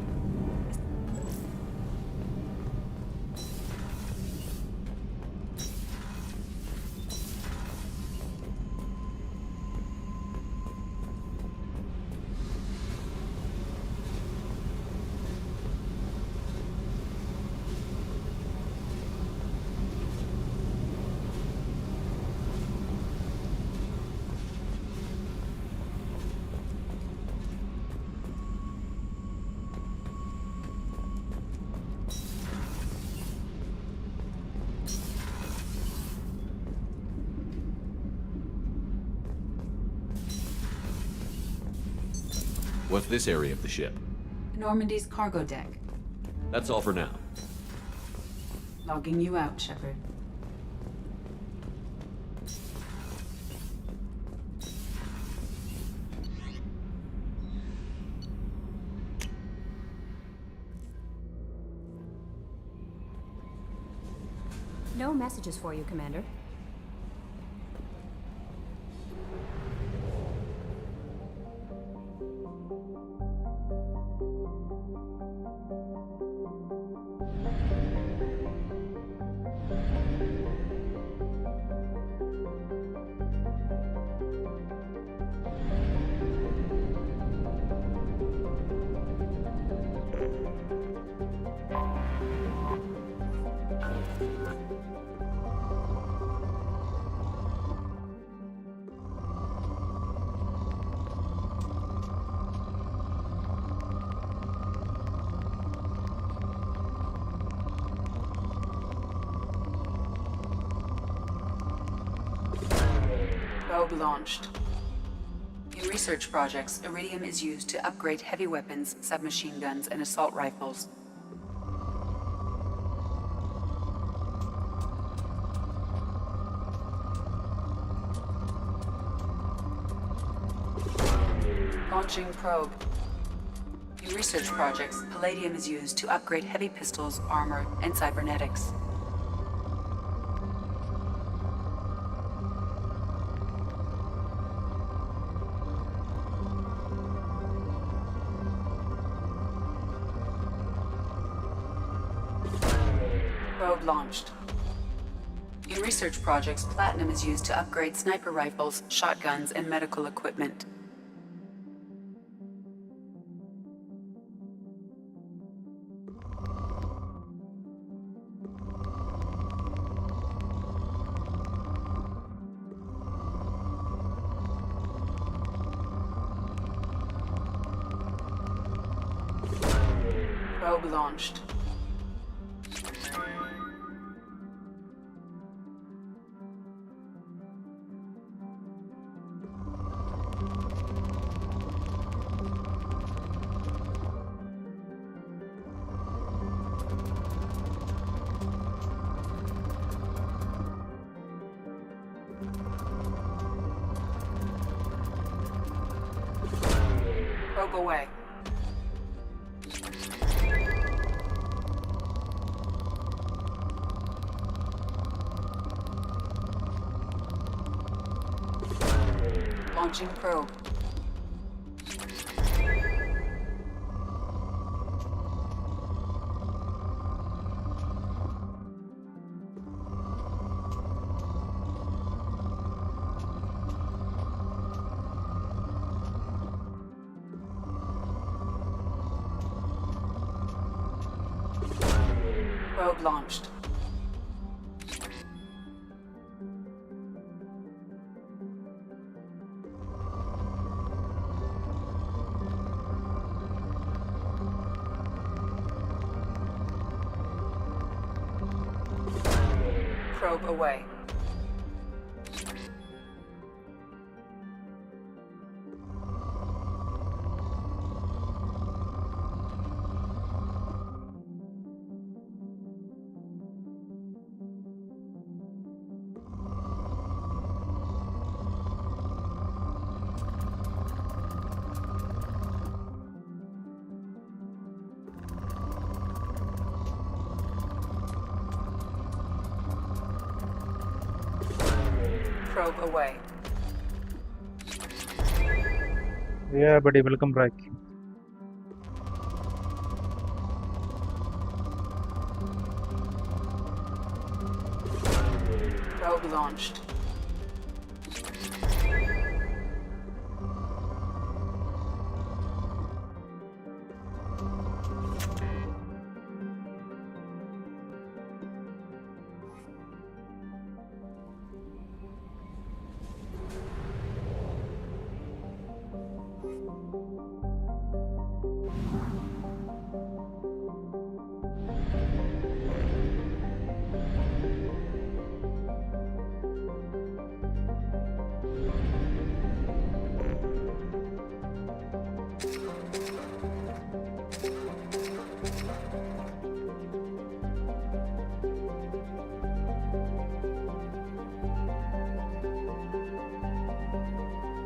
What's this area of the ship? Normandy's cargo deck. That's all for now. Logging you out, Shepard. No messages for you, Commander. Probe launched. In research projects, iridium is used to upgrade heavy weapons, submachine guns, and assault rifles. Launching probe. In research projects, palladium is used to upgrade heavy pistols, armor, and cybernetics. Probe launched. In research projects, platinum is used to upgrade sniper rifles, shotguns, and medical equipment. Probe launched. Probe away. Launching probe. Probe launched. Probe away. Probe away. Yeah, buddy, welcome back. Probe launched.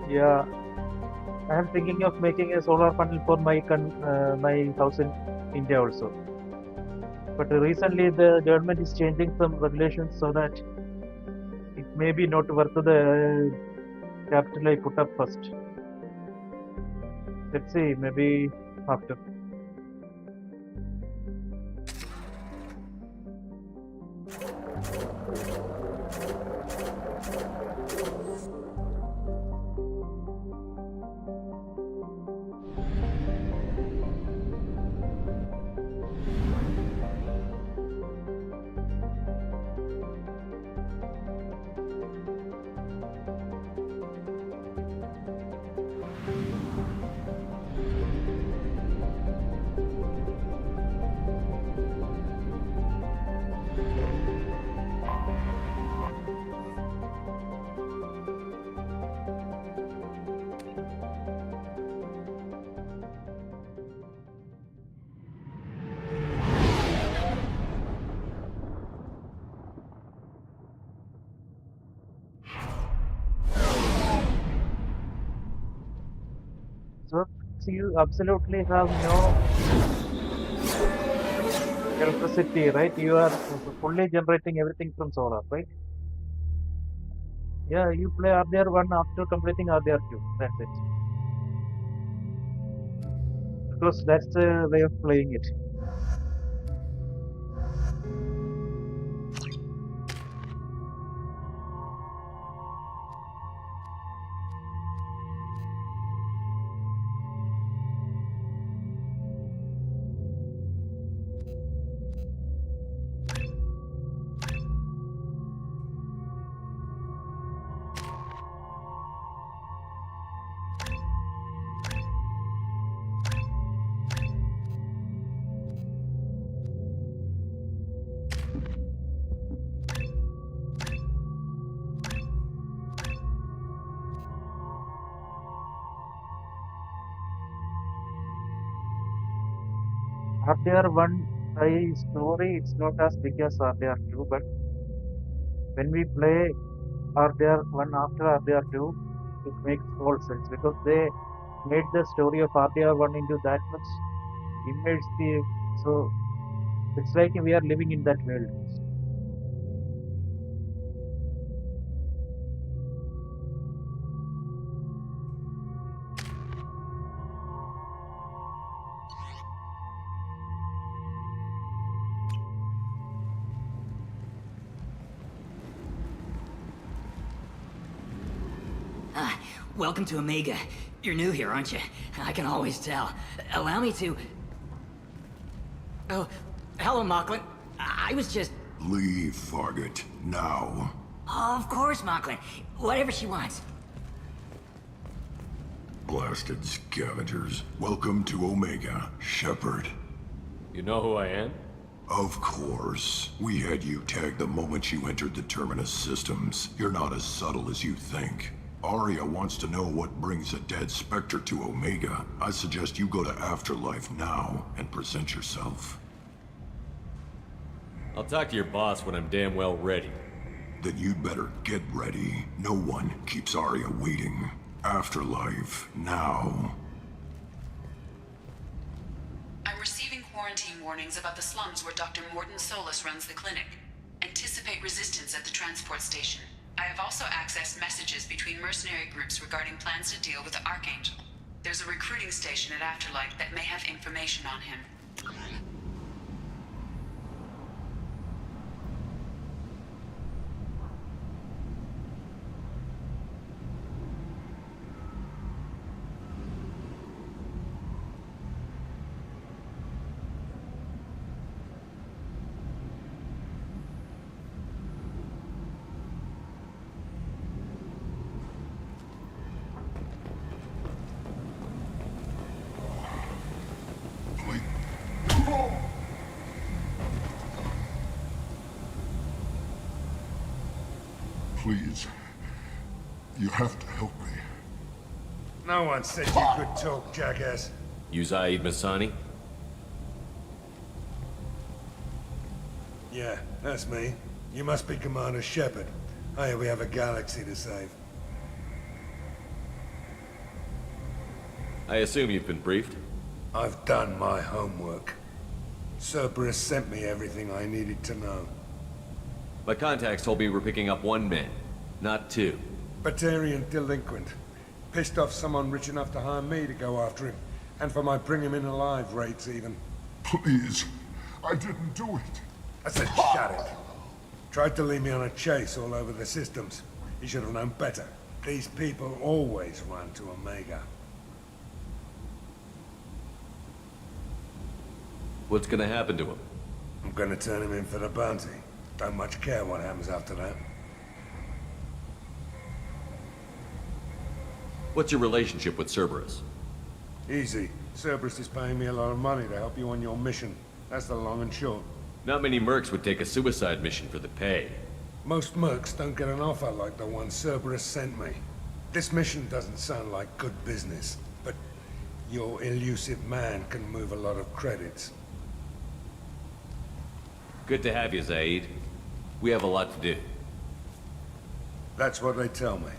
Yeah, I am thinking of making a solar panel for my my house in India also. But recently the government is changing some regulations so that it may be not worth the capital I put up first. Let's see, maybe after. So you absolutely have no electricity, right? You are fully generating everything from solar, right? Yeah, you play RDR1 after completing RDR2. That's it. Because that's the way of playing it. RDR1 story, it's not as big as RDR2, but when we play RDR1 after RDR2, it makes whole sense because they made the story of RDR1 into that much immersive. So it's like we are living in that world. Welcome to Omega. You're new here, aren't you? I can always tell. Allow me to... Oh, hello, Mocklin. I was just... Leave, Fargate. Now. Oh, of course, Mocklin. Whatever she wants. Blasted scavengers. Welcome to Omega, Shepard. You know who I am? Of course. We had you tagged the moment you entered the Terminus systems. You're not as subtle as you think. Arya wants to know what brings a dead Spectre to Omega. I suggest you go to Afterlife now and present yourself. I'll talk to your boss when I'm damn well ready. Then you'd better get ready. No one keeps Arya waiting. Afterlife now. I'm receiving quarantine warnings about the slums where Dr. Morton Solus runs the clinic. Anticipate resistance at the transport station. I have also accessed messages between mercenary groups regarding plans to deal with the Archangel. There's a recruiting station at Afterlife that may have information on him. Please. You have to help me. No one said you could talk, jackass. You Zaid Masani? Yeah, that's me. You must be Commander Shepard. Hey, we have a galaxy to save. I assume you've been briefed? I've done my homework. Cerberus sent me everything I needed to know. My contacts told me we're picking up one man, not two. Batarian delinquent. Pissed off someone rich enough to hire me to go after him. And for my bring him in alive rates even. Please. I didn't do it. I said shut it. Tried to lead me on a chase all over the systems. He should have known better. These people always run to Omega. What's gonna happen to him? I'm gonna turn him in for the bounty. Don't much care what happens after that. What's your relationship with Cerberus? Easy. Cerberus is paying me a lot of money to help you on your mission. That's the long and short. Not many mercs would take a suicide mission for the pay. Most mercs don't get an offer like the one Cerberus sent me. This mission doesn't sound like good business, but your elusive man can move a lot of credits. Good to have you, Zaid. We have a lot to do. That's what they tell me.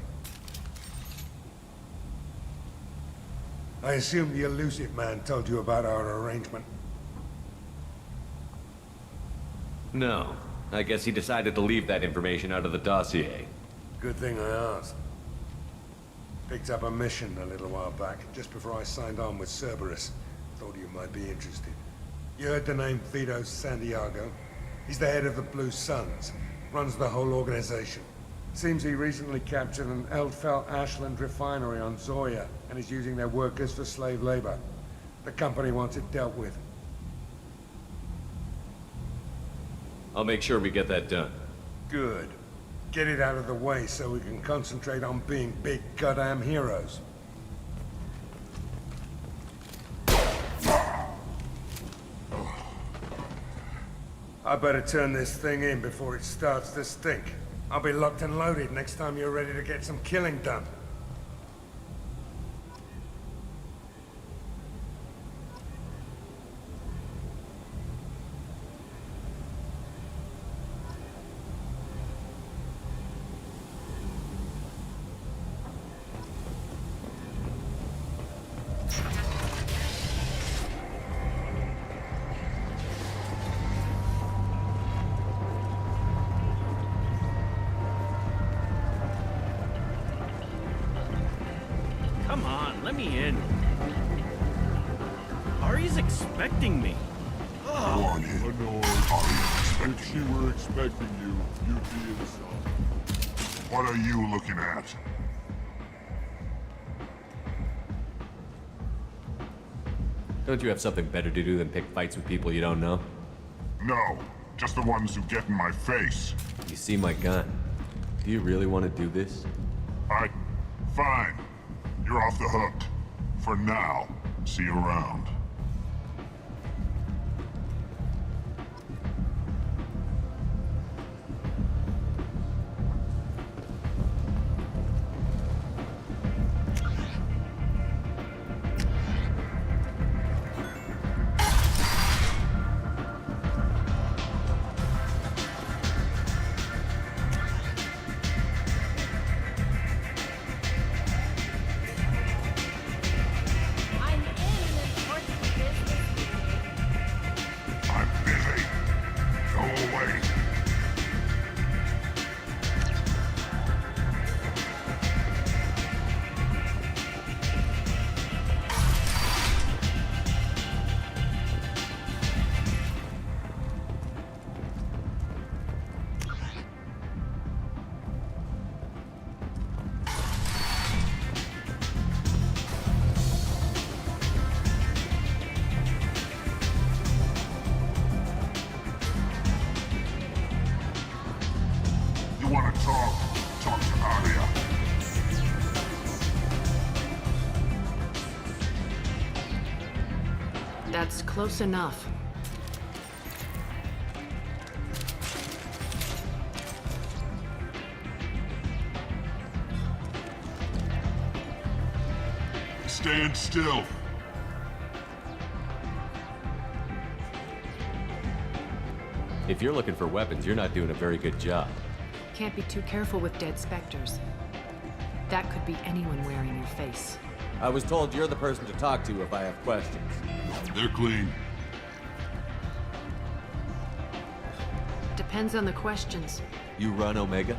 I assume the elusive man told you about our arrangement. No. I guess he decided to leave that information out of the dossier. Good thing I asked. Picked up a mission a little while back, just before I signed on with Cerberus. Thought you might be interested. You heard the name Vito Santiago? He's the head of the Blue Suns. Runs the whole organization. Seems he recently captured an Eldfell Ashland refinery on Zoya and is using their workers for slave labor. The company wants it dealt with. I'll make sure we get that done. Good. Get it out of the way so we can concentrate on being big goddamn heroes. I better turn this thing in before it starts to stink. I'll be locked and loaded next time you're ready to get some killing done. me in. Ari's expecting me. Go on in. If she were expecting you, you'd be inside. What are you looking at? Don't you have something better to do than pick fights with people you don't know? No, just the ones who get in my face. You see my gun. Do you really want to do this? Fine. You're off the hook. For now. See you around. You want to talk? Talk to Aria. That's close enough. Stand still. If you're looking for weapons, you're not doing a very good job. Can't be too careful with dead specters. That could be anyone wearing your face. I was told you're the person to talk to if I have questions. They're clean. Depends on the questions. You run Omega?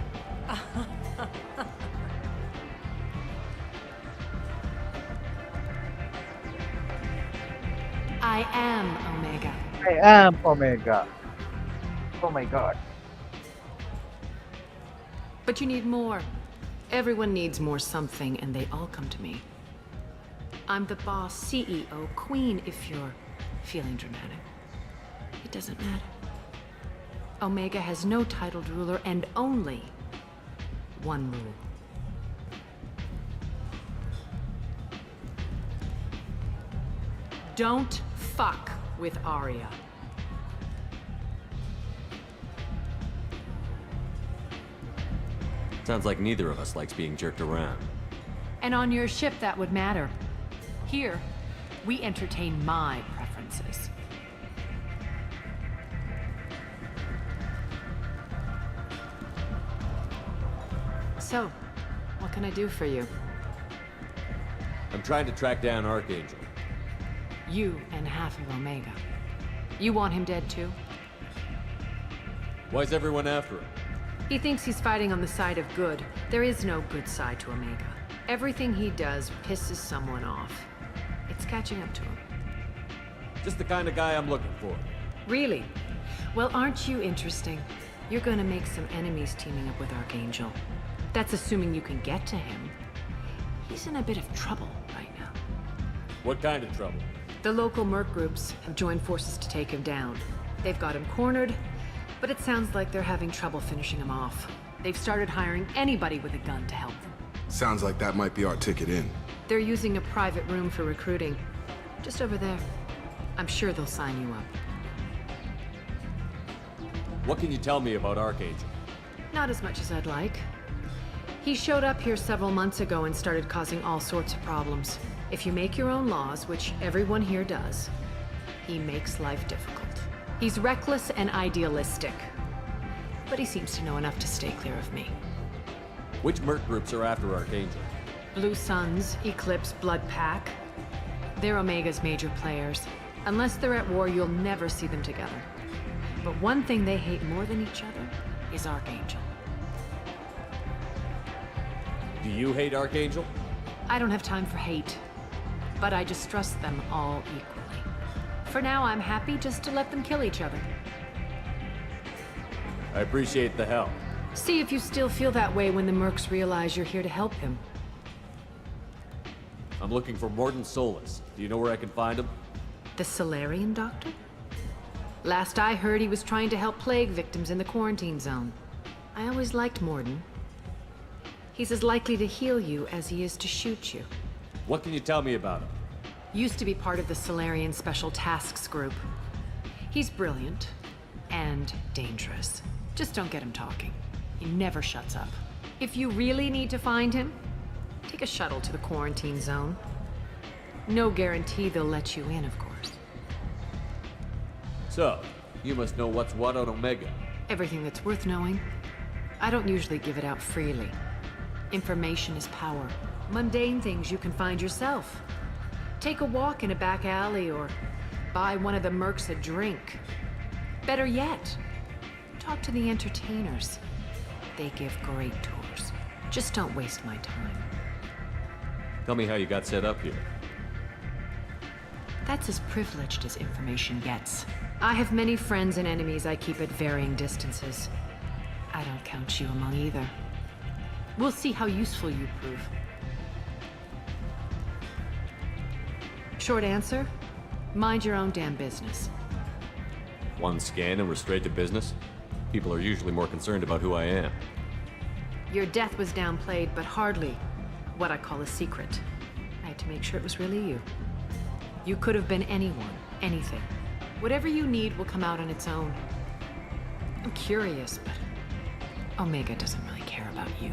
I am Omega. I am Omega. Oh my god. But you need more. Everyone needs more something, and they all come to me. I'm the boss, CEO, queen, if you're feeling dramatic. It doesn't matter. Omega has no titled ruler and only one rule. Don't fuck with Aria. Sounds like neither of us likes being jerked around. And on your ship, that would matter. Here, we entertain my preferences. So, what can I do for you? I'm trying to track down Archangel. You and half of Omega. You want him dead too? Why's everyone after him? He thinks he's fighting on the side of good. There is no good side to Omega. Everything he does pisses someone off. It's catching up to him. Just the kind of guy I'm looking for. Really? Well, aren't you interesting? You're gonna make some enemies teaming up with Archangel. That's assuming you can get to him. He's in a bit of trouble right now. What kind of trouble? The local merc groups have joined forces to take him down. They've got him cornered, but it sounds like they're having trouble finishing him off. They've started hiring anybody with a gun to help them. Sounds like that might be our ticket in. They're using a private room for recruiting. Just over there. I'm sure they'll sign you up. What can you tell me about Archangel? Not as much as I'd like. He showed up here several months ago and started causing all sorts of problems. If you make your own laws, which everyone here does, he makes life difficult. He's reckless and idealistic. But he seems to know enough to stay clear of me. Which merc groups are after Archangel? Blue Suns, Eclipse, Blood Pack. They're Omega's major players. Unless they're at war, you'll never see them together. But one thing they hate more than each other is Archangel. Do you hate Archangel? I don't have time for hate. but I distrust them all equally. For now, I'm happy just to let them kill each other. I appreciate the help. See if you still feel that way when the mercs realize you're here to help him. I'm looking for Mordin Solus. Do you know where I can find him? The Solarian doctor? Last I heard, he was trying to help plague victims in the quarantine zone. I always liked Mordin. He's as likely to heal you as he is to shoot you. What can you tell me about him? Used to be part of the Solarian Special Tasks Group. He's brilliant and dangerous. Just don't get him talking. He never shuts up. If you really need to find him, take a shuttle to the quarantine zone. No guarantee they'll let you in, of course. So, you must know what's what on Omega. Everything that's worth knowing. I don't usually give it out freely. Information is power. Mundane things you can find yourself. Take a walk in a back alley or buy one of the mercs a drink. Better yet, talk to the entertainers. They give great tours. Just don't waste my time. Tell me how you got set up here. That's as privileged as information gets. I have many friends and enemies I keep at varying distances. I don't count you among either. We'll see how useful you prove. Short answer, mind your own damn business. One scan and we're straight to business? People are usually more concerned about who I am. Your death was downplayed, but hardly what I call a secret. I had to make sure it was really you. You could have been anyone, anything. Whatever you need will come out on its own. I'm curious, but Omega doesn't really care about you.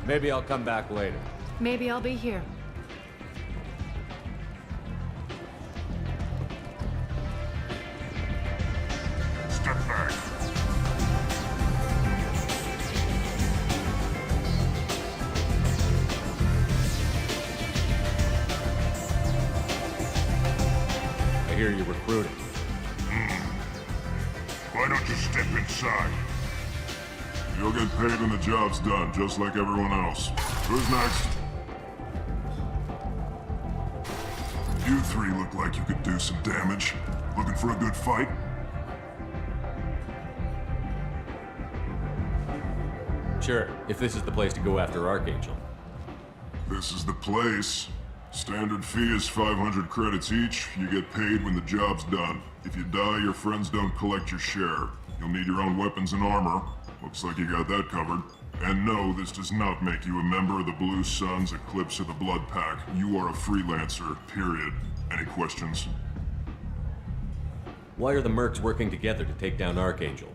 Maybe I'll come back later. Maybe I'll be here. Step back. I hear you're recruiting. Why don't you step inside? You'll get paid when the job's done, just like everyone else. Who's next? You three look like you could do some damage. Looking for a good fight? Sure, if this is the place to go after Archangel. This is the place. Standard fee is 500 credits each. You get paid when the job's done. If you die, your friends don't collect your share. You'll need your own weapons and armor. Looks like you got that covered. And no, this does not make you a member of the Blue Suns, Eclipse, or the Blood Pack. You are a freelancer, period. Any questions? Why are the mercs working together to take down Archangel?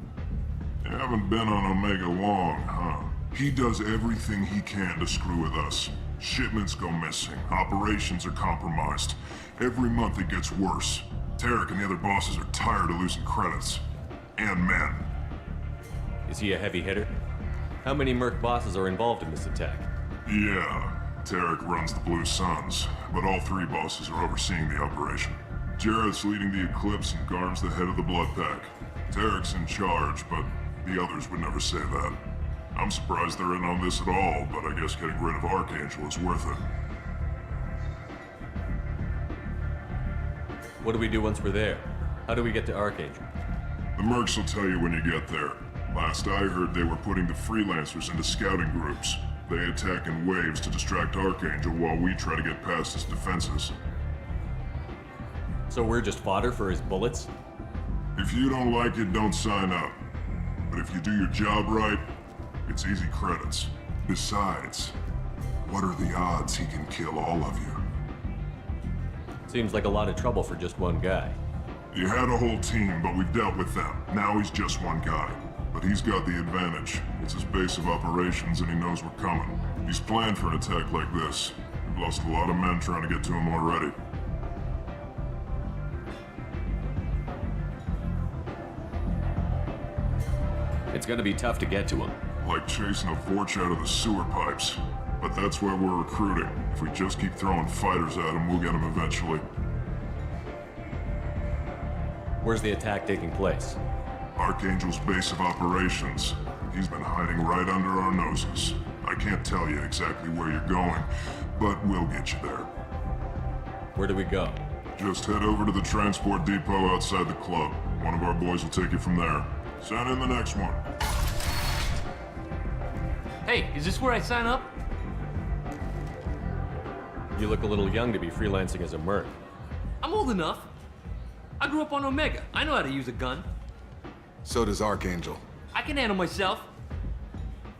You haven't been on Omega long, huh? He does everything he can to screw with us. Shipments go missing, operations are compromised. Every month it gets worse. Tarek and the other bosses are tired of losing credits. And men. Is he a heavy hitter? How many merc bosses are involved in this attack? Yeah, Tarek runs the Blue Suns, but all three bosses are overseeing the operation. Jarrett's leading the Eclipse and Garm's the head of the Blood Pack. Tarek's in charge, but the others would never say that. I'm surprised they're in on this at all, but I guess getting rid of Archangel is worth it. What do we do once we're there? How do we get to Archangel? The mercs will tell you when you get there. Last I heard, they were putting the freelancers into scouting groups. They attack in waves to distract Archangel while we try to get past his defenses. So we're just fodder for his bullets? If you don't like it, don't sign up. But if you do your job right, it's easy credits. Besides, what are the odds he can kill all of you? Seems like a lot of trouble for just one guy. You had a whole team, but we've dealt with them. Now he's just one guy. But he's got the advantage. It's his base of operations and he knows we're coming. He's planned for an attack like this. We've lost a lot of men trying to get to him already. It's gonna be tough to get to him. Like chasing a Vorch out of the sewer pipes. But that's why we're recruiting. If we just keep throwing fighters at him, we'll get him eventually. Where's the attack taking place? Archangel's base of operations. He's been hiding right under our noses. I I can't tell you exactly where you're going, but we'll get you there. Where do we go? Just head over to the transport depot outside the club. One of our boys will take you from there. Send in the next one. Hey, is this where I sign up? You look a little young to be freelancing as a merc. I'm old enough. I grew up on Omega. I know how to use a gun. So does Archangel. I can handle myself.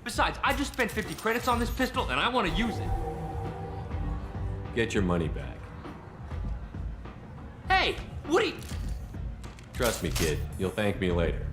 Besides, I just spent 50 credits on this pistol, and I want to use it. Get your money back. Hey, what are you... Trust me, kid. You'll thank me later.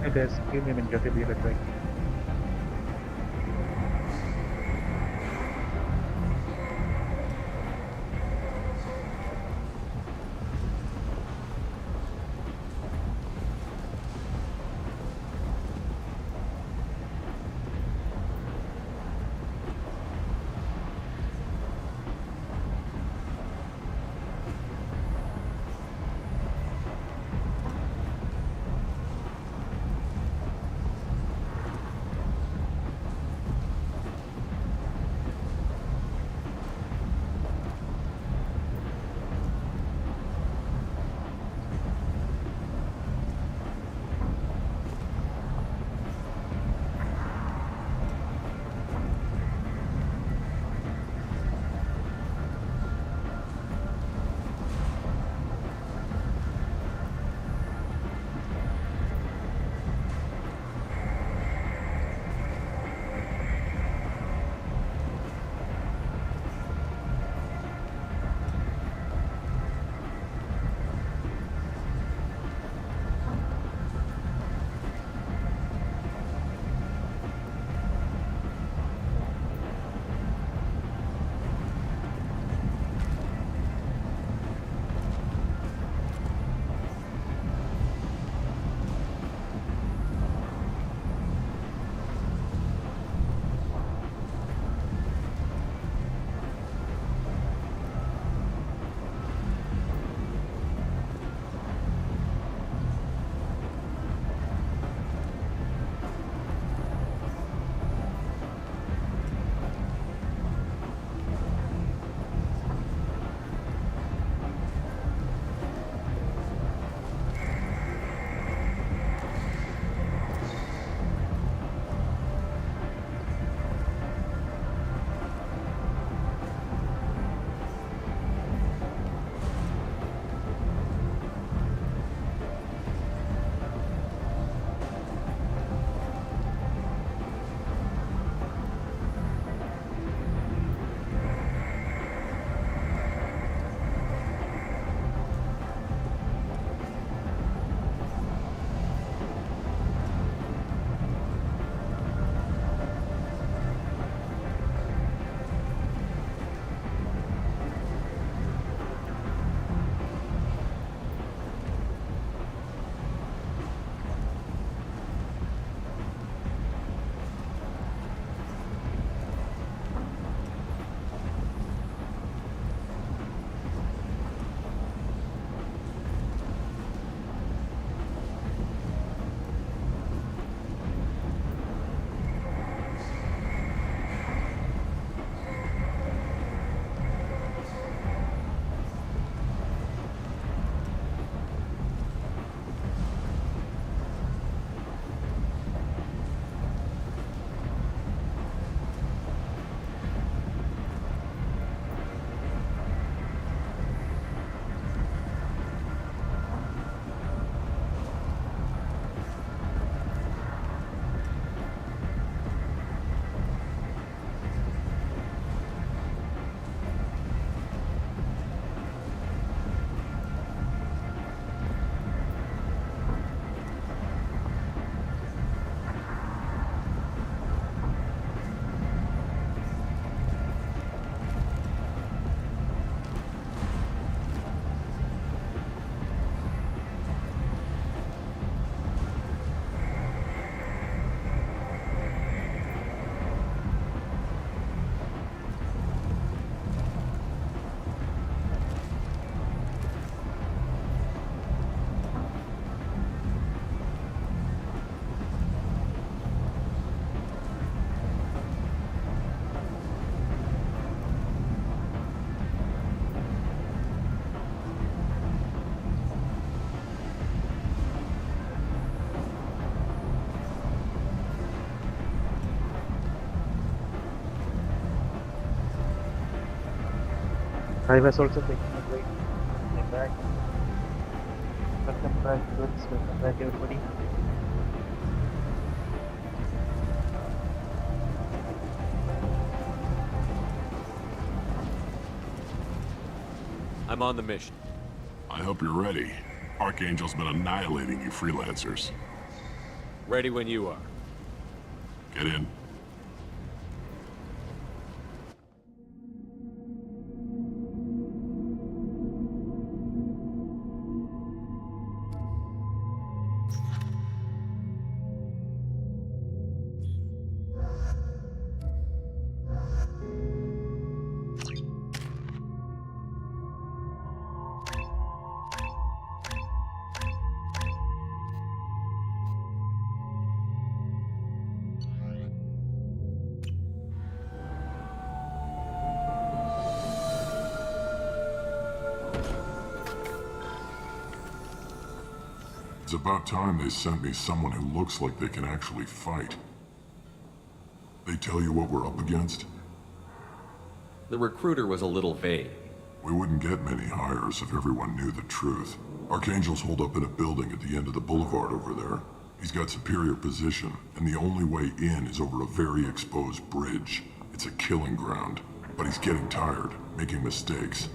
Hey guys, give me a minute, I'll be right back. I was also taking a break. I'm back. Welcome back, friends. Welcome back, everybody. I'm on the mission. I hope you're ready. Archangel's been annihilating you freelancers. Ready when you are. Get in. It's about time they sent me someone who looks like they can actually fight. They tell you what we're up against? The recruiter was a little vague. We wouldn't get many hires if everyone knew the truth. Archangel's holed up in a building at the end of the boulevard over there. He's got superior position, and the only way in is over a very exposed bridge. It's a killing ground, but he's getting tired, making mistakes.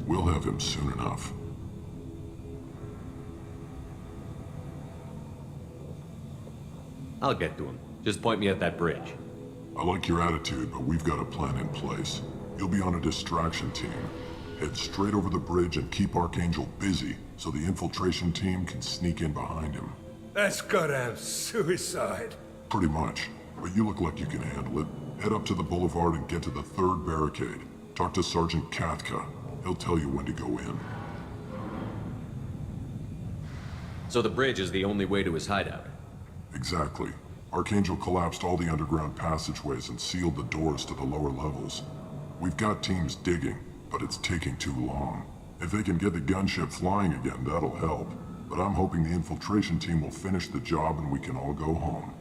We'll have him soon enough. I'll get to him. Just point me at that bridge. I like your attitude, but we've got a plan in place. You'll be on a distraction team. Head straight over the bridge and keep Archangel busy, so the infiltration team can sneak in behind him. That's goddamn suicide. Pretty much. But you look like you can handle it. Head up to the boulevard and get to the third barricade. Talk to Sergeant Katka. He'll tell you when to go in. So the bridge is the only way to his hideout? Exactly. Archangel collapsed all the underground passageways and sealed the doors to the lower levels. We've got teams digging, but it's taking too long. If they can get the gunship flying again, that'll help. But I'm hoping the infiltration team will finish the job and we can all go home.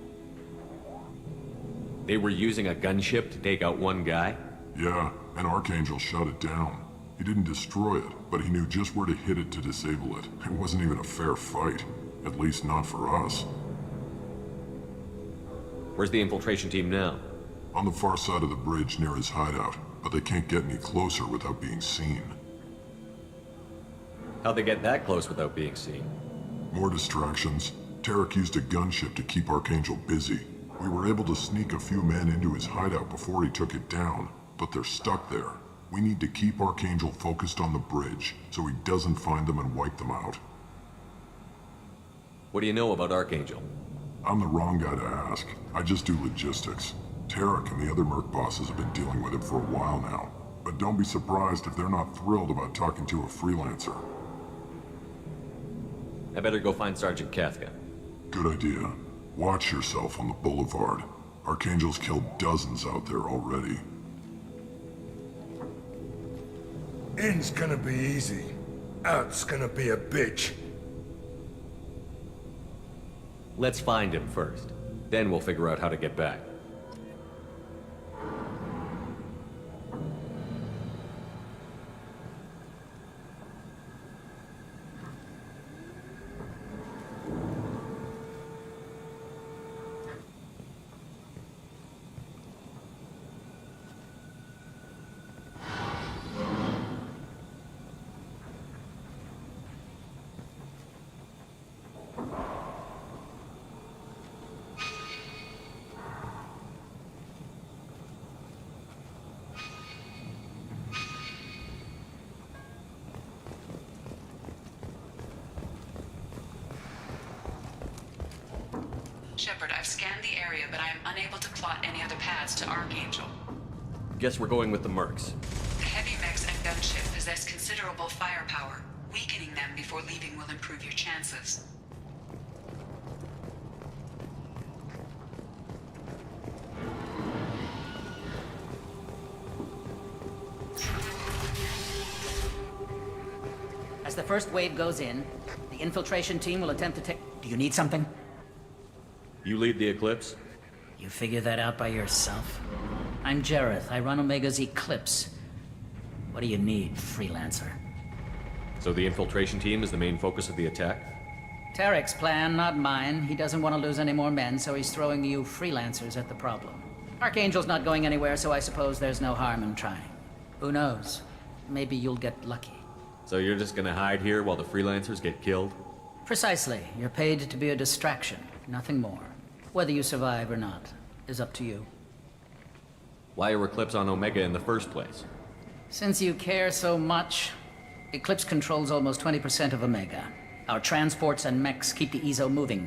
They were using a gunship to take out one guy? Yeah, and Archangel shut it down. He didn't destroy it, but he knew just where to hit it to disable it. It wasn't even a fair fight. At least not for us. Where's the infiltration team now? On the far side of the bridge near his hideout, but they can't get any closer without being seen. How'd they get that close without being seen? More distractions. Tarek used a gunship to keep Archangel busy. We were able to sneak a few men into his hideout before he took it down, but they're stuck there. We need to keep Archangel focused on the bridge, so he doesn't find them and wipe them out. What do you know about Archangel? I'm the wrong guy to ask. I just do logistics. Tarek and the other merc bosses have been dealing with him for a while now. But don't be surprised if they're not thrilled about talking to a freelancer. I better go find Sergeant Katka. Good idea. Watch yourself on the boulevard. Archangel's killed dozens out there already. In's gonna be easy. Out's gonna be a bitch. Let's find him first. Then we'll figure out how to get back. Shepard, I've scanned the area, but I am unable to plot any other paths to Archangel. Guess we're going with the mercs. The heavy mechs and gunship possess considerable firepower. Weakening them before leaving will improve your chances. As the first wave goes in, the infiltration team will attempt to take... Do you need something? You lead the Eclipse? You figure that out by yourself? I'm Jareth. I run Omega's Eclipse. What do you need, freelancer? So the infiltration team is the main focus of the attack? Tarek's plan, not mine. He doesn't want to lose any more men, so he's throwing you freelancers at the problem. Archangel's not going anywhere, so I suppose there's no harm in trying. Who knows? Maybe you'll get lucky. So you're just gonna hide here while the freelancers get killed? Precisely. You're paid to be a distraction, nothing more. Whether you survive or not is up to you. Why are Eclipse on Omega in the first place? Since you care so much, Eclipse controls almost 20% of Omega. Our transports and mechs keep the EZO moving.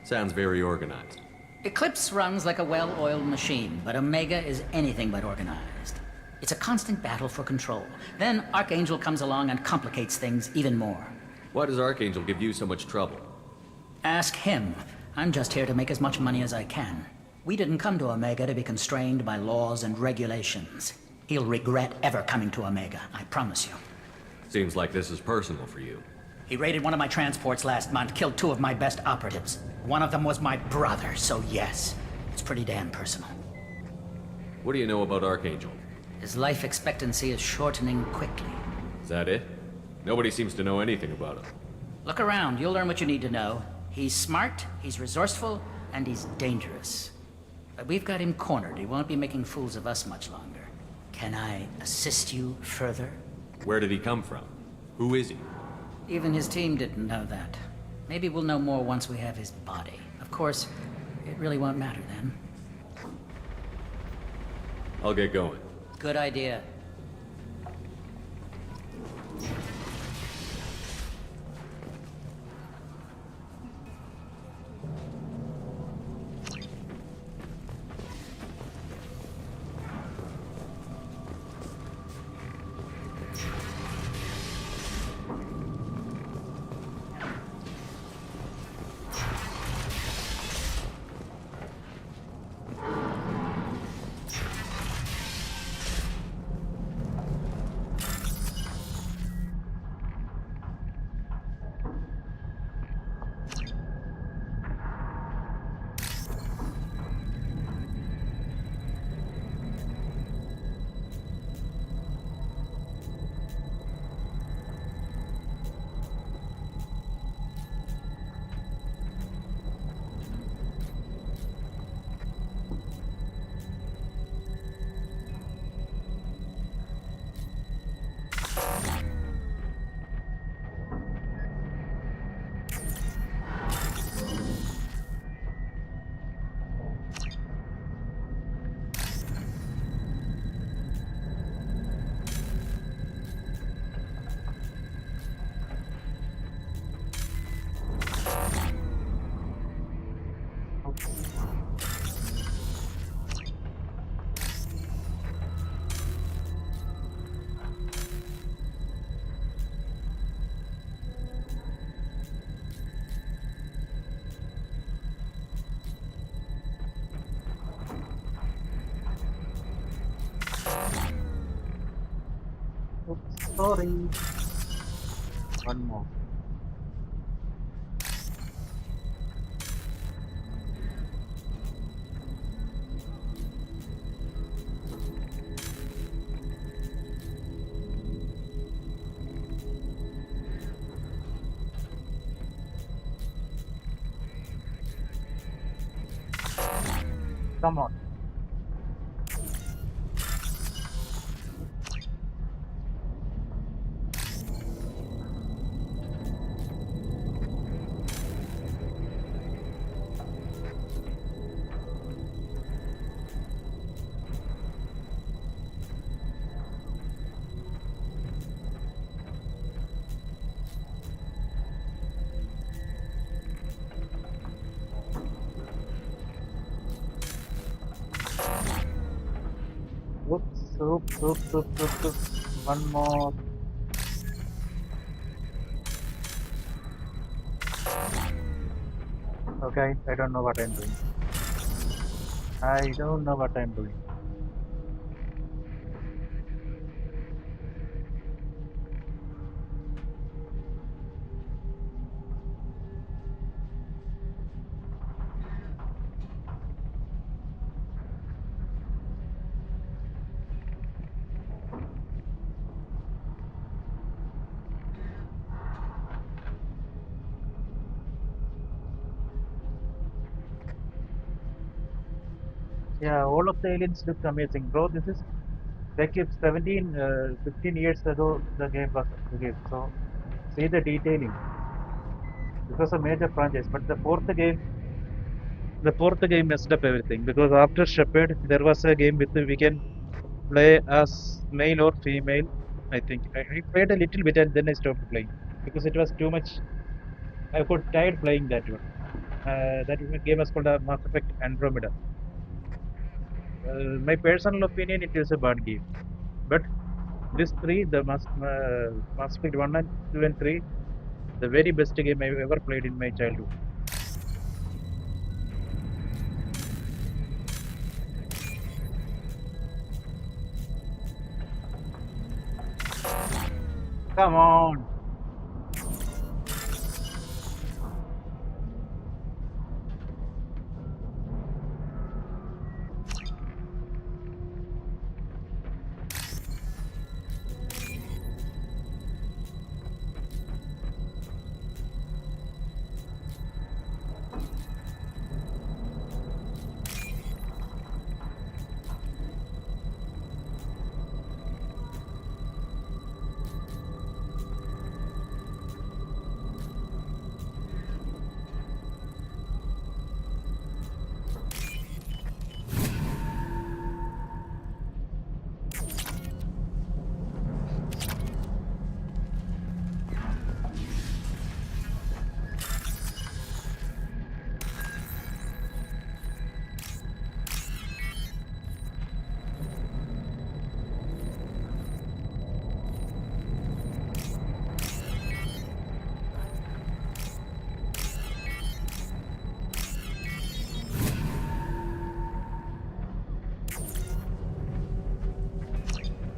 Sounds very organized. Eclipse runs like a well-oiled machine, but Omega is anything but organized. It's a constant battle for control. Then Archangel comes along and complicates things even more. Why does Archangel give you so much trouble? Ask him. I'm just here to make as much money as I can. We didn't come to Omega to be constrained by laws and regulations. He'll regret ever coming to Omega, I promise you. Seems like this is personal for you. He raided one of my transports last month, killed 2 of my best operatives. One of them was my brother, so yes, it's pretty damn personal. What do you know about Archangel? His life expectancy is shortening quickly. Is that it? Nobody seems to know anything about him. Look around, you'll learn what you need to know. He's smart, he's resourceful, and he's dangerous. But we've got him cornered. He won't be making fools of us much longer. Can I assist you further? Where did he come from? Who is he? Even his team didn't know that. Maybe we'll know more once we have his body. Of course, it really won't matter then. I'll get going. Good idea. Sorry. One more. Come on. Oops. One more. Okay, I don't know what I'm doing. I don't know what I'm doing. Yeah, all of the aliens look amazing, bro. This is like if 15 years ago the game was released. So see the detailing. This was a major franchise, but the fourth game messed up everything because after Shepard, there was a game with we can play as male or female. I think I played a little bit and then I stopped playing because it was too much. I got tired playing that one. That game was called Mass Effect Andromeda. My personal opinion, it is a bad game. But this three, the Mass Effect 1 and 2 and 3, the very best game I've ever played in my childhood. Come on.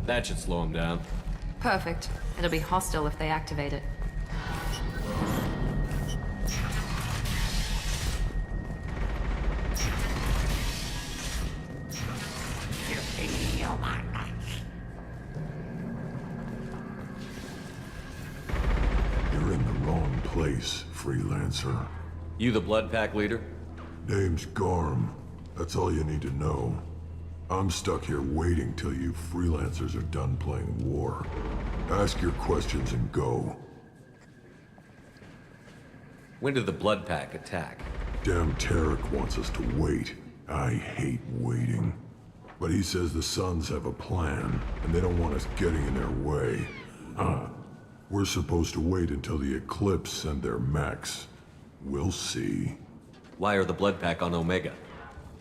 That should slow him down. Perfect. It'll be hostile if they activate it. You're in the wrong place, freelancer. You the Blood Pack leader? Name's Garm. That's all you need to know. I'm stuck here waiting till you freelancers are done playing war. Ask your questions and go. When did the Blood Pack attack? Damn Tarek wants us to wait. I hate waiting. But he says the Suns have a plan, and they don't want us getting in their way. We're supposed to wait until the Eclipse send their mechs. We'll see. Why are the Blood Pack on Omega?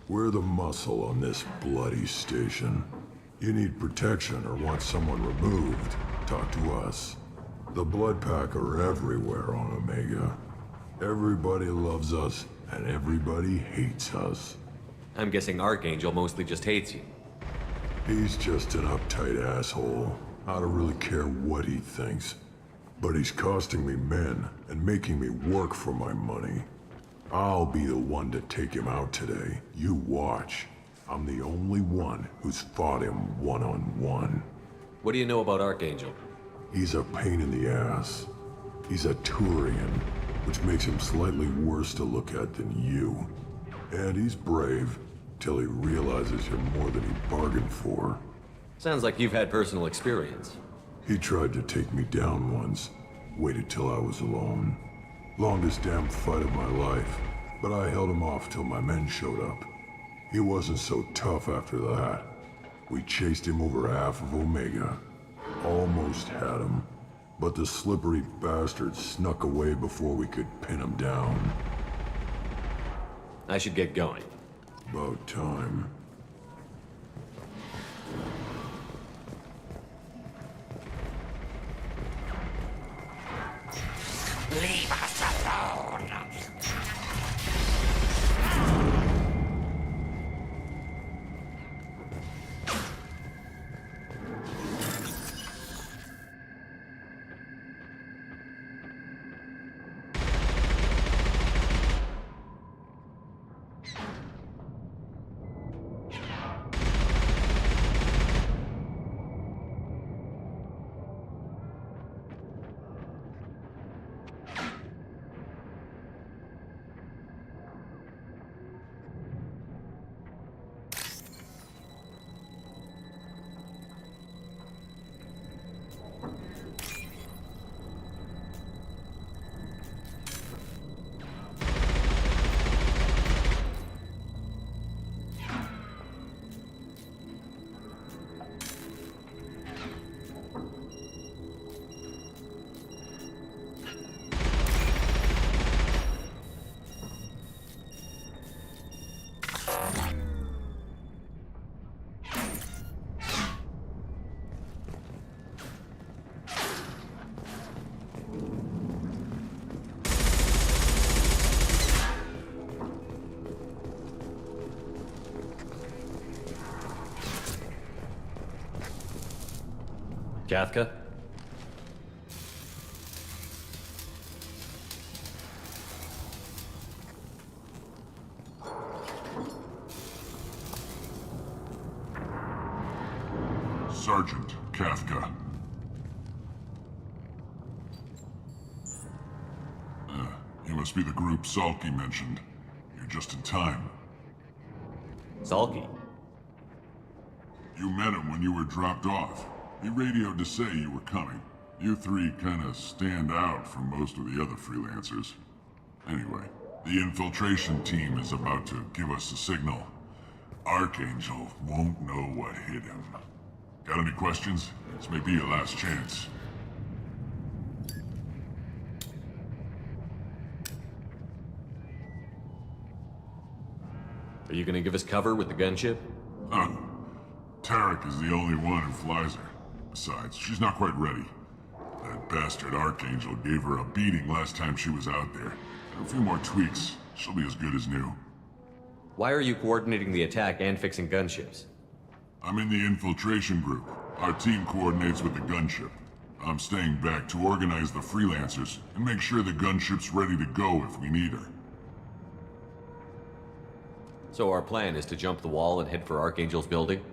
We're the muscle on this bloody station. You need protection or want someone removed, talk to us. The Blood Pack are everywhere on Omega. Everybody loves us, and everybody hates us. I'm guessing Archangel mostly just hates you. He's just an uptight asshole. I don't really care what he thinks. But he's costing me men and making me work for my money. I'll be the one to take him out today. You watch. I'm the only one who's fought him one-on-one. What do you know about Archangel? He's a pain in the ass. He's a Turian, which makes him slightly worse to look at than you. And he's brave, till he realizes you're more than he bargained for. Sounds like you've had personal experience. He tried to take me down once. Waited till I was alone. Longest damn fight of my life, but I held him off till my men showed up. He wasn't so tough after that. We chased him over half of Omega. Almost had him, but the slippery bastard snuck away before we could pin him down. I should get going. About time. Leave us alone! Kafka? Sergeant Kafka. You must be the group Salky mentioned. You're just in time. Salky? You met him when you were dropped off. He radioed to say you were coming. You three kinda stand out from most of the other freelancers. Anyway, the infiltration team is about to give us a signal. Archangel won't know what hit him. Got any questions? This may be your last chance. Are you gonna give us cover with the gunship? Huh. Tarek is the only one who flies her. Besides, she's not quite ready. That bastard Archangel gave her a beating last time she was out there. A few more tweaks, she'll be as good as new. Why are you coordinating the attack and fixing gunships? I'm in the infiltration group. Our team coordinates with the gunship. I'm staying back to organize the freelancers and make sure the gunship's ready to go if we need her. So our plan is to jump the wall and head for Archangel's building?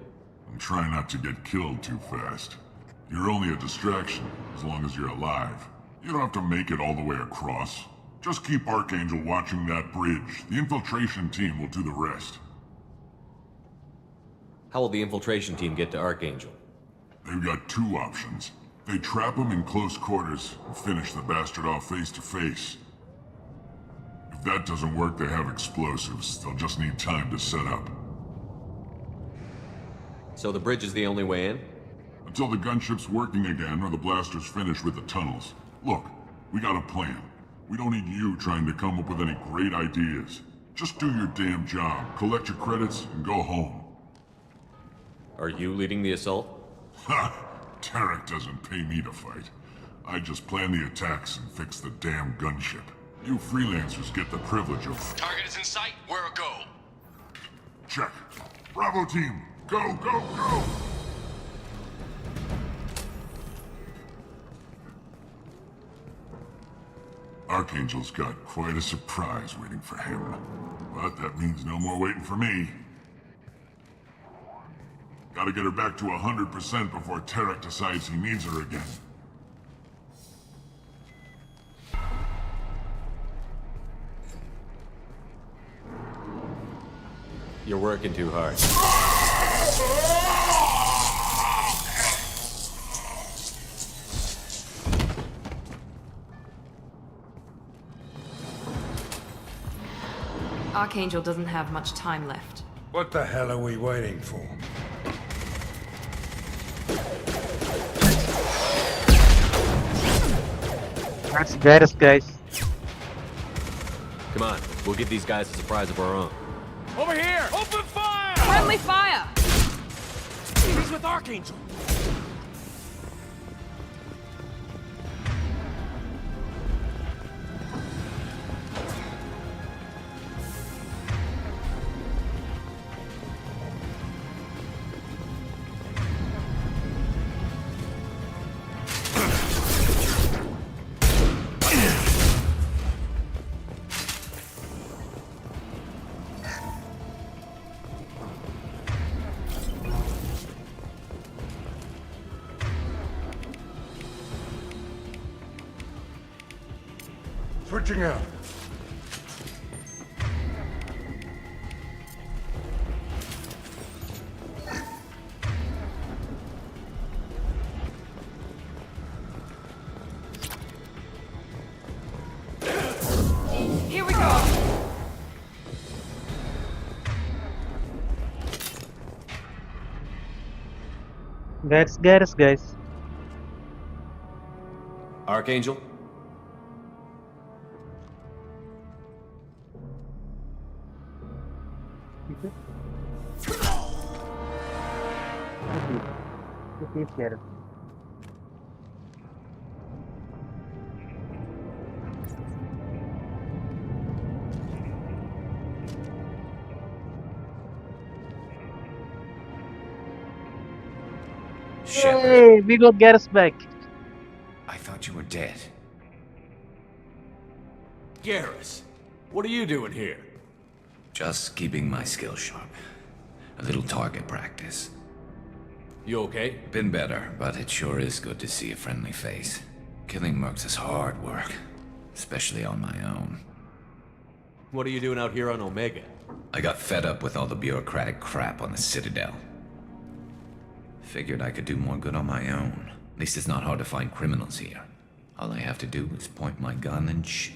And try not to get killed too fast. You're only a distraction, as long as you're alive. You don't have to make it all the way across. Just keep Archangel watching that bridge. The infiltration team will do the rest. How will the infiltration team get to Archangel? They've got two options. They trap him in close quarters and finish the bastard off face to face. If that doesn't work, they have explosives. They'll just need time to set up. So the bridge is the only way in? Until the gunship's working again or the blasters finish with the tunnels. Look, we got a plan. We don't need you trying to come up with any great ideas. Just do your damn job, collect your credits, and go home. Are you leading the assault? Ha! Tarek doesn't pay me to fight. I just plan the attacks and fix the damn gunship. You freelancers get the privilege of... Target is in sight. Where a go? Check. Bravo team! Go, go, go! Archangel's got quite a surprise waiting for him. But that means no more waiting for me. Gotta get her back to 100% before Tarek decides he needs her again. You're working too hard. Archangel doesn't have much time left. What the hell are we waiting for? That's Garrus, guys. Come on, we'll give these guys a surprise of our own. Over here! Open fire! Friendly fire! He's with Archangel. Switching out. Here we go! That's Garrus, guys. Archangel? This is Garrus. Shepard, Hey, we got Garrus back. I thought you were dead. Garrus, what are you doing here? Just keeping my skills sharp. A little target practice. You okay? Been better, but it sure is good to see a friendly face. Killing mercs is hard work, especially on my own. What are you doing out here on Omega? I got fed up with all the bureaucratic crap on the Citadel. Figured I could do more good on my own. At least it's not hard to find criminals here. All I have to do is point my gun and shoot.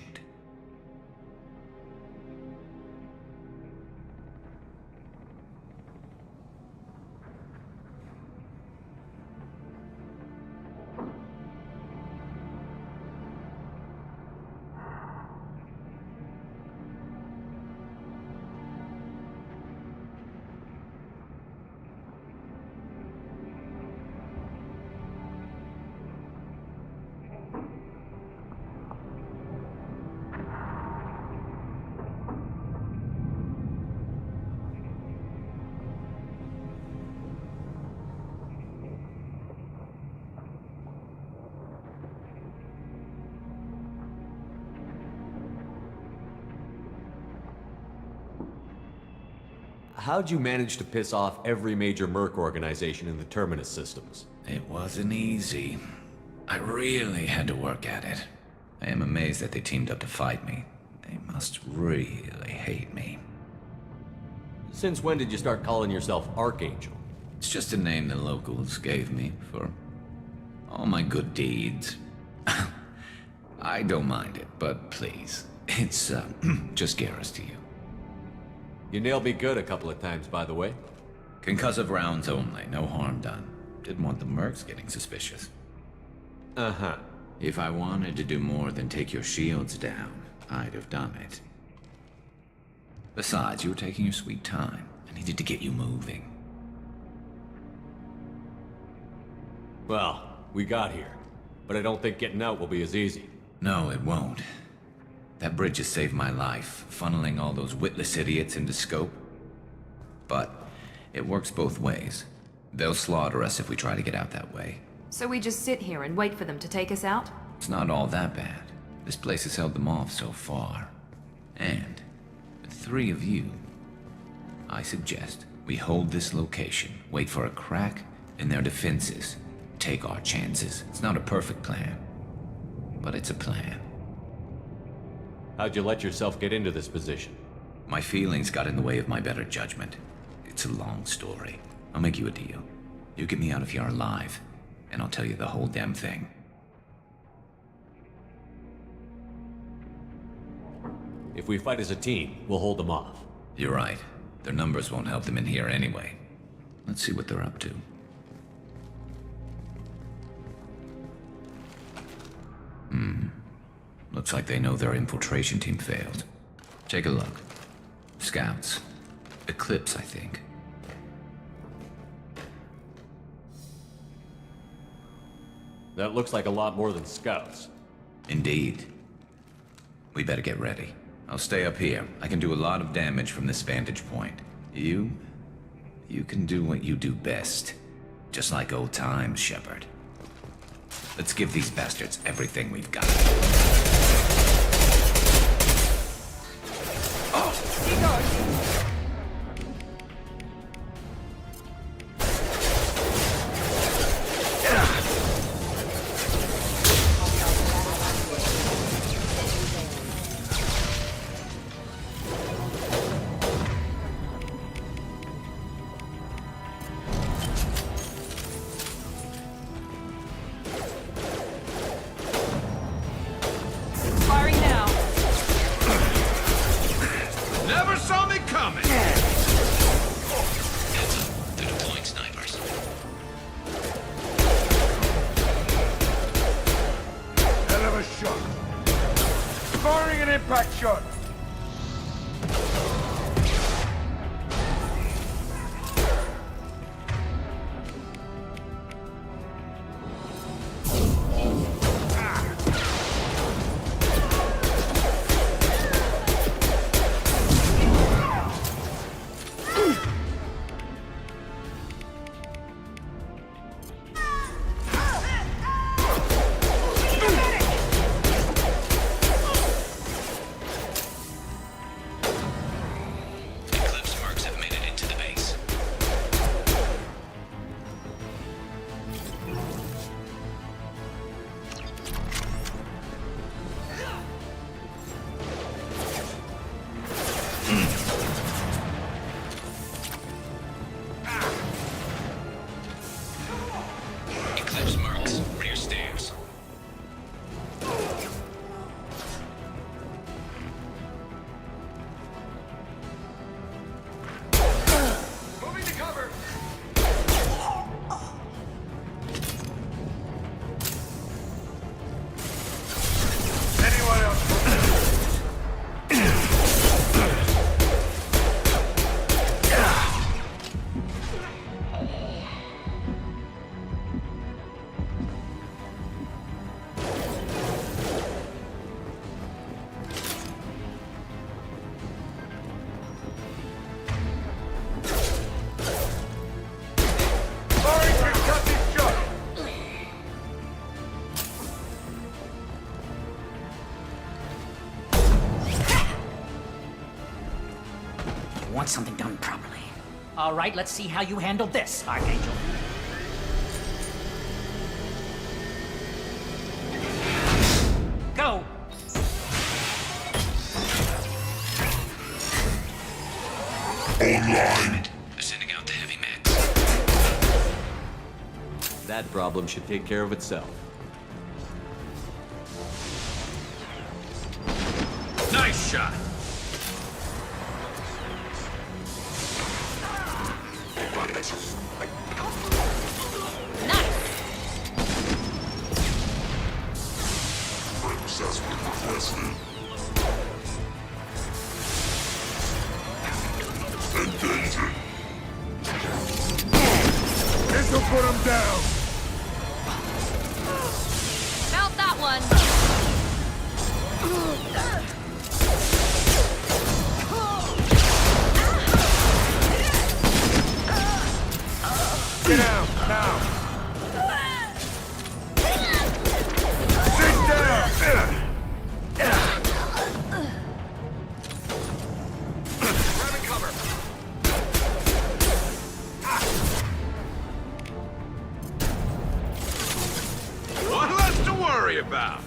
How'd you manage to piss off every major merc organization in the Terminus systems? It wasn't easy. I really had to work at it. I am amazed that they teamed up to fight me. They must really hate me. Since when did you start calling yourself Archangel? It's just a name the locals gave me for all my good deeds. I don't mind it, but please, it's just Garrus to you. You nailed me good a couple of times, by the way. Concussive rounds only, no harm done. Didn't want the mercs getting suspicious. Uh-huh. If I wanted to do more than take your shields down, I'd have done it. Besides, you were taking your sweet time. I needed to get you moving. Well, we got here. But I don't think getting out will be as easy. No, it won't. That bridge has saved my life, funneling all those witless idiots into scope. But it works both ways. They'll slaughter us if we try to get out that way. So we just sit here and wait for them to take us out? It's not all that bad. This place has held them off so far. And with 3 of you, I suggest we hold this location, wait for a crack in their defenses, take our chances. It's not a perfect plan, but it's a plan. How'd you let yourself get into this position? My feelings got in the way of my better judgment. It's a long story. I'll make you a deal. You get me out of here alive, and I'll tell you the whole damn thing. If we fight as a team, we'll hold them off. You're right. Their numbers won't help them in here anyway. Let's see what they're up to. Looks like they know their infiltration team failed. Take a look. Scouts. Eclipse, I think. That looks like a lot more than scouts. Indeed. We better get ready. I'll stay up here. I can do a lot of damage from this vantage point. You can do what you do best. Just like old times, Shepard. Let's give these bastards everything we've got. Firing now. Never saw me coming! They're deploying snipers. Hell of a shot. Firing an impact shot. want something done properly. All right, let's see how you handle this, Archangel. Go! Online. Sending out the heavy mech. That problem should take care of itself. Nice shot! As we requested. Engaging. This'll put him down! Felt that one. Get out, now! Sit down! Grabbing cover. One less to worry about.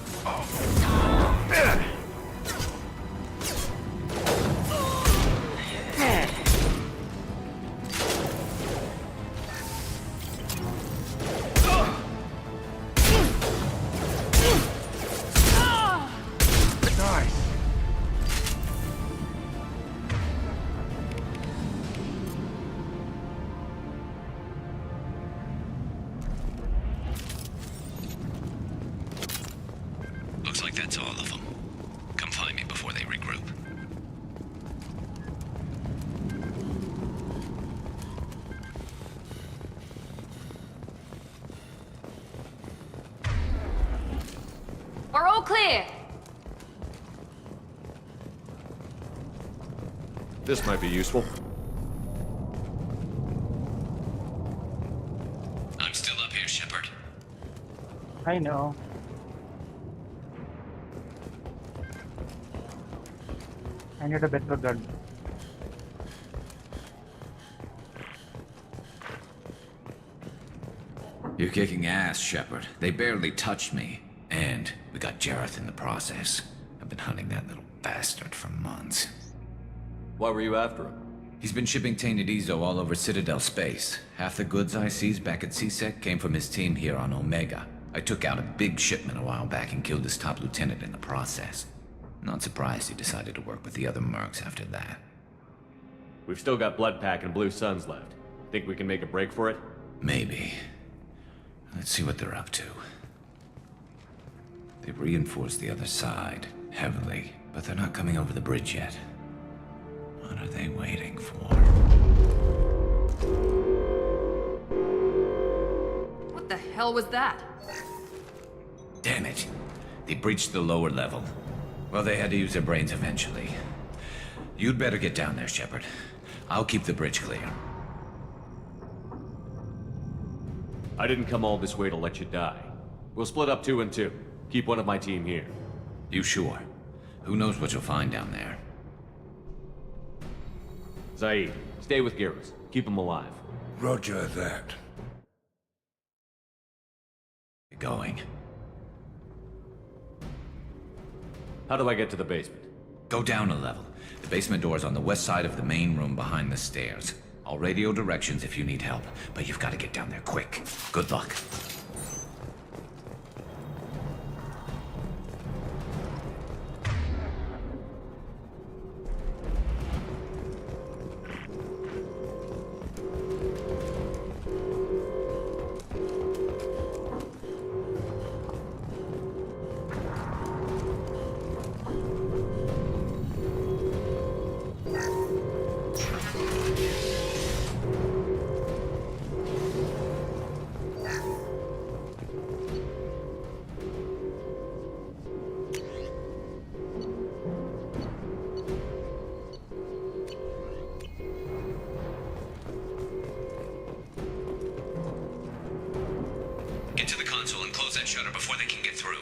Looks like that's all of them. Come find me before they regroup. We're all clear. This might be useful. I'm still up here, Shepard. I know. I need a better gun. You're kicking ass, Shepard. They barely touched me. And we got Jareth in the process. I've been hunting that little bastard for months. Why were you after him? He's been shipping tainted Ezo all over Citadel space. Half the goods I seized back at CSEC came from his team here on Omega. I took out a big shipment a while back and killed his top lieutenant in the process. Not surprised he decided to work with the other mercs after that. We've still got Bloodpack and Blue Suns left. Think we can make a break for it? Maybe. Let's see what they're up to. They've reinforced the other side, heavily, but they're not coming over the bridge yet. What are they waiting for? What the hell was that? Damn it. They breached the lower level. Well, they had to use their brains eventually. You'd better get down there, Shepard. I'll keep the bridge clear. I didn't come all this way to let you die. We'll split up 2 and 2. Keep one of my team here. You sure? Who knows what you'll find down there? Zaid, stay with Garrus. Keep him alive. Roger that. You're going. How do I get to the basement? Go down a level. The basement door's on the west side of the main room behind the stairs. I'll radio directions if you need help, but you've got to get down there quick. Good luck. Get to the console and close that shutter before they can get through.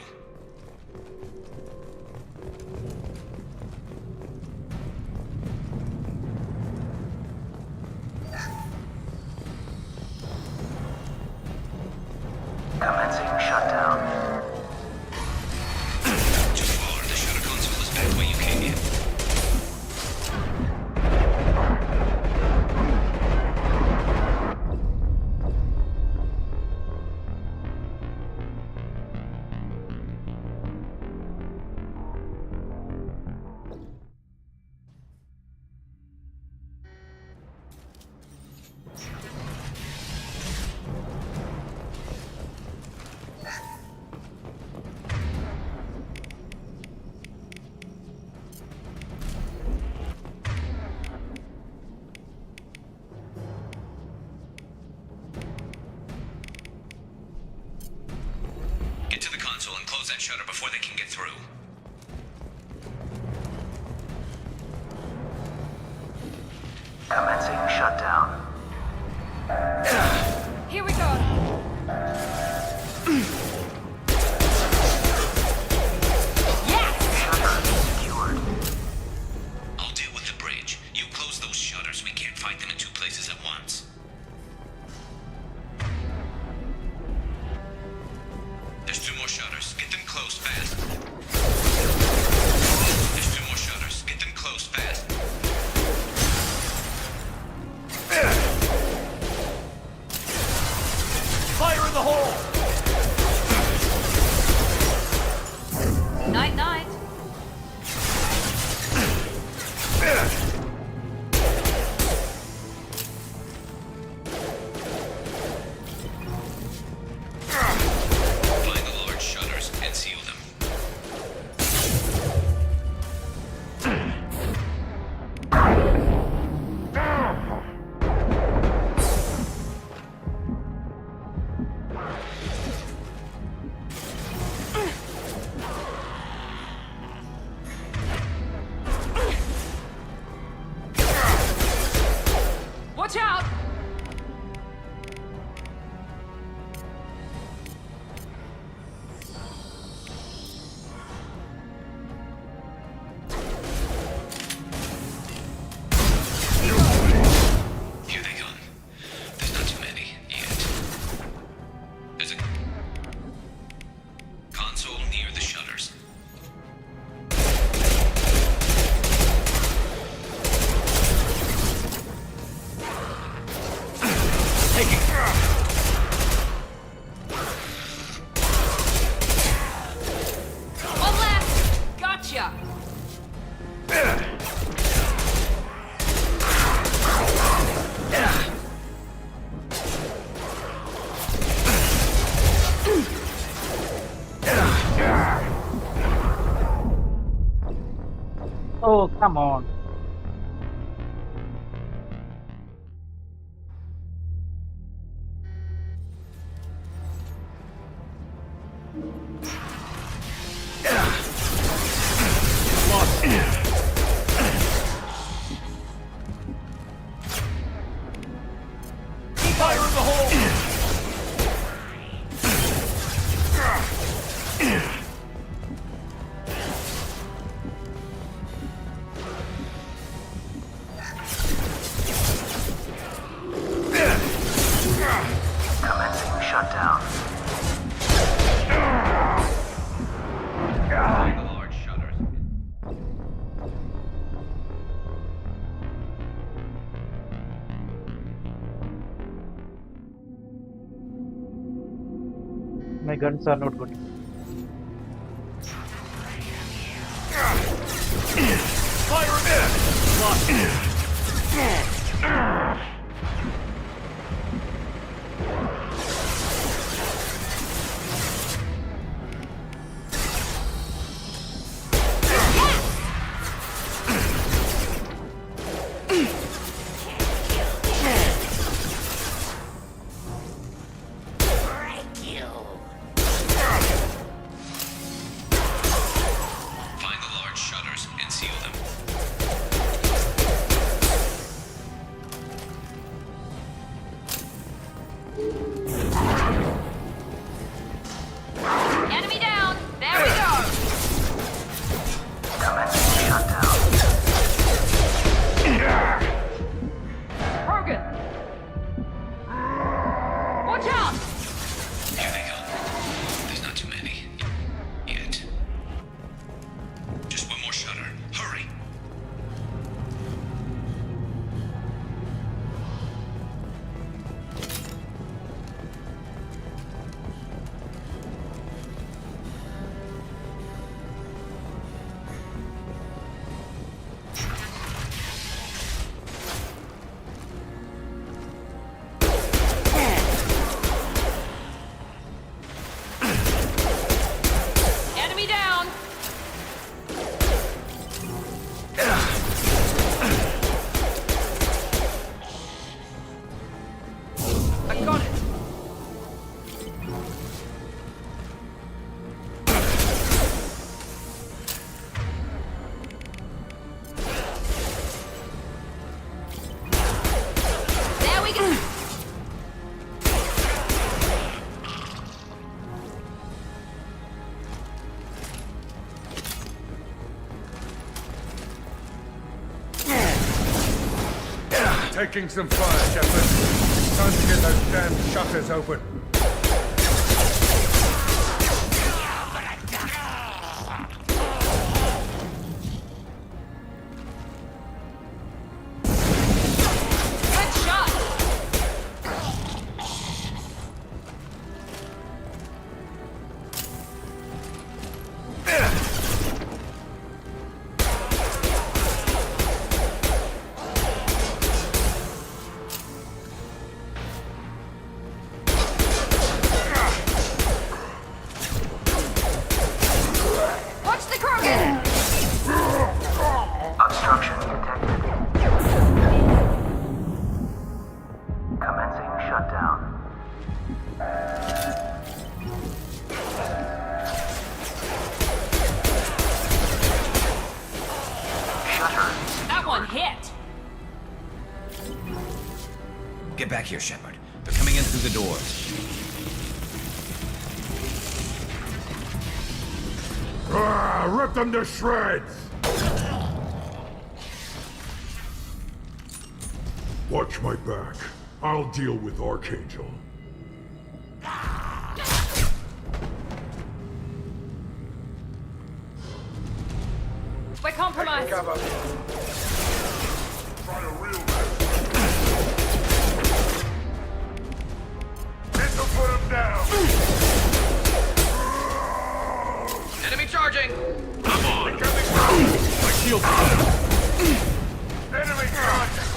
console and close that shutter before they can get through. Commencing shutdown. Here we go. I'll deal with the bridge. You close those shutters. We can't fight them in two places at once. There's two more shutters. Get them closed fast. There's two more shutters. Get them closed fast. Fire in the hole! Night, night. Find the large shutters and seal them. Watch out! Here they come. There's not too many yet. There's a console near the shutters. One left! Gotcha! Oh, come on. Fire in the hole! Commencing shutdown. Find the large shutters. My guns are not good. Fire in! Find the large shutters and seal them. taking some fire, Shepard. It's time to get those damn shutters open. Obstruction detected. Commencing shutdown. Shutter. That one hit! Get back here, Shepard. They're coming in through the doors. Rip them to shreds! Watch my back. I'll deal with Archangel. We're compromised. Try to reel This'll put him down! Enemy charging! Come on! My shield's down! Enemy charging!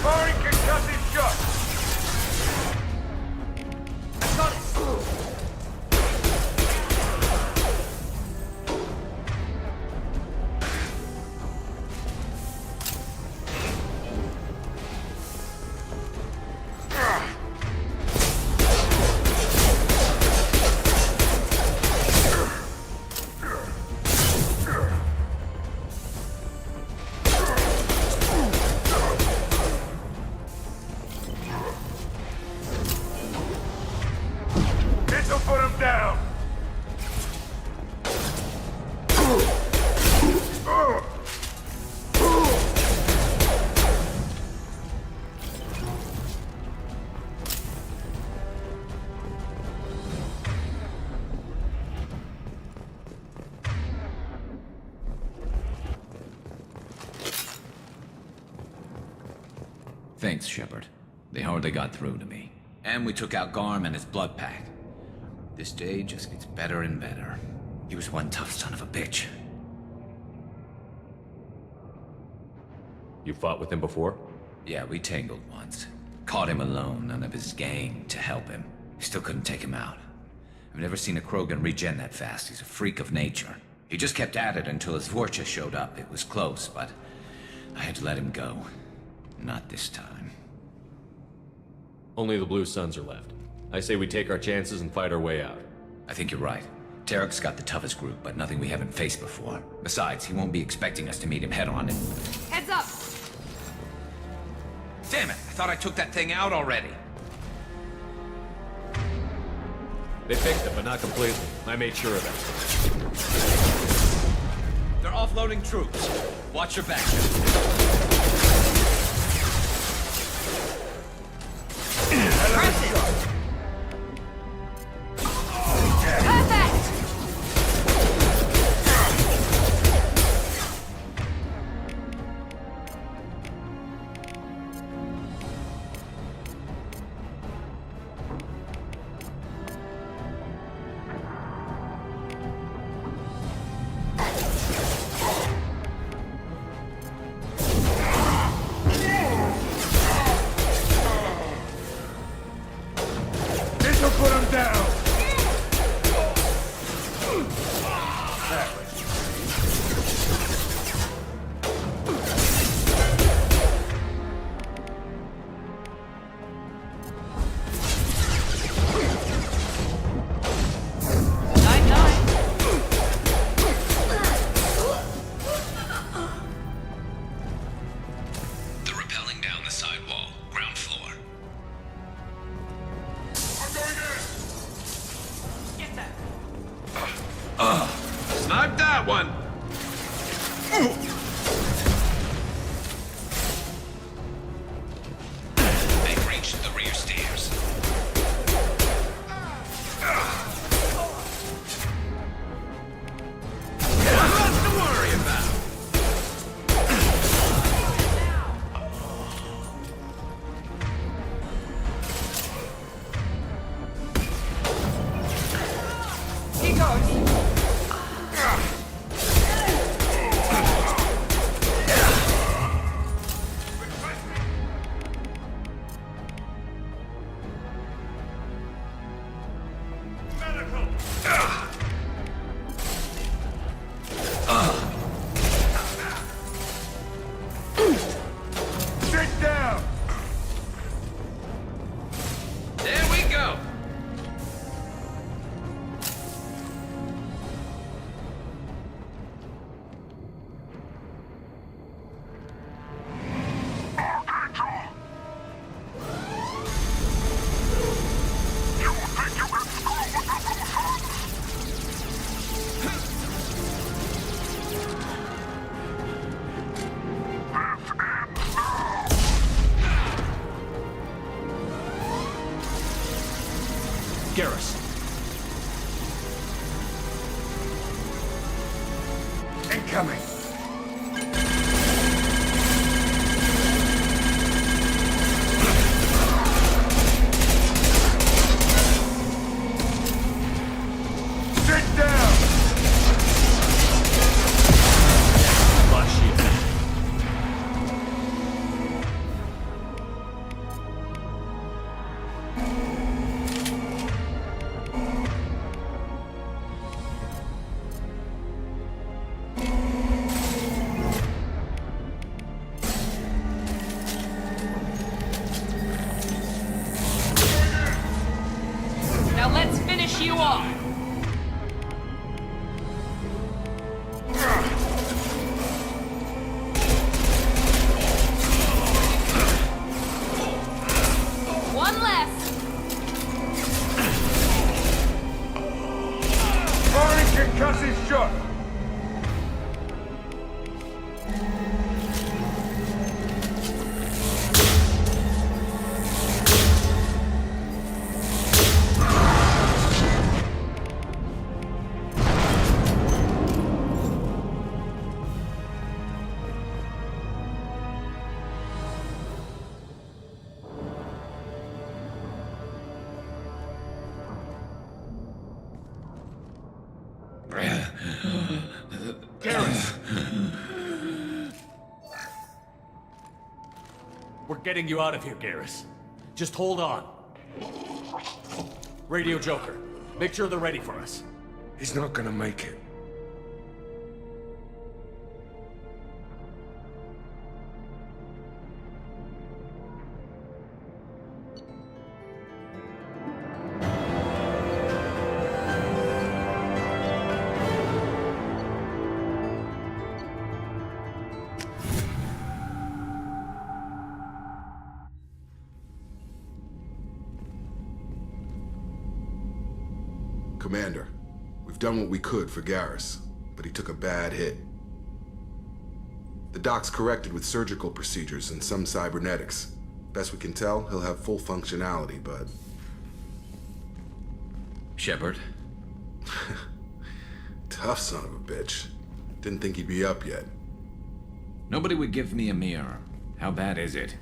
Firing concussive shot! I got it! This'll put him down! Thanks, Shepard. They hardly got through to me. And we took out Garm and his blood pack. This day just gets better and better. He was one tough son of a bitch. You fought with him before? Yeah, we tangled once. Caught him alone, none of his gang to help him. Still couldn't take him out. I've never seen a Krogan regen that fast. He's a freak of nature. He just kept at it until his Vorcha showed up. It was close, but I had to let him go. Not this time. Only the Blue Suns are left. I say we take our chances and fight our way out. I think you're right. Tarek's got the toughest group, but nothing we haven't faced before. Besides, he won't be expecting us to meet him head-on and... Heads up! Damn it! I thought I took that thing out already. They fixed it, but not completely. I made sure of that. They're offloading troops. Watch your back. They've reached the rear stairs. Nothing to worry about. He goes. Sit down! There we go. Garrus. Incoming! Sit down! Lost shield. Now let's finish you off. One less. Firing concussive shot! We're getting you out of here, Garrus. Just hold on. Radio Joker, make sure they're ready for us. He's not gonna make it. Commander, we've done what we could for Garrus, but he took a bad hit. The doc's corrected with surgical procedures and some cybernetics. Best we can tell, he'll have full functionality, but... Shepard? Tough son of a bitch. Didn't think he'd be up yet. Nobody would give me a mirror. How bad is it?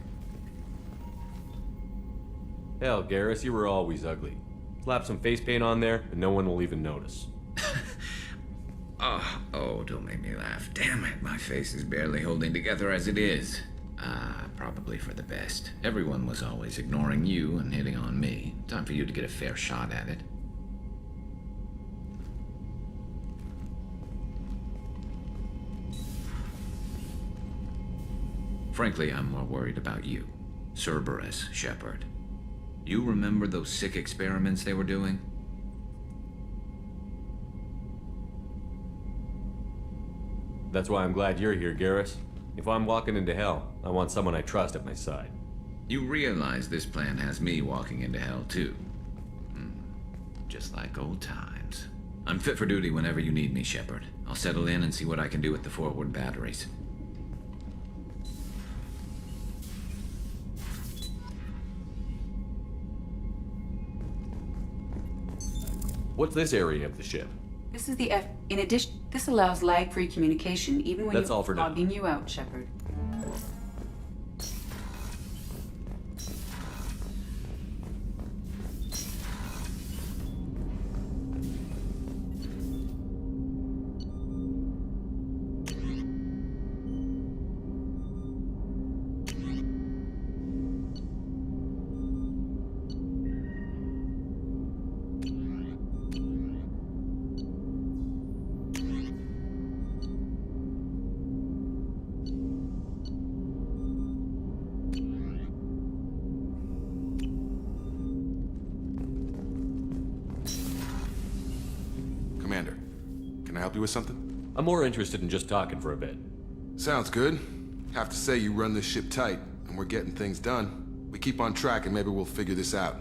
Hell, Garrus, you were always ugly. Slap some face paint on there, and no one will even notice. Oh, don't make me laugh. Damn it, my face is barely holding together as it is. Probably for the best. Everyone was always ignoring you and hitting on me. Time for you to get a fair shot at it. Frankly, I'm more worried about you. Cerberus, Shepard. You remember those sick experiments they were doing? That's why I'm glad you're here, Garrus. If I'm walking into hell, I want someone I trust at my side. You realize this plan has me walking into hell, too. Just like old times. I'm fit for duty whenever you need me, Shepard. I'll settle in and see what I can do with the forward batteries. What's this area of the ship? This is the In addition, this allows lag-free communication even when That's you're all for now. logging you out, Shepard. Commander, can I help you with something? I'm more interested in just talking for a bit. Sounds good. Have to say you run this ship tight, and we're getting things done. We keep on track and maybe we'll figure this out.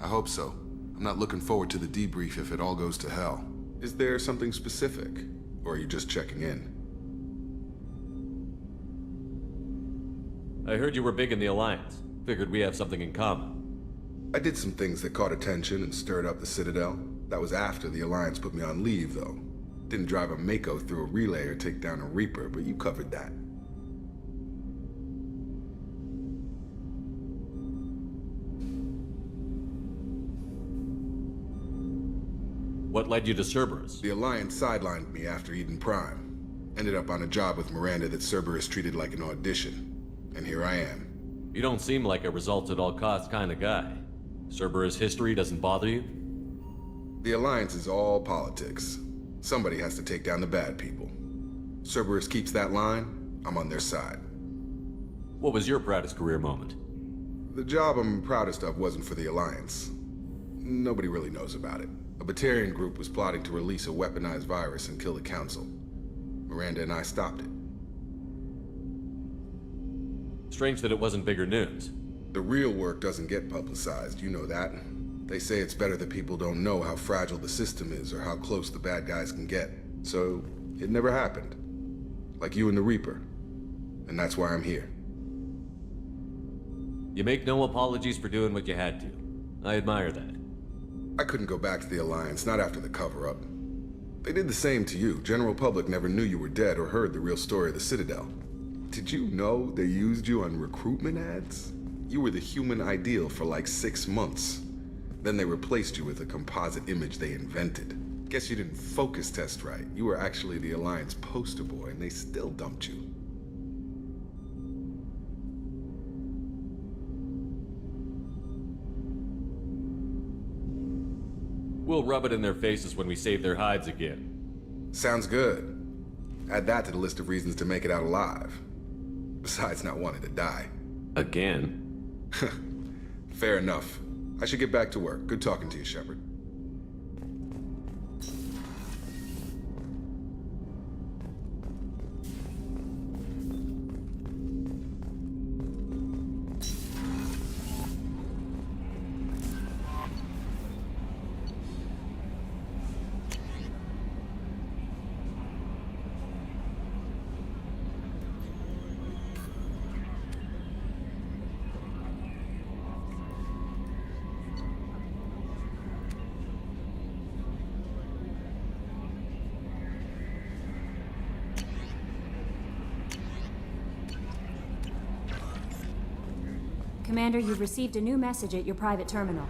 I hope so. I'm not looking forward to the debrief if it all goes to hell. Is there something specific? Or are you just checking in? I heard you were big in the Alliance. Figured we have something in common. I did some things that caught attention and stirred up the Citadel. That was after the Alliance put me on leave, though. Didn't drive a Mako through a relay or take down a Reaper, but you covered that. What led you to Cerberus? The Alliance sidelined me after Eden Prime. Ended up on a job with Miranda that Cerberus treated like an audition. And here I am. You don't seem like a results-at-all-costs kind of guy. Cerberus history doesn't bother you? The Alliance is all politics. Somebody has to take down the bad people. Cerberus keeps that line, I'm on their side. What was your proudest career moment? The job I'm proudest of wasn't for the Alliance. Nobody really knows about it. A Batarian group was plotting to release a weaponized virus and kill the Council. Miranda and I stopped it. Strange that it wasn't bigger news. The real work doesn't get publicized, you know that. They say it's better that people don't know how fragile the system is or how close the bad guys can get. So, it never happened. Like you and the Reaper. And that's why I'm here. You make no apologies for doing what you had to. I admire that. I couldn't go back to the Alliance, not after the cover-up. They did the same to you. General public never knew you were dead or heard the real story of the Citadel. Did you know they used you on recruitment ads? You were the human ideal for like 6 months. Then they replaced you with a composite image they invented. Guess you didn't focus test right. You were actually the Alliance poster boy, and they still dumped you. We'll rub it in their faces when we save their hides again. Sounds good. Add that to the list of reasons to make it out alive. Besides not wanting to die. Again? Fair enough. I should get back to work. Good talking to you, Shepard. Commander, you've received a new message at your private terminal.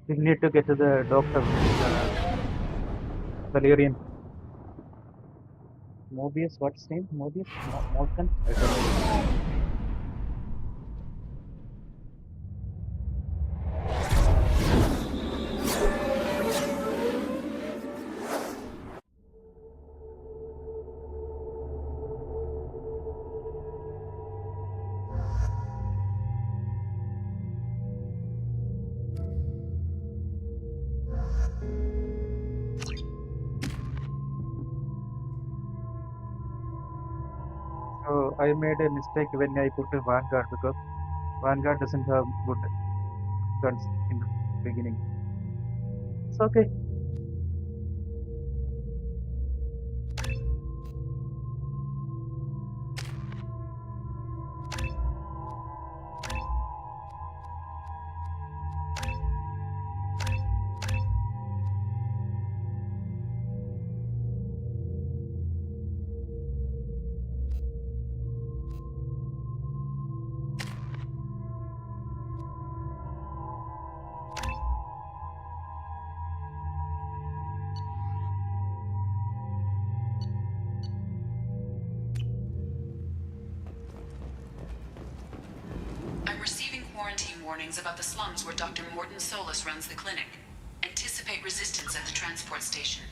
We need to get to the doctor, Valerian. Mobius, what's his name? Mobius? Malcolm? I don't know. So I made a mistake when I put a Vanguard because Vanguard doesn't have good guns in the beginning. It's okay. I'm receiving quarantine warnings about the slums where Dr. Morden Solus runs the clinic. Anticipate resistance at the transport station.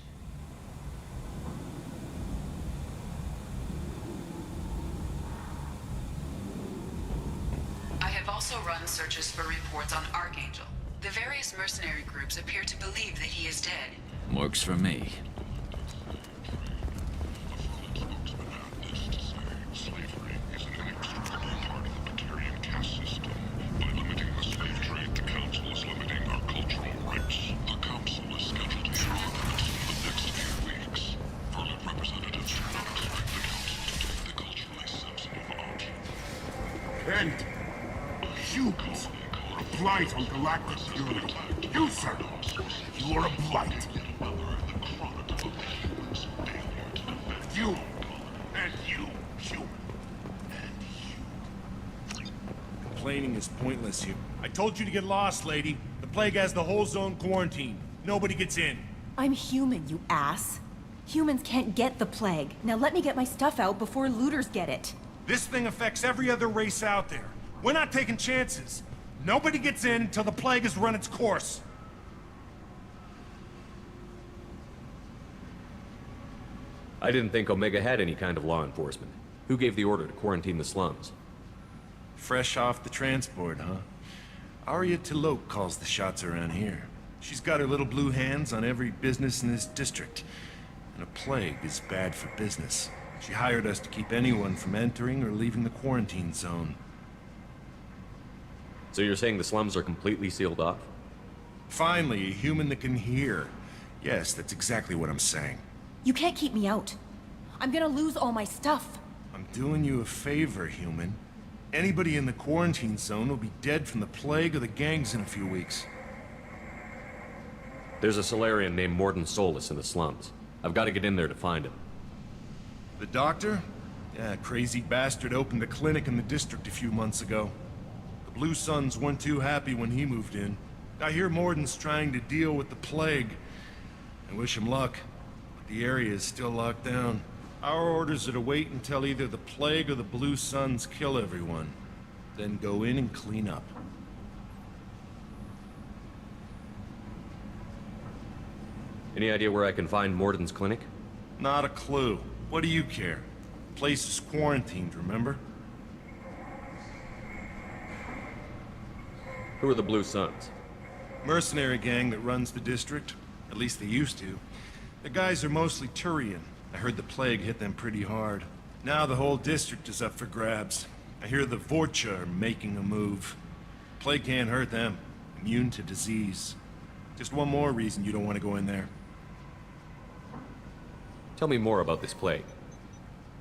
I have also run searches for reports on Archangel. The various mercenary groups appear to believe that he is dead. Works for me. And humans are a blight on galactic purity. You, sir, you are a blight. You, and you, human. Complaining is pointless here. I told you to get lost, lady. The plague has the whole zone quarantined. Nobody gets in. I'm human, you ass. Humans can't get the plague. Now let me get my stuff out before looters get it. This thing affects every other race out there. We're not taking chances. Nobody gets in until the plague has run its course. I didn't think Omega had any kind of law enforcement. Who gave the order to quarantine the slums? Fresh off the transport, huh? Arya Tilok calls the shots around here. She's got her little blue hands on every business in this district. And a plague is bad for business. She hired us to keep anyone from entering or leaving the quarantine zone. So you're saying the slums are completely sealed off? Finally, a human that can hear. Yes, that's exactly what I'm saying. You can't keep me out. I'm gonna lose all my stuff. I'm doing you a favor, human. Anybody in the quarantine zone will be dead from the plague or the gangs in a few weeks. There's a Solarian named Morden Solus in the slums. I've got to get in there to find him. The doctor? Yeah, crazy bastard opened a clinic in the district a few months ago. The Blue Suns weren't too happy when he moved in. I hear Morden's trying to deal with the plague. I wish him luck, but the area is still locked down. Our orders are to wait until either the plague or the Blue Suns kill everyone, then go in and clean up. Any idea where I can find Morden's clinic? Not a clue. What do you care? The place is quarantined, remember? Who are the Blue Suns? Mercenary gang that runs the district. At least they used to. The guys are mostly Turian. I heard the plague hit them pretty hard. Now the whole district is up for grabs. I hear the Vorcha are making a move. Plague can't hurt them. Immune to disease. Just one more reason you don't want to go in there. Tell me more about this plague.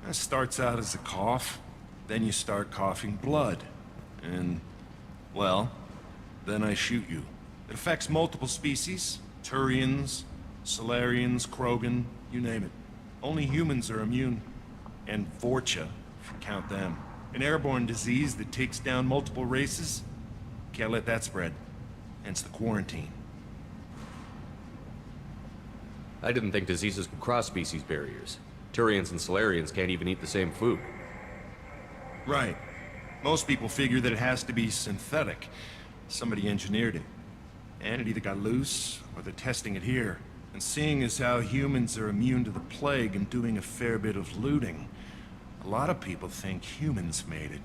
It starts out as a cough, then you start coughing blood. And, well, then I shoot you. It affects multiple species. Turians, Solarians, Krogan, you name it. Only humans are immune. And Vorcha, if you count them. An airborne disease that takes down multiple races. Can't let that spread. Hence the quarantine. I didn't think diseases could cross species barriers. Turians and Solarians can't even eat the same food. Right. Most people figure that it has to be synthetic. Somebody engineered it. And it either got loose, or they're testing it here. And seeing as how humans are immune to the plague and doing a fair bit of looting, a lot of people think humans made it.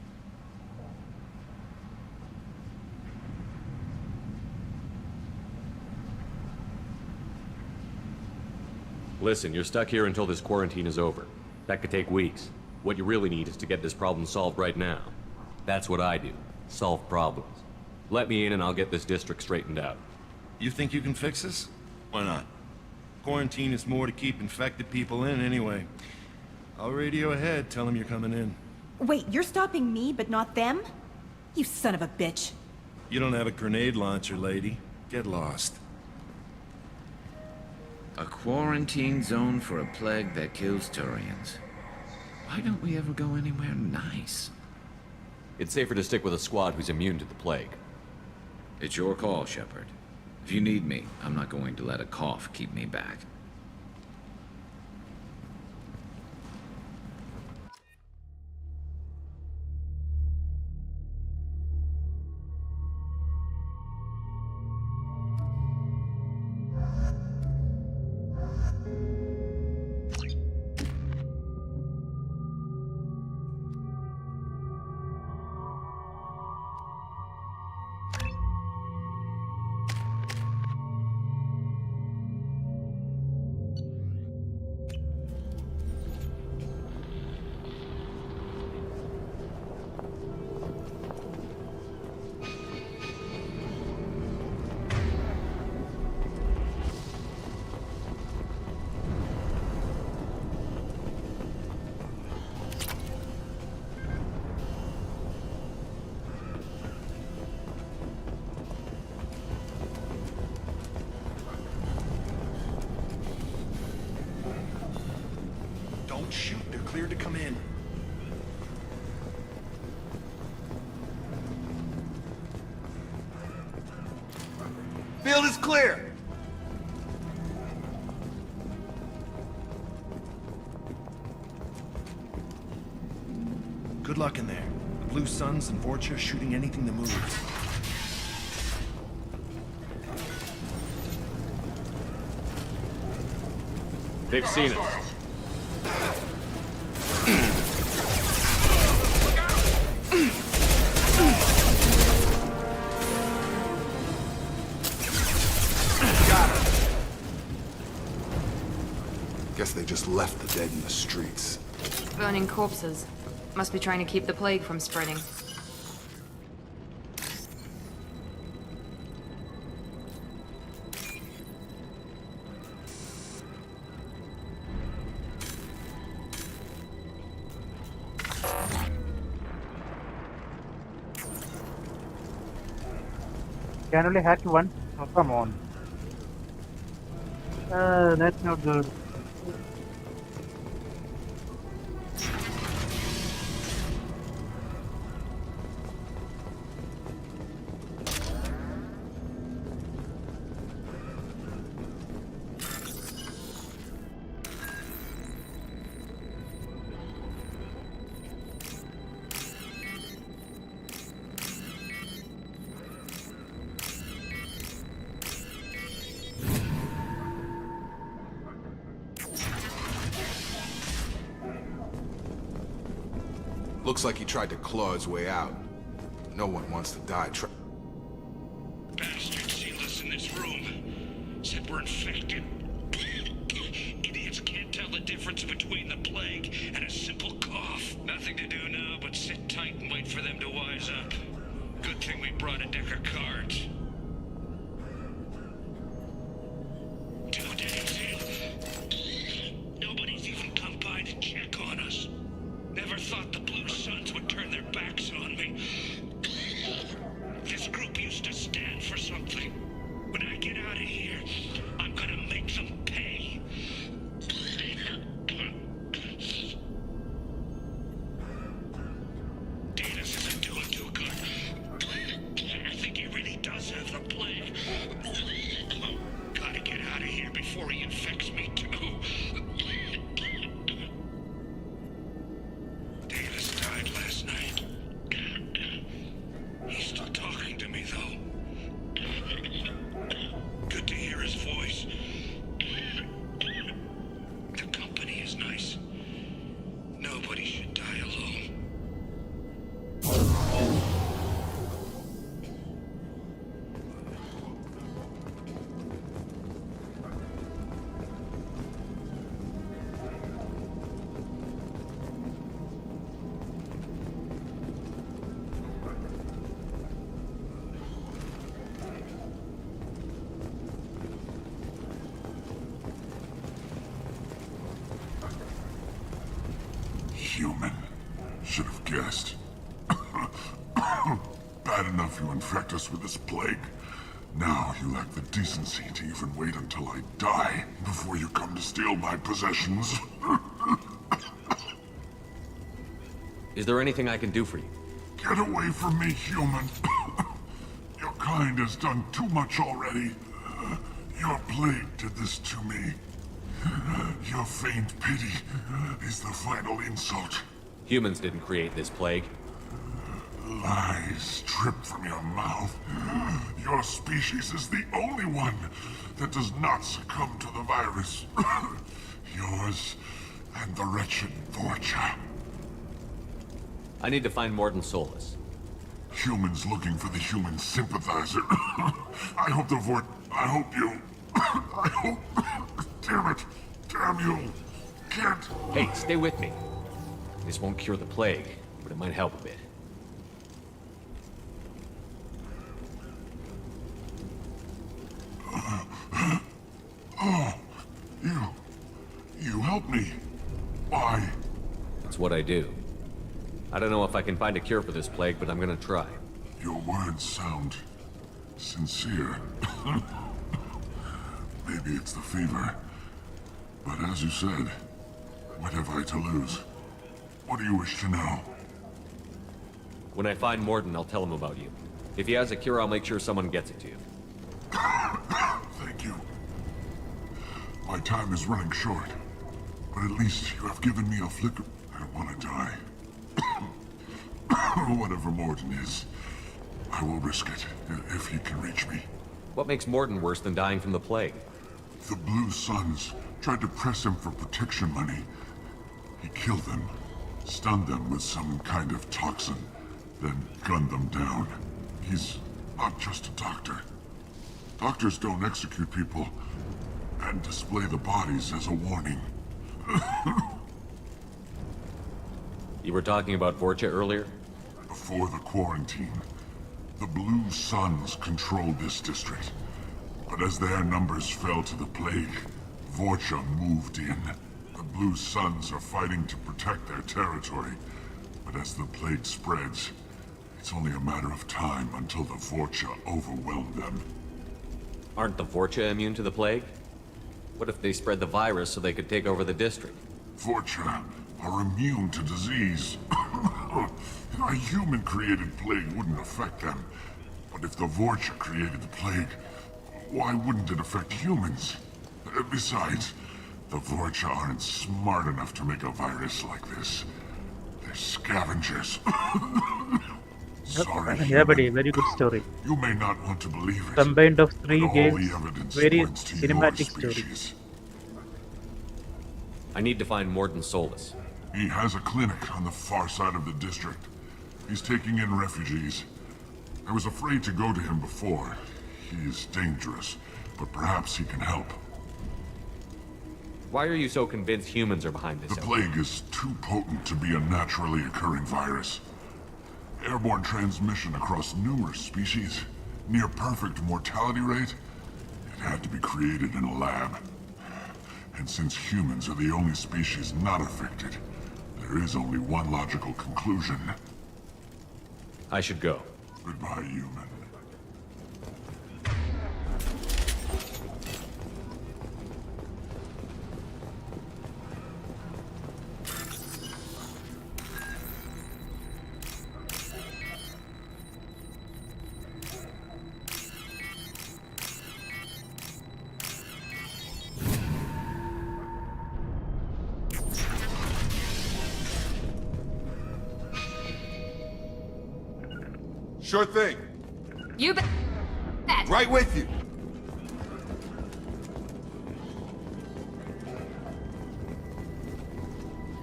Listen, you're stuck here until this quarantine is over. That could take weeks. What you really need is to get this problem solved right now. That's what I do. Solve problems. Let me in and I'll get this district straightened out. You think you can fix this? Why not? Quarantine is more to keep infected people in anyway. I'll radio ahead, tell them you're coming in. Wait, you're stopping me, but not them? You son of a bitch. You don't have a grenade launcher, lady. Get lost. A quarantine zone for a plague that kills Turians. Why don't we ever go anywhere nice? It's safer to stick with a squad who's immune to the plague. It's your call, Shepard. If you need me, I'm not going to let a cough keep me back. Don't shoot, they're cleared to come in. Field is clear! Good luck in there. The Blue Suns and Vorcha shooting anything that moves. They've seen us. Guess they just left the dead in the streets. Burning corpses. Must be trying to keep the plague from spreading. Can only hack one? Oh, come on. That's not good. Looks like he tried to claw his way out. No one wants to die Bastard sealed us in this room. Said we're infected. Idiots can't tell the difference between the plague and a simple cough. Nothing to do now but sit tight and wait for them to wise up. Good thing we brought a deck of cards. 2 days in. Nobody's even come by to check on us. Never thought the Blue Suns would turn their backs on me. This group used to stand for something. When I get out of here, I'm gonna make them pay. Davis isn't doing too good. I think he really does human. Should have guessed. Bad enough you infect us with this plague. Now you lack the decency to even wait until I die before you come to steal my possessions. Is there anything I can do for you? Get away from me, human. Your kind has done too much already. Your plague did this to me. Your feigned pity is the final insult. Humans didn't create this plague. Lies drip from your mouth. Your species is the only one that does not succumb to the virus. Yours and the wretched Vorcha. I need to find Morden Solus. Humans looking for the human sympathizer. I hope you... I hope... Damn it! Damn you! Can't... Hey, stay with me. This won't cure the plague, but it might help a bit. Oh, you helped me. Why? It's what I do. I don't know if I can find a cure for this plague, but I'm gonna try. Your words sound sincere. Maybe it's the fever. But as you said, what have I to lose? What do you wish to know? When I find Morden, I'll tell him about you. If he has a cure, I'll make sure someone gets it to you. Thank you. My time is running short. But at least you have given me a flicker. I don't want to die. Whatever Morden is, I will risk it if he can reach me. What makes Morden worse than dying from the plague? The Blue Suns tried to press him for protection money. He killed them, stunned them with some kind of toxin, then gunned them down. He's not just a doctor. Doctors don't execute people and display the bodies as a warning. You were talking about Vorcha earlier? Before the quarantine, the Blue Suns controlled this district. But as their numbers fell to the plague, Vorcha moved in. The Blue Suns are fighting to protect their territory. But as the plague spreads, it's only a matter of time until the Vorcha overwhelm them. Aren't the Vorcha immune to the plague? What if they spread the virus so they could take over the district? Vorcha are immune to disease. A human-created plague wouldn't affect them. But if the Vorcha created the plague, why wouldn't it affect humans? Besides, the Vorcha aren't smart enough to make a virus like this. They're scavengers. Sorry, Yeah, buddy, very good story. you may not want to believe it. Combined of three but all games, the evidence very points to your cinematic story. species. I need to find Morden Solus. He has a clinic on the far side of the district. He's taking in refugees. I was afraid to go to him before. He is dangerous, but perhaps he can help. Why are you so convinced humans are behind this? The plague is too potent to be a naturally occurring virus. Airborne transmission across numerous species, near perfect mortality rate. It had to be created in a lab. And since humans are the only species not affected, there is only one logical conclusion. I should go. Goodbye, human. Sure thing. You bet. Right with you.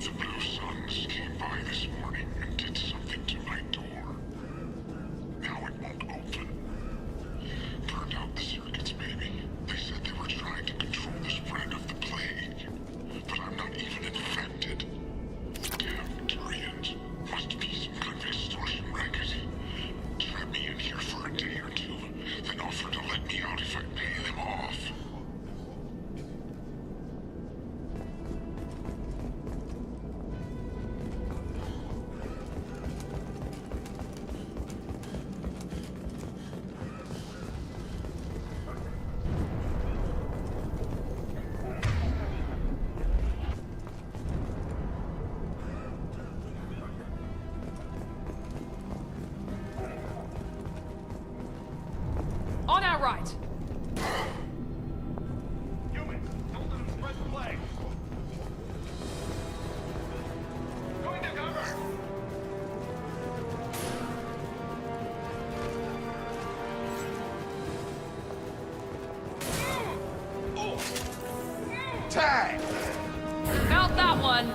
The Blue Suns came by this morning and did something to my door. Now it won't open. Burned out the circuits, maybe. They said they were trying to control the spread of the plague. But I'm not even infected. Damn Turians. Must be some kind of extortion racket. Trap me in here for a day or two, then offer to let me out tag! Felt that one.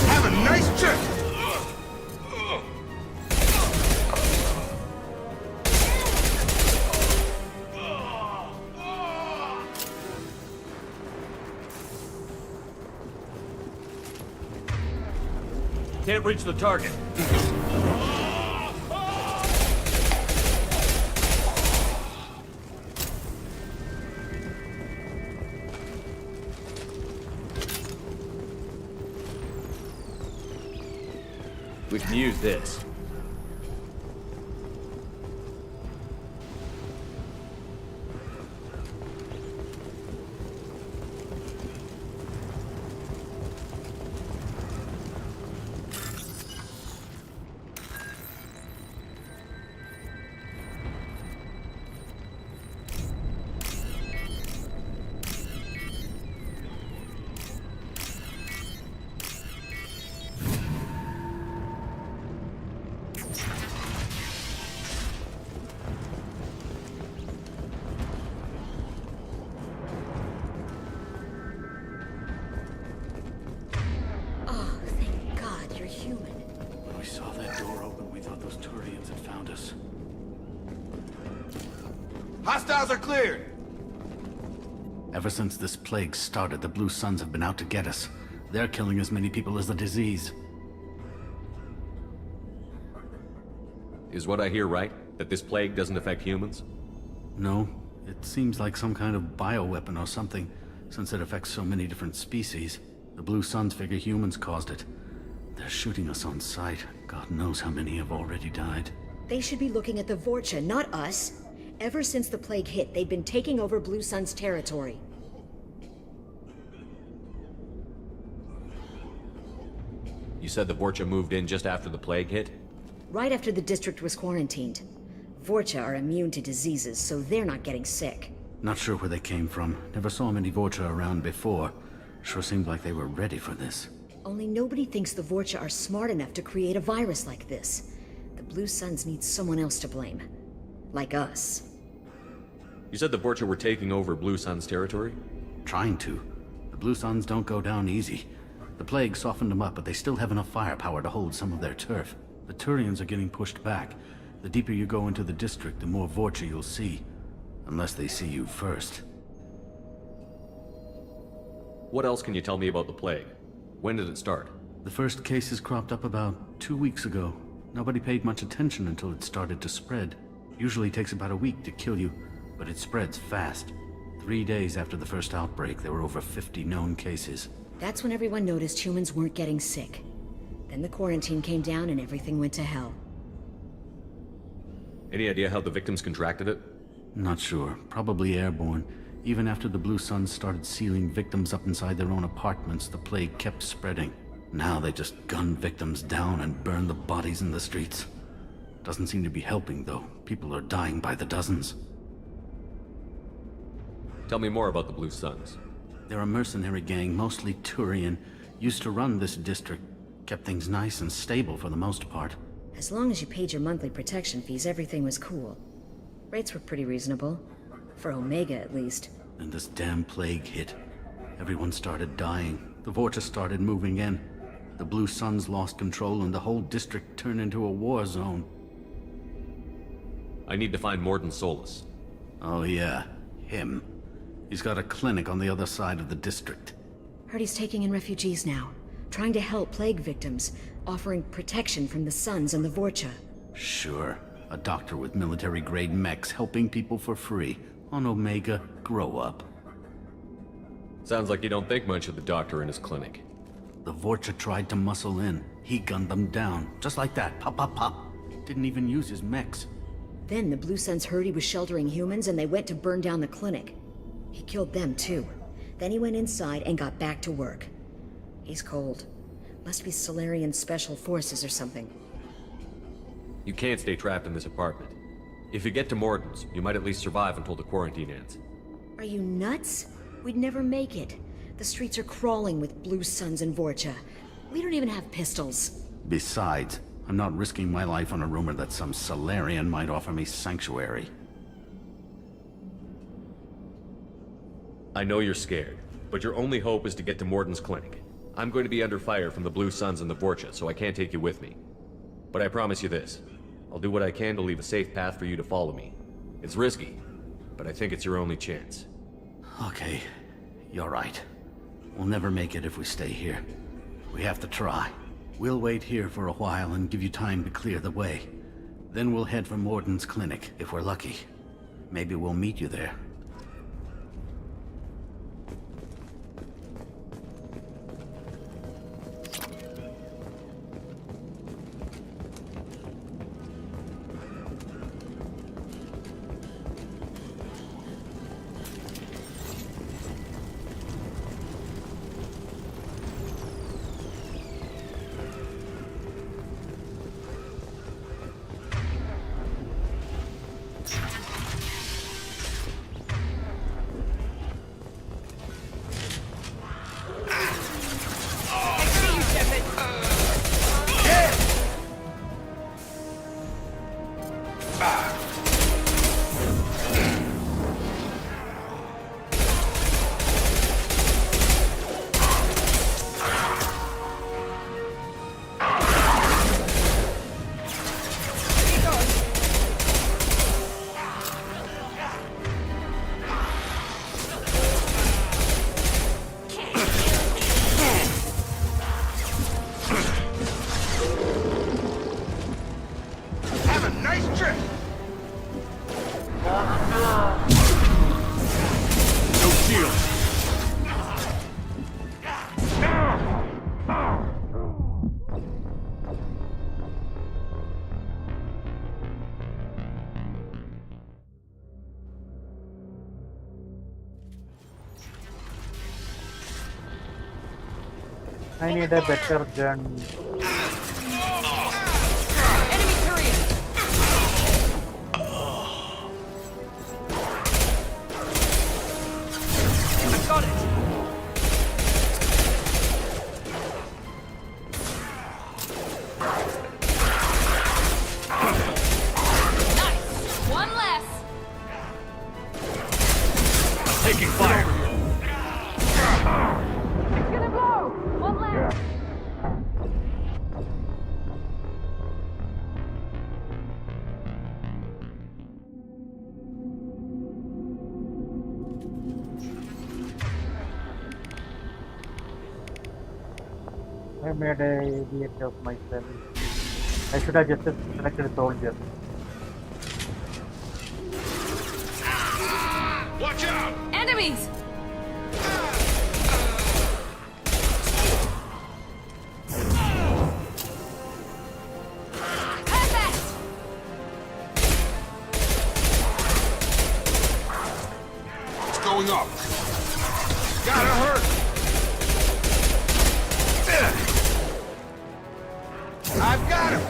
Have a nice trip! Can't reach the target. We can use this. Oh, thank God you're human. When we saw that door open, we thought those Turians had found us. Hostiles are cleared! Ever since this plague started, the Blue Suns have been out to get us. They're killing as many people as the disease. Is what I hear right? That this plague doesn't affect humans? No, it seems like some kind of bioweapon or something, since it affects so many different species. The Blue Suns figure humans caused it. They're shooting us on sight. God knows how many have already died. They should be looking at the Vorcha, not us. Ever since the plague hit, they've been taking over Blue Sun's territory. You said the Vorcha moved in just after the plague hit? Right after the district was quarantined. Vorcha are immune to diseases, so they're not getting sick. Not sure where they came from. Never saw many Vorcha around before. Sure seemed like they were ready for this. Only nobody thinks the Vorcha are smart enough to create a virus like this. The Blue Suns need someone else to blame. Like us. You said the Vorcha were taking over Blue Sun's territory? Trying to. The Blue Suns don't go down easy. The plague softened them up, but they still have enough firepower to hold some of their turf. The Turians are getting pushed back. The deeper you go into the district, the more Vorcha you'll see. Unless they see you first. What else can you tell me about the plague? When did it start? The first cases cropped up about 2 weeks ago. Nobody paid much attention until it started to spread. Usually takes about a week to kill you, but it spreads fast. 3 days after the first outbreak, there were over 50 known cases. That's when everyone noticed humans weren't getting sick. Then the quarantine came down and everything went to hell. Any idea how the victims contracted it? Not sure. Probably airborne. Even after the Blue Suns started sealing victims up inside their own apartments, the plague kept spreading. Now they just gun victims down and burn the bodies in the streets. Doesn't seem to be helping, though. People are dying by the dozens. Tell me more about the Blue Suns. They're a mercenary gang, mostly Turian. Used to run this district. Kept things nice and stable for the most part. As long as you paid your monthly protection fees, everything was cool. Rates were pretty reasonable. For Omega, at least. Then this damn plague hit. Everyone started dying. The Vorcha started moving in. The Blue Suns lost control and the whole district turned into a war zone. I need to find Morden Solus. Oh yeah, him. He's got a clinic on the other side of the district. Heard he's taking in refugees now. Trying to help plague victims. Offering protection from the Suns and the Vorcha. Sure. A doctor with military-grade mechs helping people for free. On Omega, grow up. Sounds like you don't think much of the doctor in his clinic. The Vorcha tried to muscle in. He gunned them down. Just like that. Pop, pop, pop. Didn't even use his mechs. Then the Blue Suns heard he was sheltering humans and they went to burn down the clinic. He killed them too. Then he went inside and got back to work. He's cold. Must be Solarian Special Forces or something. You can't stay trapped in this apartment. If you get to Morden's, you might at least survive until the quarantine ends. Are you nuts? We'd never make it. The streets are crawling with Blue Suns and Vorcha. We don't even have pistols. Besides, I'm not risking my life on a rumor that some Solarian might offer me sanctuary. I know you're scared, but your only hope is to get to Morden's clinic. I'm going to be under fire from the Blue Suns and the Vorcha, so I can't take you with me. But I promise you this. I'll do what I can to leave a safe path for you to follow me. It's risky, but I think it's your only chance. Okay, you're right. We'll never make it if we stay here. We have to try. We'll wait here for a while and give you time to clear the way. Then we'll head for Morden's clinic, if we're lucky. Maybe we'll meet you there. I need a better gun. I made a idiot of myself. I should have just selected a soldier. Watch out! Enemies! It's going up. Gotta hurt. I've got him.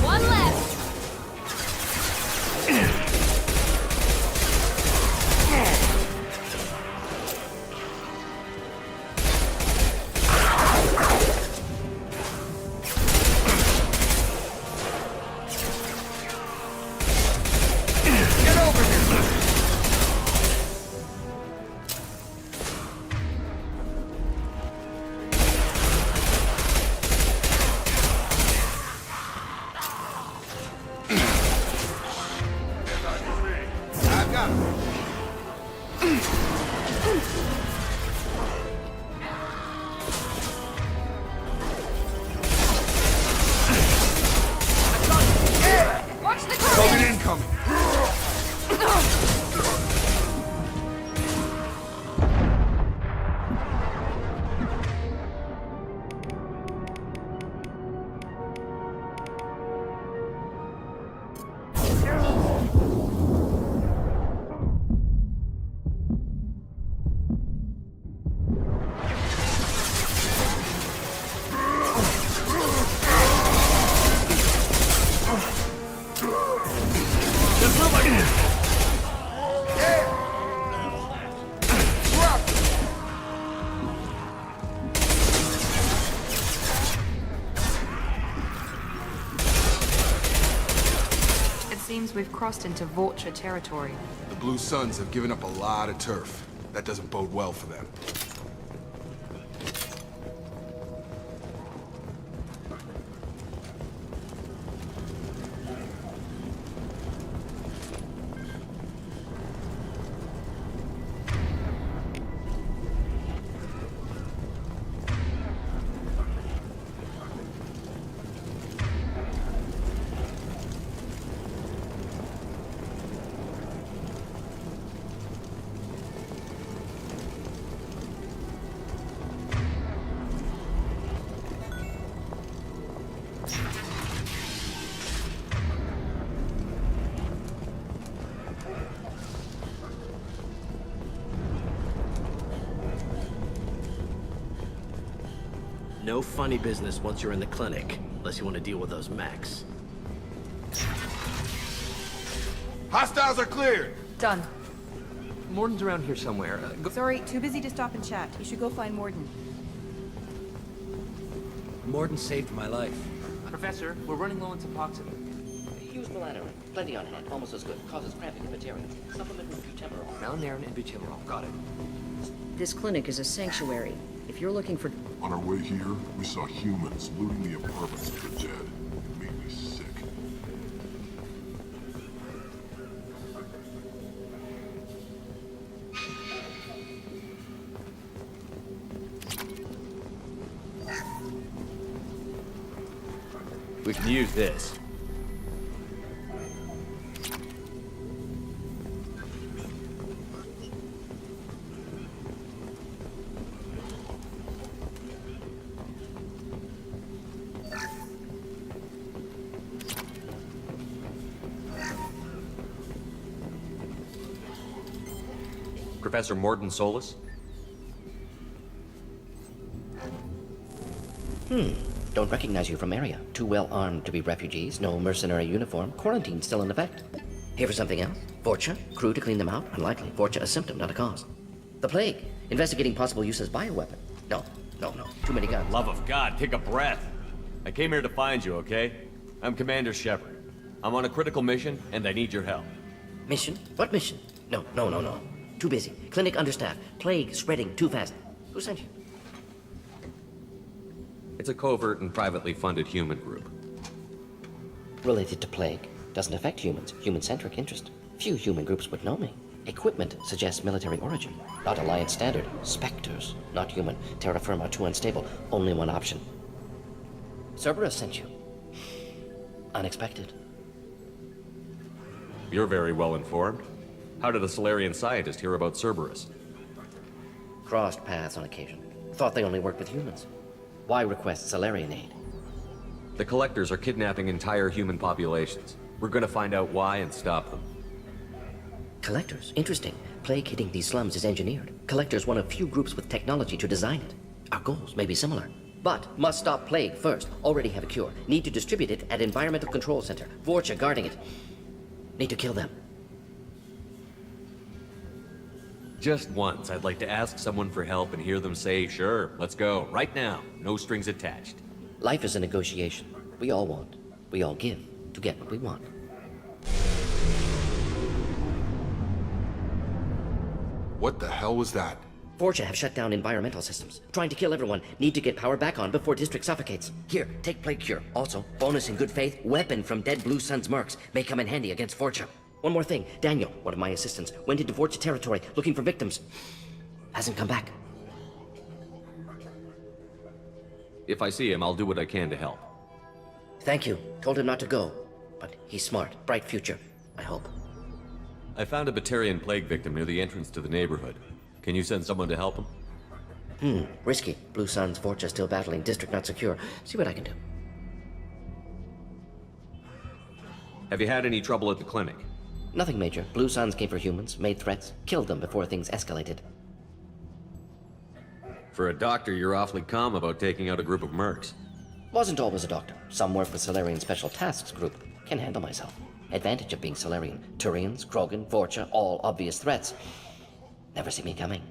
One left. Get over here. seems we've crossed into Vorcha territory. The Blue Suns have given up a lot of turf. That doesn't bode well for them. No funny business once you're in the clinic, unless you want to deal with those mechs. Hostiles are cleared! Done. Morden's around here somewhere. Sorry, too busy to stop and chat. You should go find Morden. Morden saved my life. Professor, we're running low on Suboxone. Use melatonin. Plenty on hand. Almost as good. Causes cramping and materia. Supplement with butemurol. Malinarin and butemurol. Got it. This clinic is a sanctuary. If you're looking for... On our way here, we saw humans looting the apartments of the dead. It made me sick. We can use this. Professor Morden Solis? Don't recognize you from area. Too well armed to be refugees, no mercenary uniform, quarantine still in effect. Here for something else? Vorcha? Crew to clean them out? Unlikely. Vorcha a symptom, not a cause. The plague? Investigating possible use as bioweapon? No. Too many guns. Love of God, take a breath. I came here to find you, okay? I'm Commander Shepard. I'm on a critical mission, and I need your help. Mission? What mission? No. Too busy. Clinic understaffed. Plague spreading too fast. Who sent you? It's a covert and privately funded human group. Related to plague. Doesn't affect humans. Human-centric interest. Few human groups would know me. Equipment suggests military origin. Not Alliance standard. Spectres. Not human. Terra firma too unstable. Only one option. Cerberus sent you. Unexpected. You're very well informed. How did a Solarian scientist hear about Cerberus? Crossed paths on occasion. Thought they only worked with humans. Why request Solarian aid? The Collectors are kidnapping entire human populations. We're gonna find out why and stop them. Collectors? Interesting. Plague hitting these slums is engineered. Collectors one of few groups with technology to design it. Our goals may be similar. But must stop plague first. Already have a cure. Need to distribute it at Environmental Control Center. Vorcha guarding it. Need to kill them. Just once, I'd like to ask someone for help and hear them say, sure, let's go, right now, no strings attached. Life is a negotiation. We all want. We all give to get what we want. What the hell was that? Vorcha have shut down environmental systems. Trying to kill everyone. Need to get power back on before District suffocates. Here, take Plague Cure. Also, bonus in good faith, weapon from dead Blue Sun's mercs. May come in handy against Vorcha. One more thing. Daniel, one of my assistants, went into Vorcha territory looking for victims. Hasn't come back. If I see him, I'll do what I can to help. Thank you. Told him not to go. But he's smart. Bright future. I hope. I found a Batarian plague victim near the entrance to the neighborhood. Can you send someone to help him? Risky. Blue Sun's Vorcha still battling. District not secure. See what I can do. Have you had any trouble at the clinic? Nothing major. Blue Suns came for humans, made threats, killed them before things escalated. For a doctor, you're awfully calm about taking out a group of mercs. Wasn't always a doctor. Some work with Solarian Special Tasks Group. Can handle myself. Advantage of being Solarian. Turians, Krogan, Vorcha, all obvious threats. Never see me coming.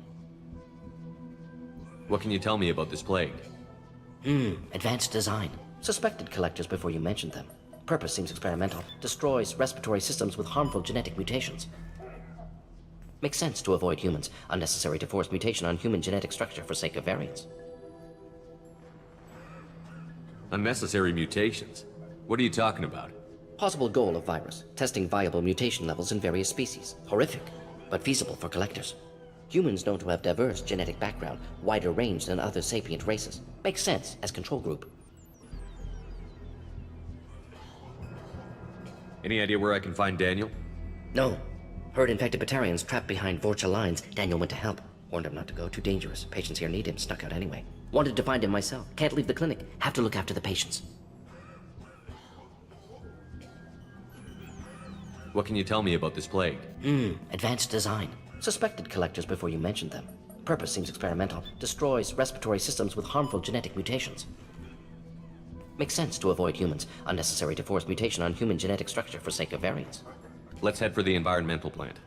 What can you tell me about this plague? Advanced design. Suspected collectors before you mentioned them. Purpose seems experimental. Destroys respiratory systems with harmful genetic mutations. Makes sense to avoid humans. Unnecessary to force mutation on human genetic structure for sake of variance. Unnecessary mutations? What are you talking about? Possible goal of virus. Testing viable mutation levels in various species. Horrific, but feasible for collectors. Humans known to have diverse genetic background, wider range than other sapient races. Makes sense as control group. Any idea where I can find Daniel? No. Heard infected Batarians trapped behind Vorcha lines. Daniel went to help. Warned him not to go, too dangerous. Patients here need him, snuck out anyway. Wanted to find him myself. Can't leave the clinic. Have to look after the patients. What can you tell me about this plague? Advanced design. Suspected collectors before you mentioned them. Purpose seems experimental. Destroys respiratory systems with harmful genetic mutations. Makes sense to avoid humans. Unnecessary to force mutation on human genetic structure for sake of variance. Let's head for the environmental plant.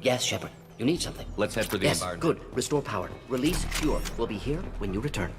Yes, Shepard. You need something. Let's head for the environment. Good. Restore power. Release Cure. We'll be here when you return.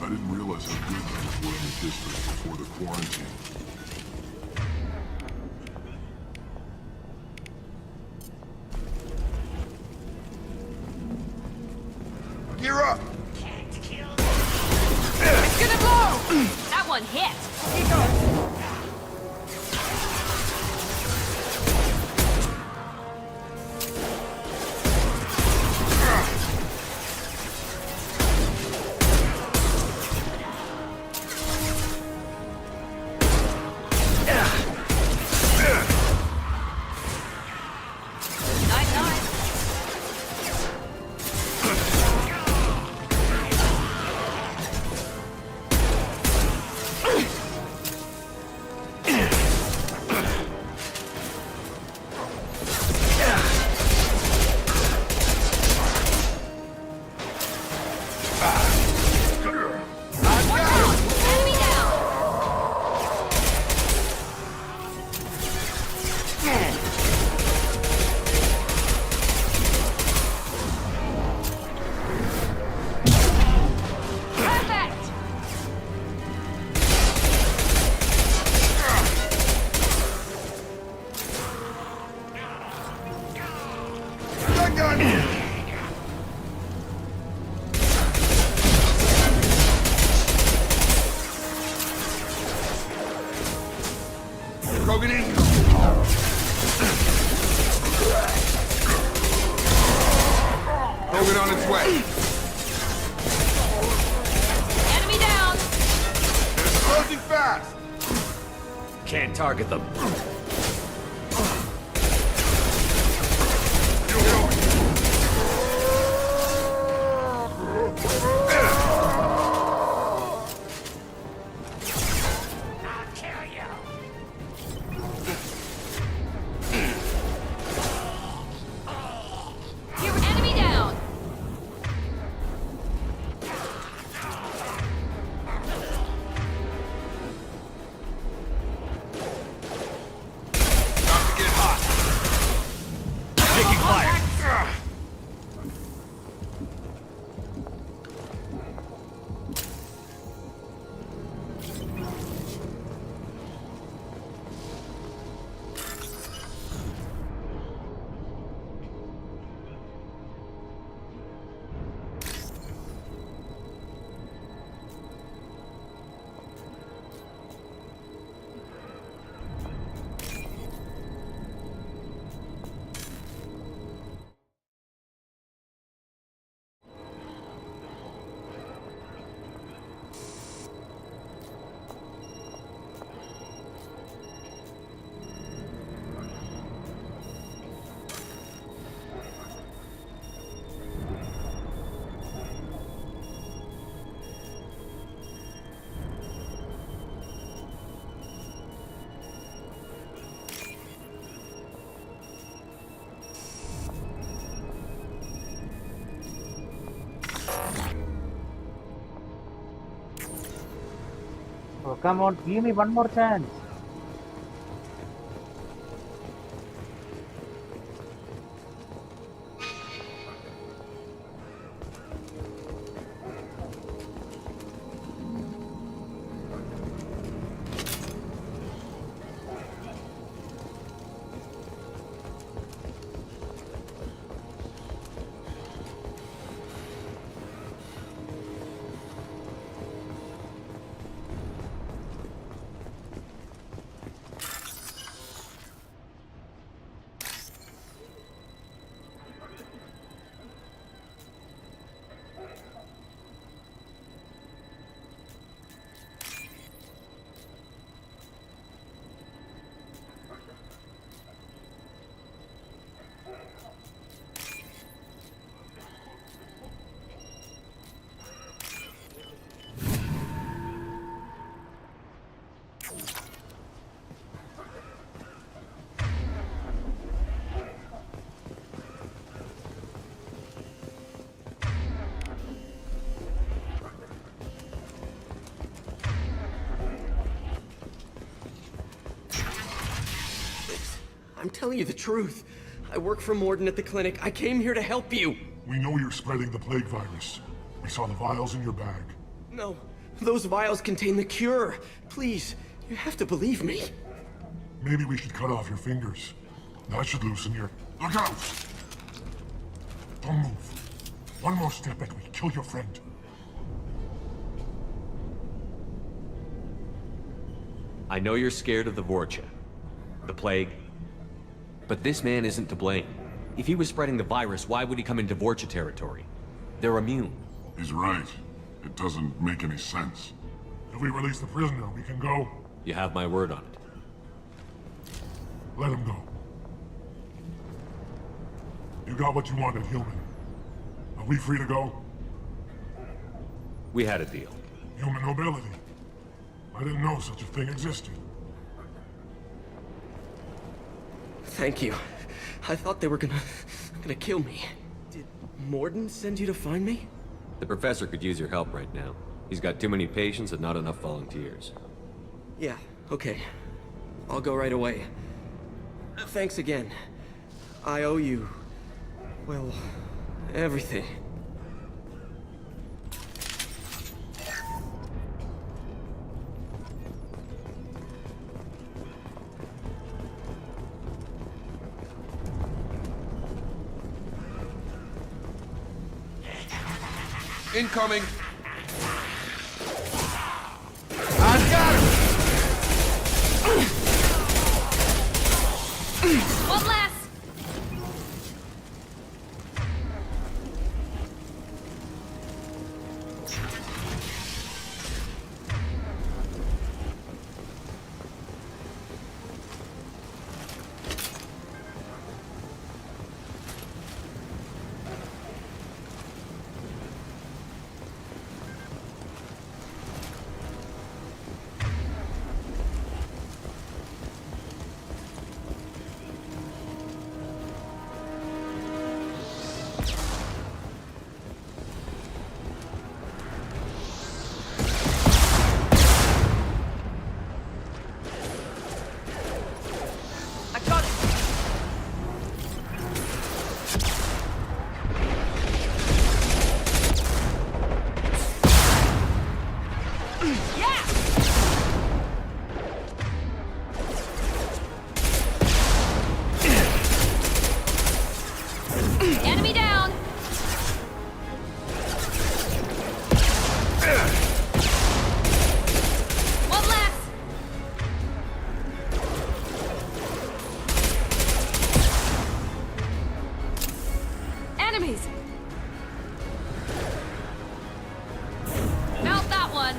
I didn't realize how good things were in the district before the quarantine. Gear up! It's gonna blow! That one hit! Krogan in. Krogan on its way. Enemy down! It's closing fast. Can't target them. Enemy down! Come on, give me one more chance. I'm telling you the truth. I work for Morden at the clinic. I came here to help you. We know you're spreading the plague virus. We saw the vials in your bag. No, those vials contain the cure. Please, you have to believe me. Maybe we should cut off your fingers. That should loosen your... Look out! Don't move. One more step and we kill your friend. I know you're scared of the Vorcha, the plague, but this man isn't to blame. If he was spreading the virus, why would he come into Vorcha territory? They're immune. He's right. It doesn't make any sense. If we release the prisoner, we can go. You have my word on it. Let him go. You got what you wanted, human. Are we free to go? We had a deal. Human nobility. I didn't know such a thing existed. Thank you. I thought they were gonna kill me. Did Morden send you to find me? The professor could use your help right now. He's got too many patients and not enough volunteers. Yeah, okay. I'll go right away. Thanks again. I owe you... well, everything. Incoming! I've got him! One less! Enemy down! One less! Enemies! Mount that one!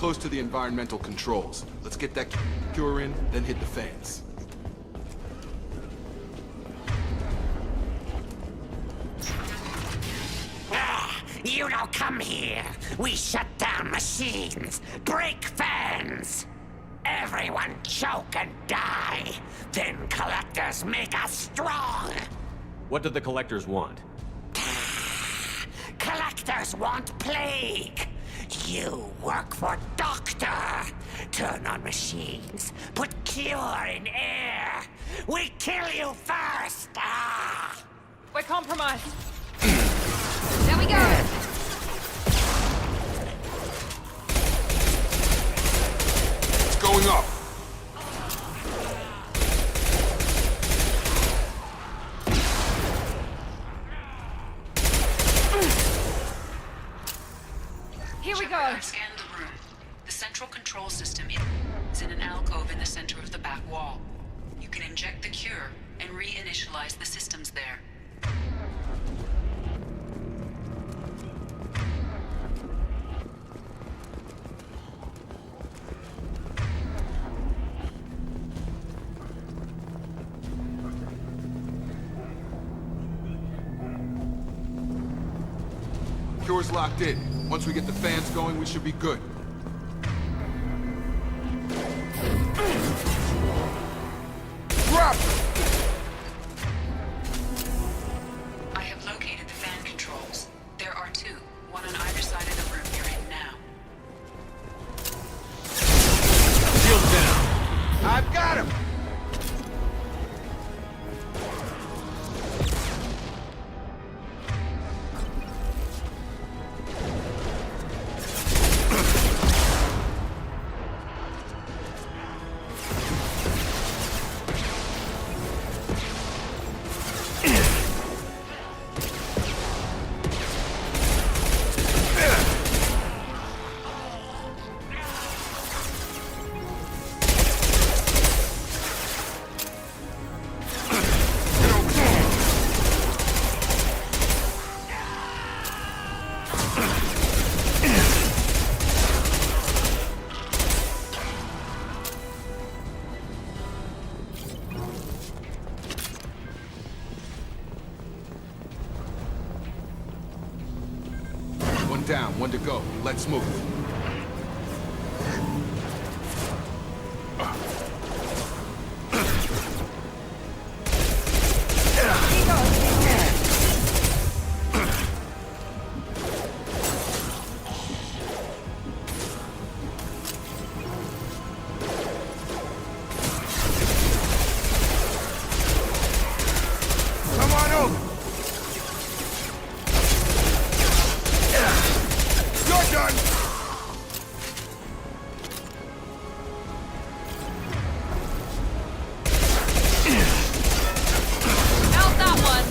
close to the environmental controls. Let's get that cure in, then hit the fans. You don't come here. We shut down machines, break fans. Everyone choke and die. Then collectors make us strong. What did the collectors want? Collectors want plague. You work for Doctor. Turn on machines. Put cure in air. We kill you first. We're compromised. There we go. It's going up. Here we go. I've scanned the room. The central control system is in an alcove in the center of the back wall. You can inject the cure and reinitialize the systems there. Cure's locked in. Once we get the fans going, we should be good. Drop! I have located the fan controls. There are two, one on either side of the room you're in now. Shield down. I've got him! Down, one to go. Let's move. Come on over. You're done! How's that one?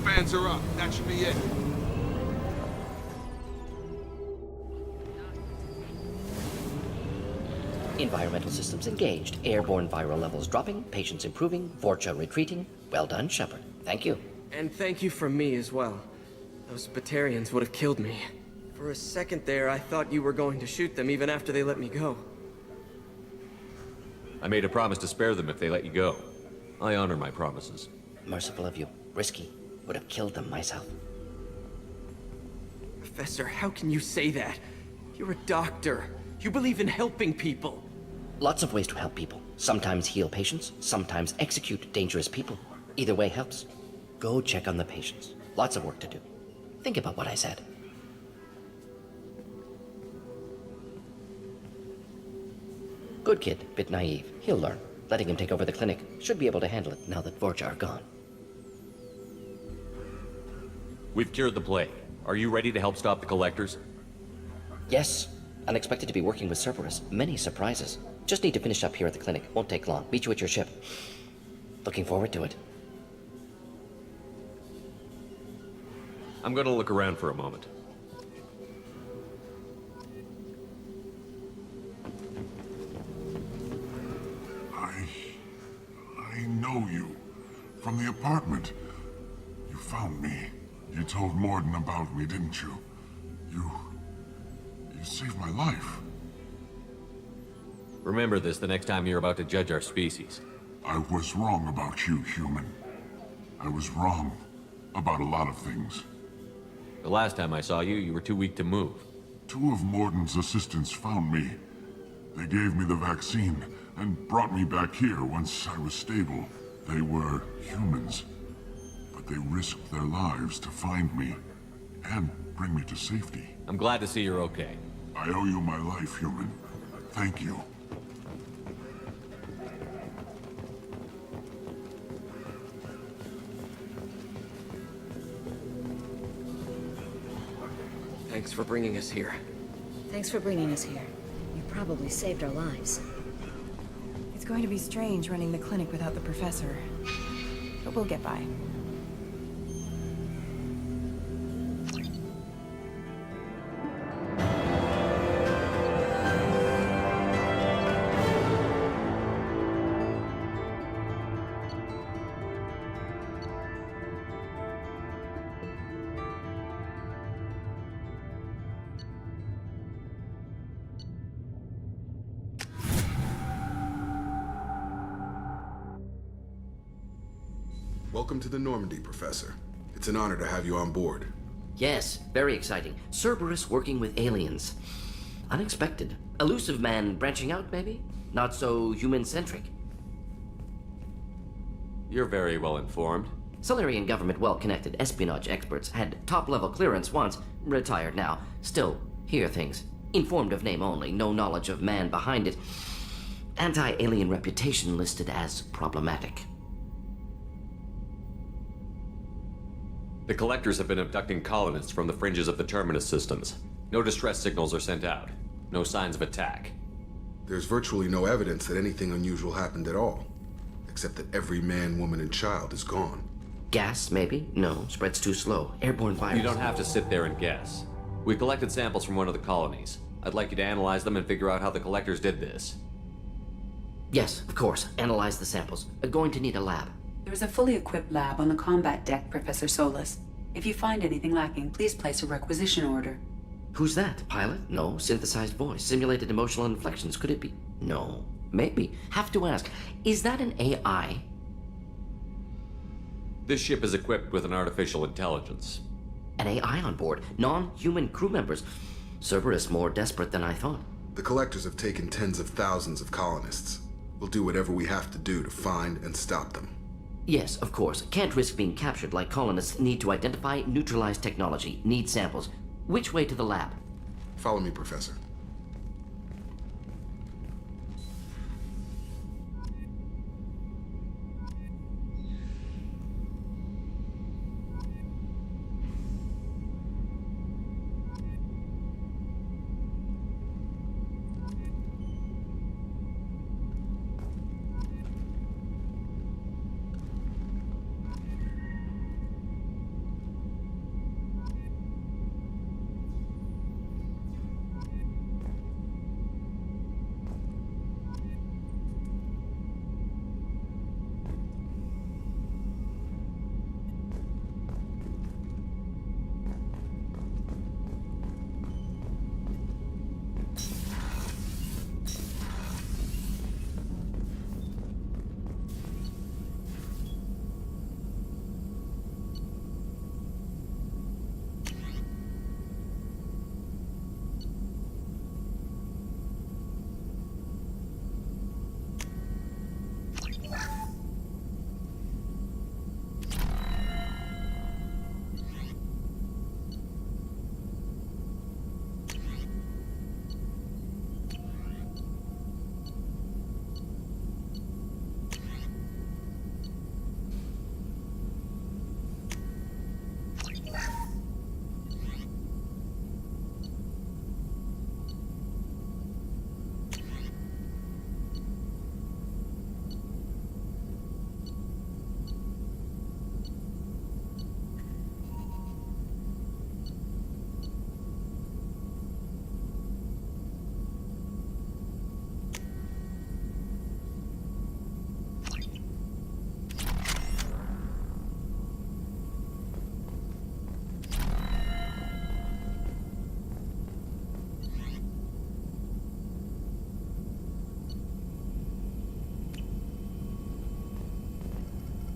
Fans are up. That should be it. Environmental systems engaged. Airborne viral levels dropping. Patients improving. Vorcha retreating. Well done, Shepard. Thank you. And thank you from me as well. Those Batarians would have killed me. For a second there, I thought you were going to shoot them even after they let me go. I made a promise to spare them if they let you go. I honor my promises. Merciful of you. Risky. Would have killed them myself. Professor, how can you say that? You're a doctor. You believe in helping people. Lots of ways to help people. Sometimes heal patients, sometimes execute dangerous people. Either way helps. Go check on the patients. Lots of work to do. Think about what I said. Good kid, bit naive. He'll learn. Letting him take over the clinic. Should be able to handle it now that Vorcha are gone. We've cured the plague. Are you ready to help stop the Collectors? Yes. Unexpected to be working with Cerberus. Many surprises. Just need to finish up here at the clinic. Won't take long. Meet you at your ship. Looking forward to it. I'm gonna look around for a moment. I know you. From the apartment. You found me. You told Morden about me, didn't you? You saved my life. Remember this the next time you're about to judge our species. I was wrong about you, human. I was wrong about a lot of things. The last time I saw you, you were too weak to move. 2 of Morden's assistants found me. They gave me the vaccine and brought me back here once I was stable. They were humans, but they risked their lives to find me and bring me to safety. I'm glad to see you're okay. I owe you my life, human. Thank you. Thanks for bringing us here. Thanks for bringing us here. You probably saved our lives. It's going to be strange running the clinic without the professor. But we'll get by. Welcome to the Normandy, Professor. It's an honor to have you on board. Yes, very exciting. Cerberus working with aliens. Unexpected. Elusive man branching out, maybe? Not so human-centric. You're very well informed. Solarian government well-connected espionage experts had top-level clearance once, retired now. Still, hear things. Informed of name only, no knowledge of man behind it. Anti-alien reputation listed as problematic. The Collectors have been abducting colonists from the fringes of the Terminus systems. No distress signals are sent out. No signs of attack. There's virtually no evidence that anything unusual happened at all. Except that every man, woman, and child is gone. Gas, maybe? No, spreads too slow. Airborne virus. You don't have to sit there and guess. We collected samples from one of the colonies. I'd like you to analyze them and figure out how the Collectors did this. Yes, of course. Analyze the samples. Going to need a lab. There is a fully equipped lab on the combat deck, Professor Solis. If you find anything lacking, please place a requisition order. Who's that? Pilot? No. Synthesized voice. Simulated emotional inflections. Could it be? No. Maybe. Have to ask. Is that an AI? This ship is equipped with an artificial intelligence. An AI on board? Non-human crew members? Cerberus more desperate than I thought. The Collectors have taken tens of thousands of colonists. We'll do whatever we have to do to find and stop them. Yes, of course. Can't risk being captured like colonists. Need to identify, neutralize technology. Need samples. Which way to the lab? Follow me, Professor.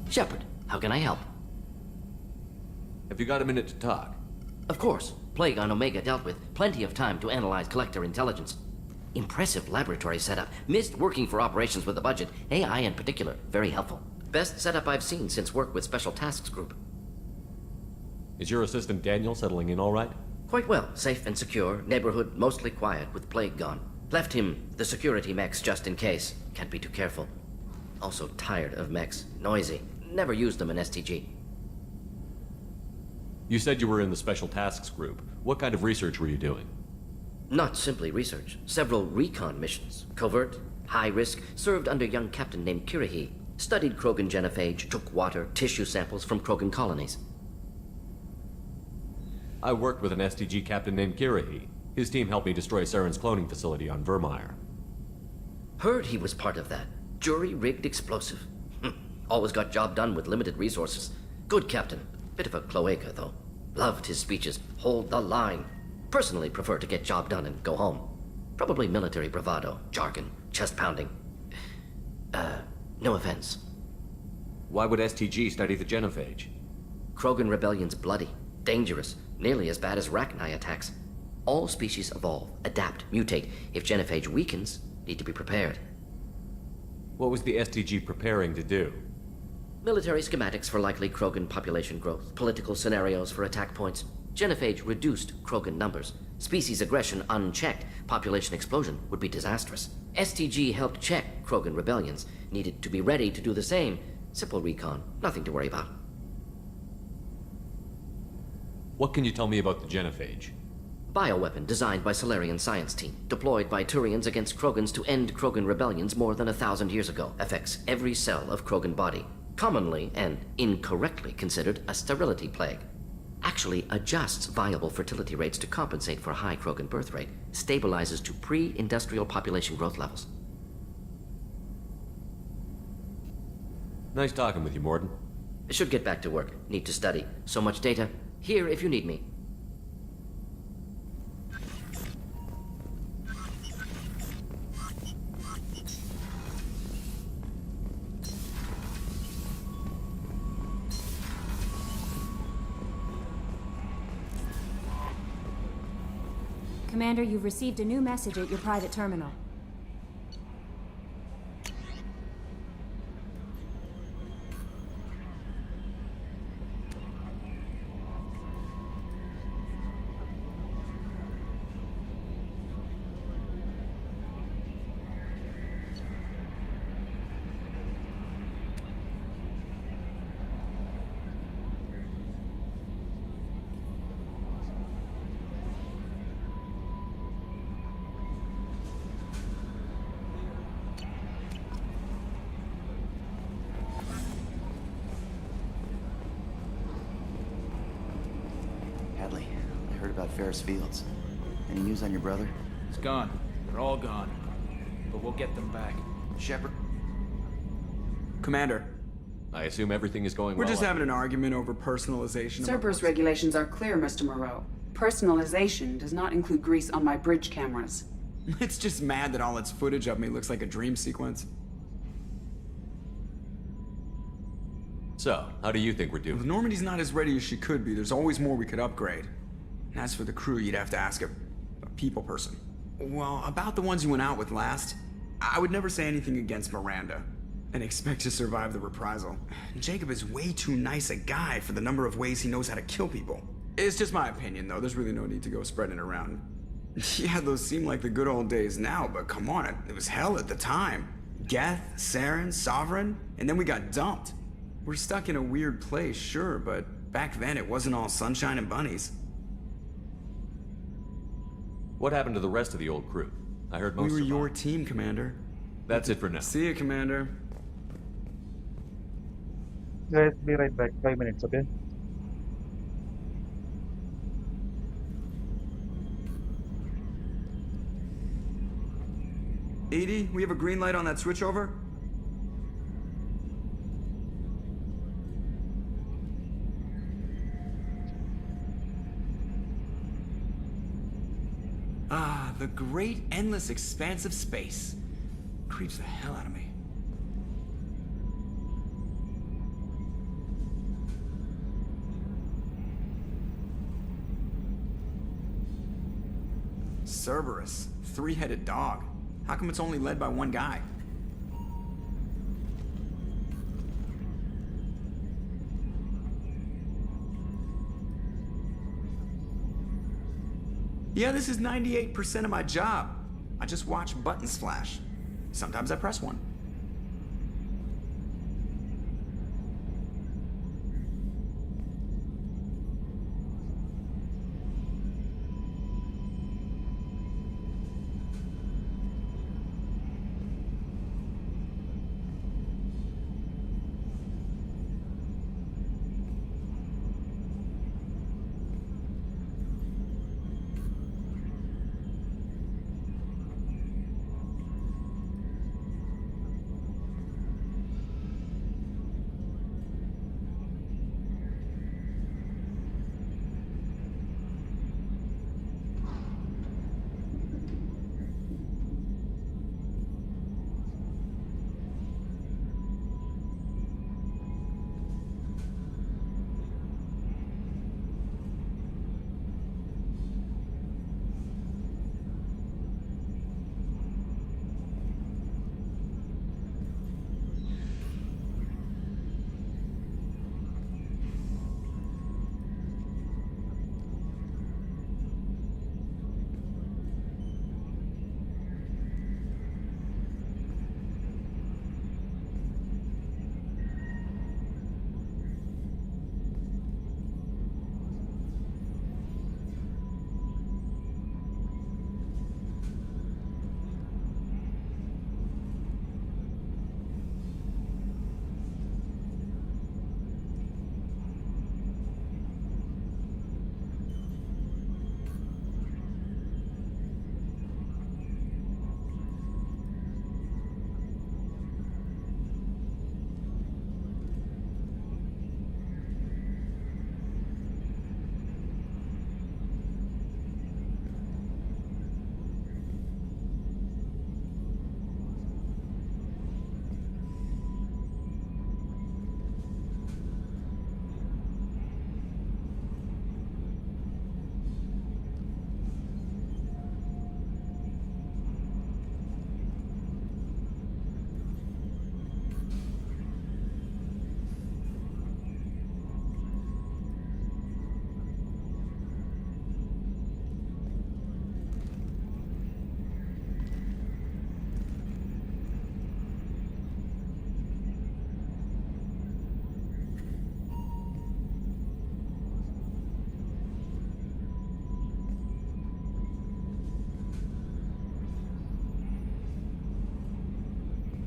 Shepard, how can I help? Have you got a minute to talk? Of course. Plague on Omega dealt with. Plenty of time to analyze collector intelligence. Impressive laboratory setup. Missed working for operations with a budget. AI in particular. Very helpful. Best setup I've seen since work with Special Tasks Group. Is your assistant Daniel settling in all right? Quite well. Safe and secure. Neighborhood mostly quiet with Plague gone. Left him the security mechs just in case. Can't be too careful. Also tired of mechs. Noisy. Never used them in STG. You said you were in the Special Tasks Group. What kind of research were you doing? Not simply research. Several recon missions. Covert, high risk, served under a young captain named Kirahi. Studied Krogan genophage, took water, tissue samples from Krogan colonies. I worked with an STG captain named Kirahi. His team helped me destroy Saren's cloning facility on Vermeer. Heard he was part of that. Jury-rigged explosive. Always got job done with limited resources. Good captain. Bit of a cloaca, though. Loved his speeches. Hold the line. Personally prefer to get job done and go home. Probably military bravado, jargon, chest pounding. No offense. Why would STG study the genophage? Krogan rebellion's bloody, dangerous, nearly as bad as Rachni attacks. All species evolve, adapt, mutate. If genophage weakens, need to be prepared. What was the STG preparing to do? Military schematics for likely Krogan population growth, political scenarios for attack points. Genophage reduced Krogan numbers. Species aggression unchecked, population explosion would be disastrous. STG helped check Krogan rebellions, needed to be ready to do the same. Simple recon, nothing to worry about. What can you tell me about the genophage? Bioweapon designed by Solarian science team, deployed by Turians against Krogans to end Krogan rebellions more than 1,000 years ago. Affects every cell of Krogan body. Commonly and incorrectly considered a sterility plague. Actually adjusts viable fertility rates to compensate for high Krogan birth rate. Stabilizes to pre-industrial population growth levels. Nice talking with you, Morden. I should get back to work. Need to study. So much data. Here if you need me. Commander, you've received a new message at your private terminal. Ferris Fields. Any news on your brother? He's gone. They're all gone. But we'll get them back. Shepard? Commander. I assume everything is going We're well. just having an argument over personalization. Cerberus regulations are clear, Mr. Moreau. Personalization does not include grease on my bridge cameras. It's just mad that all its footage of me looks like a dream sequence. So, how do you think we're doing? If Normandy's not as ready as she could be, there's always more we could upgrade. And as for the crew, you'd have to ask a people person. Well, about the ones you went out with last, I would never say anything against Miranda and expect to survive the reprisal. Jacob is way too nice a guy for the number of ways he knows how to kill people. It's just my opinion, though. There's really no need to go spreading it around. Yeah, those seem like the good old days now, but come on, it was hell at the time. Geth, Saren, Sovereign, and then we got dumped. We're stuck in a weird place, sure, but back then it wasn't all sunshine and bunnies. What happened to the rest of the old crew? I heard most We were survived. your team, Commander. That's it for now. See you, Commander. Guys, be right back. 5 minutes, okay? Edie, we have a green light on that switchover? Ah, the great endless expanse of space. Creeps the hell out of me. Cerberus. Three-headed dog. How come it's only led by one guy? Yeah, this is 98% of my job. I just watch buttons flash. Sometimes I press one.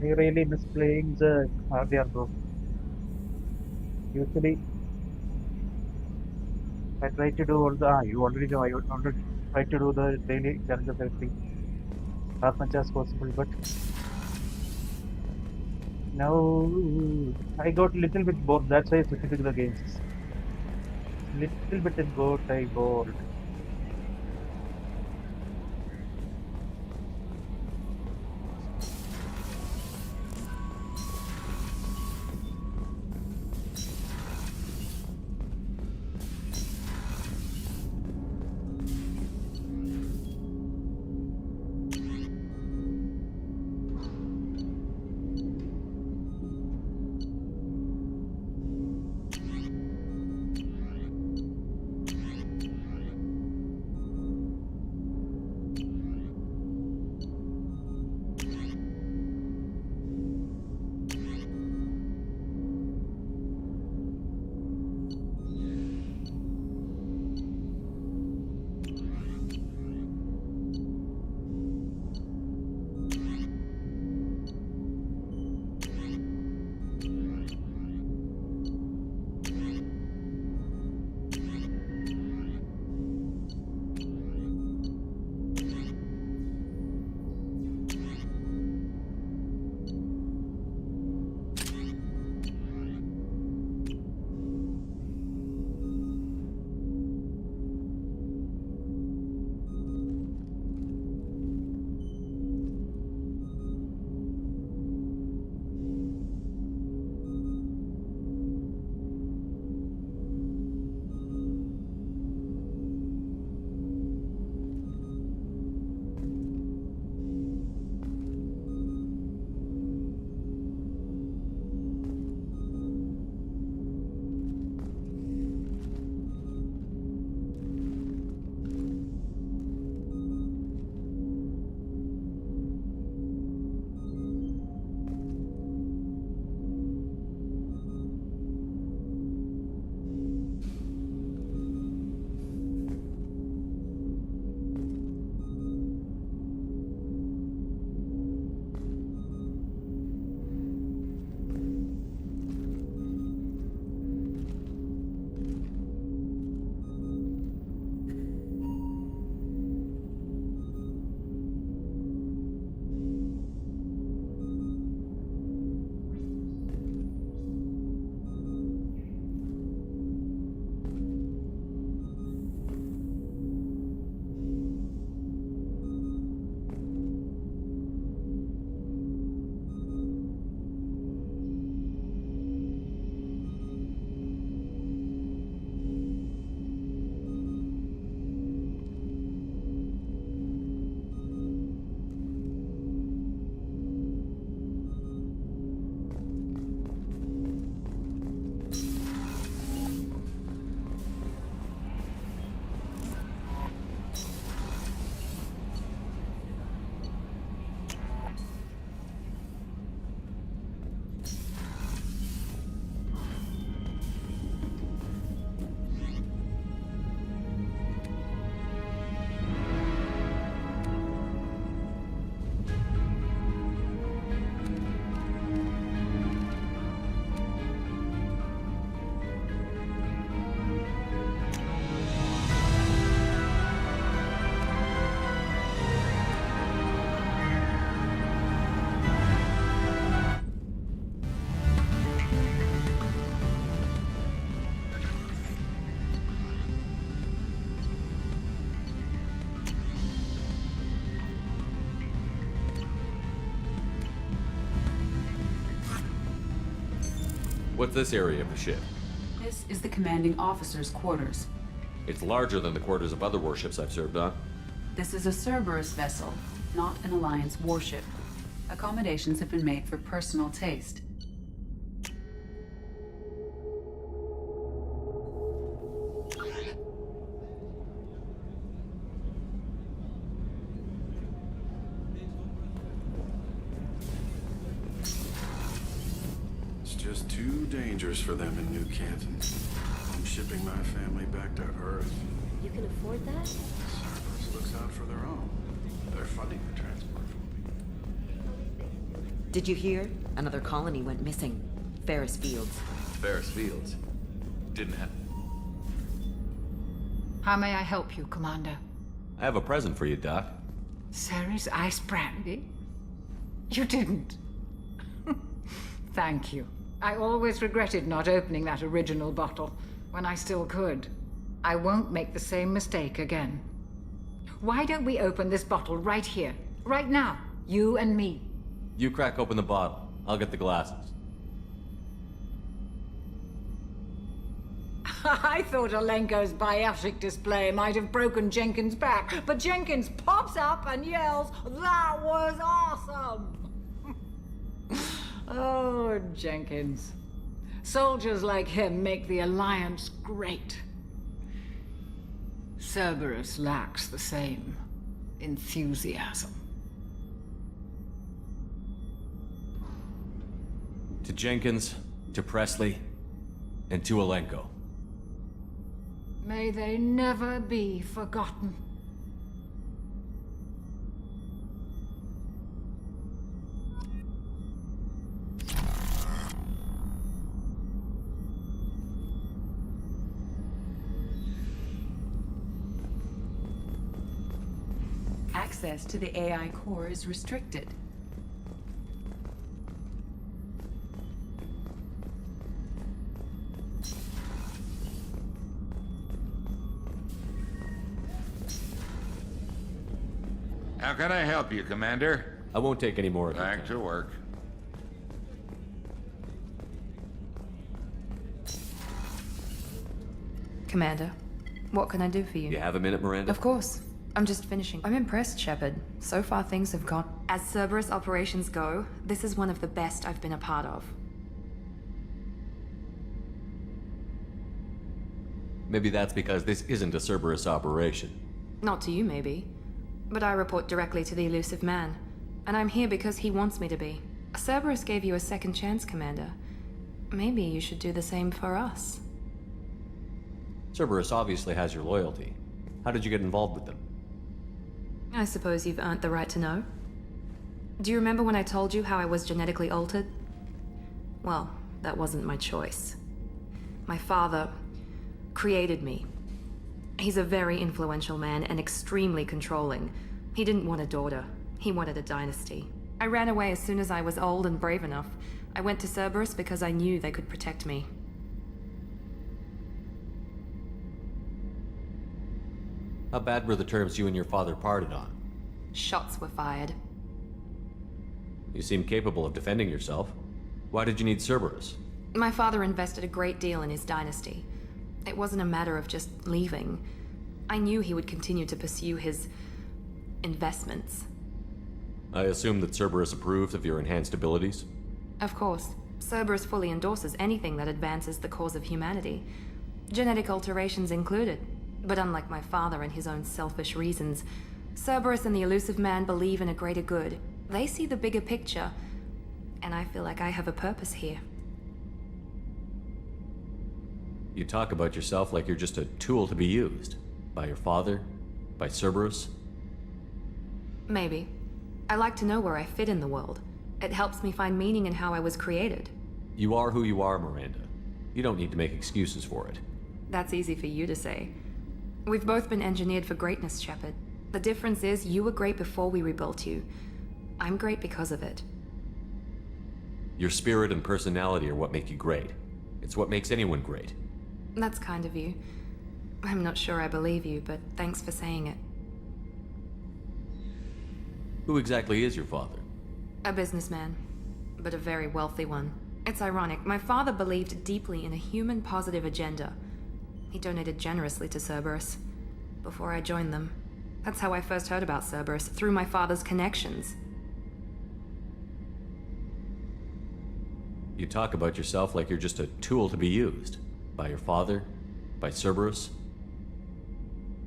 I really miss playing the hardware, bro. Usually, I try to do all the. You already know. I already try to do the daily challenges, everything as much as possible. But now I got little bit bored. That's why I switched to the games. Little bit I bored. What's this area of the ship? This is the commanding officer's quarters. It's larger than the quarters of other warships I've served on. This is a Cerberus vessel, not an Alliance warship. Accommodations have been made for personal taste. It's just too dangerous for them in New Canton. I'm shipping my family back to Earth. You can afford that? Cerberus looks out for their own. They're funding the transport for me. Did you hear? Another colony went missing. Ferris Fields. Ferris Fields? Didn't happen. How may I help you, Commander? I have a present for you, Doc. Ceres ice brandy? You didn't. Thank you. I always regretted not opening that original bottle when I still could. I won't make the same mistake again. Why don't we open this bottle right here, right now, you and me? You crack open the bottle. I'll get the glasses. I thought Alenko's biotic display might have broken Jenkins' back, but Jenkins pops up and yells, "That was awesome!" Oh, Jenkins. Soldiers like him make the Alliance great. Cerberus lacks the same enthusiasm. To Jenkins, to Presley, and to Alenko. May they never be forgotten. Access to the AI core is restricted. How can I help you, Commander? I won't take any more of your Back to work. Commander, what can I do for you? You have a minute, Miranda? Of course. I'm just finishing. I'm impressed, Shepard. So far, things have gone. As Cerberus operations go, this is one of the best I've been a part of. Maybe that's because this isn't a Cerberus operation. Not to you, maybe. But I report directly to the elusive man. And I'm here because he wants me to be. Cerberus gave you a second chance, Commander. Maybe you should do the same for us. Cerberus obviously has your loyalty. How did you get involved with them? I suppose you've earned the right to know. Do you remember when I told you how I was genetically altered? Well, that wasn't my choice. My father created me. He's a very influential man and extremely controlling. He didn't want a daughter. He wanted a dynasty. I ran away as soon as I was old and brave enough. I went to Cerberus because I knew they could protect me. How bad were the terms you and your father parted on? Shots were fired. You seem capable of defending yourself. Why did you need Cerberus? My father invested a great deal in his dynasty. It wasn't a matter of just leaving. I knew he would continue to pursue his investments. I assume that Cerberus approved of your enhanced abilities? Of course. Cerberus fully endorses anything that advances the cause of humanity. Genetic alterations included. But unlike my father and his own selfish reasons, Cerberus and the elusive man believe in a greater good. They see the bigger picture, and I feel like I have a purpose here. You talk about yourself like you're just a tool to be used. By your father? By Cerberus? Maybe. I like to know where I fit in the world. It helps me find meaning in how I was created. You are who you are, Miranda. You don't need to make excuses for it. That's easy for you to say. We've both been engineered for greatness, Shepard. The difference is you were great before we rebuilt you. I'm great because of it. Your spirit and personality are what make you great. It's what makes anyone great. That's kind of you. I'm not sure I believe you, but thanks for saying it. Who exactly is your father? A businessman, but a very wealthy one. It's ironic. My father believed deeply in a human-positive agenda. He donated generously to Cerberus before I joined them. That's how I first heard about Cerberus, through my father's connections. You talk about yourself like you're just a tool to be used. By your father? By Cerberus?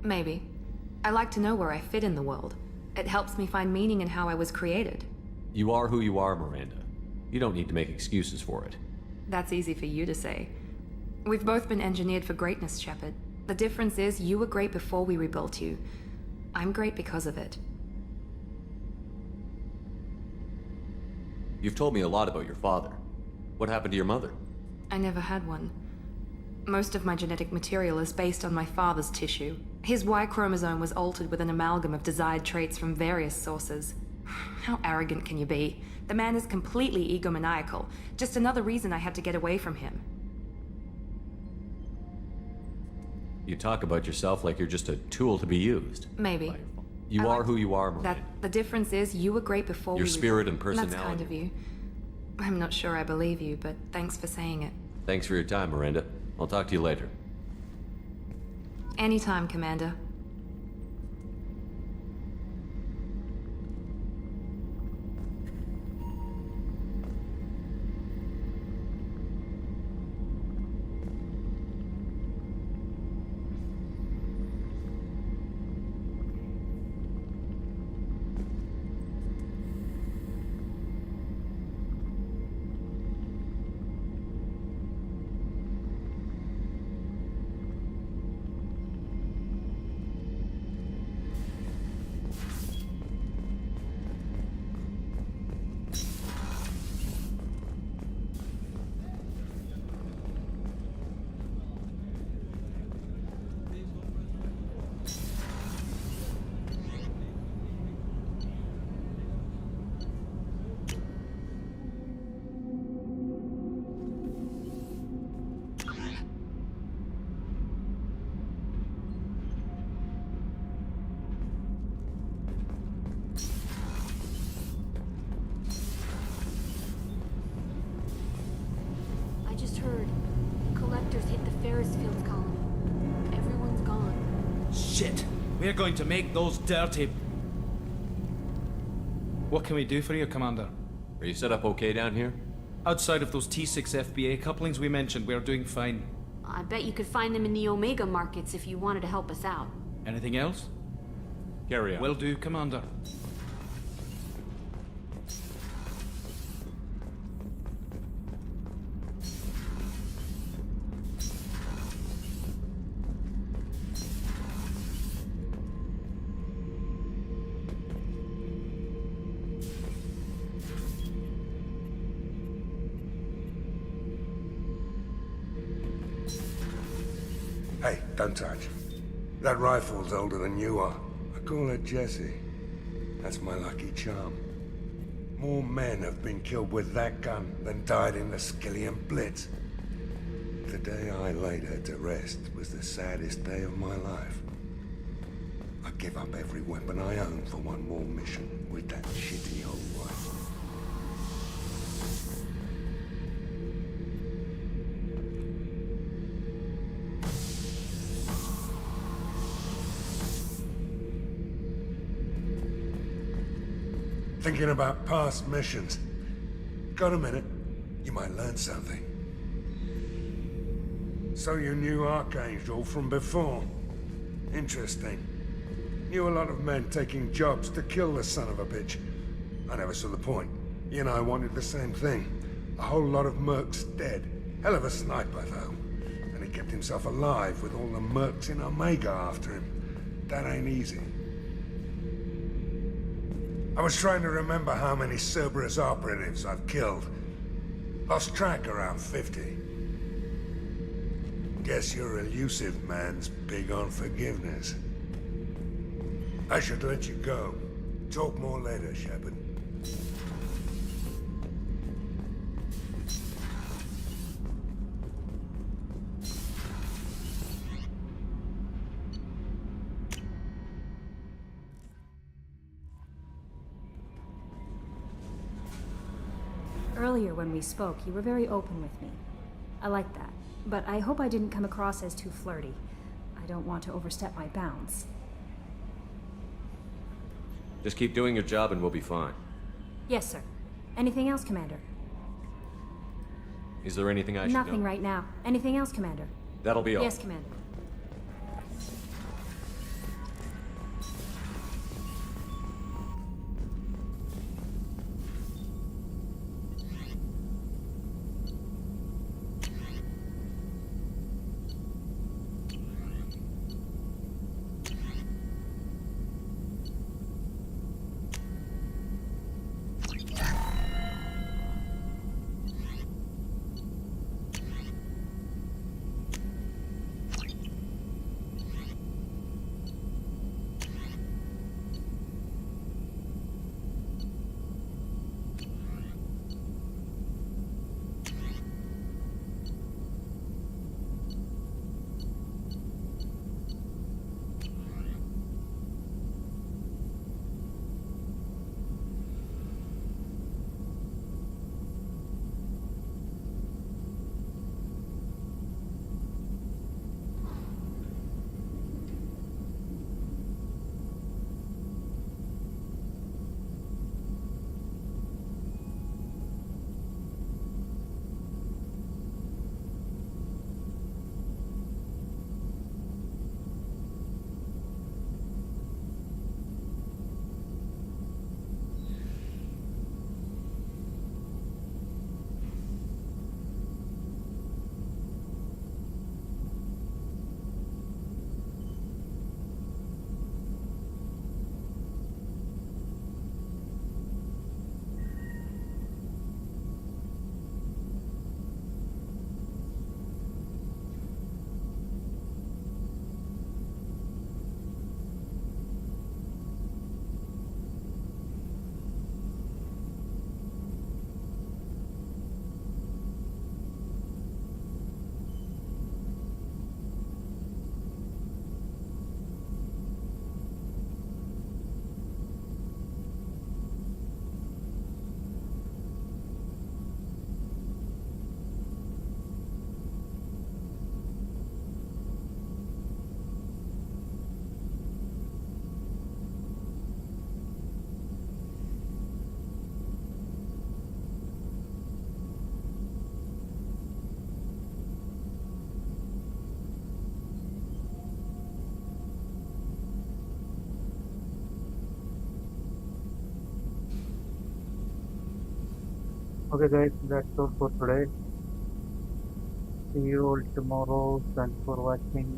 Maybe. I like to know where I fit in the world. It helps me find meaning in how I was created. You are who you are, Miranda. You don't need to make excuses for it. That's easy for you to say. We've both been engineered for greatness, Shepard. The difference is you were great before we rebuilt you. I'm great because of it. You've told me a lot about your father. What happened to your mother? I never had one. Most of my genetic material is based on my father's tissue. His Y chromosome was altered with an amalgam of desired traits from various sources. How arrogant can you be? The man is completely egomaniacal. Just another reason I had to get away from him. You talk about yourself like you're just a tool to be used. Maybe. You are who you are, Miranda. The difference is you were great before Your spirit and personality. That's kind of you. I'm not sure I believe you, but thanks for saying it. Thanks for your time, Miranda. I'll talk to you later. Anytime, Commander. Shit! We're going to make those dirty... What can we do for you, Commander? Are you set up okay down here? Outside of those T6 FBA couplings we mentioned, we're doing fine. I bet you could find them in the Omega markets if you wanted to help us out. Anything else? Carry on. Will do, Commander. Hey, don't touch. That rifle's older than you are. I call it Jesse. That's my lucky charm. More men have been killed with that gun than died in the Skillian Blitz. The day I laid her to rest was the saddest day of my life. I give up every weapon I own for one more mission with that shitty old rifle. Thinking about past missions. Got a minute? You might learn something. So you knew Archangel from before. Interesting. Knew a lot of men taking jobs to kill the son of a bitch. I never saw the point. He and I wanted the same thing. A whole lot of mercs dead. Hell of a sniper, though. And he kept himself alive with all the mercs in Omega after him. That ain't easy. I was trying to remember how many Cerberus operatives I've killed. Lost track around 50. Guess your elusive man's big on forgiveness. I should let you go. Talk more later, Shepard. Earlier when we spoke, you were very open with me. I like that, but I hope I didn't come across as too flirty. I don't want to overstep my bounds. Just keep doing your job and we'll be fine. Yes, sir. Anything else, Commander? Is there anything I should know? Nothing right now. Anything else, Commander? That'll be all. Yes, Commander. Okay guys, that's all for today. See you all tomorrow. Thanks for watching.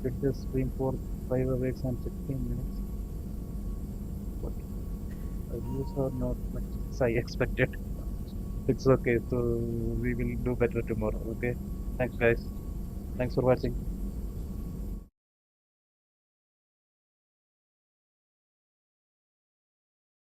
Did this stream for 5 hours and 16 minutes. But views are not much as I expected. It's okay, so we will do better tomorrow, okay? Thanks guys. Thanks for watching.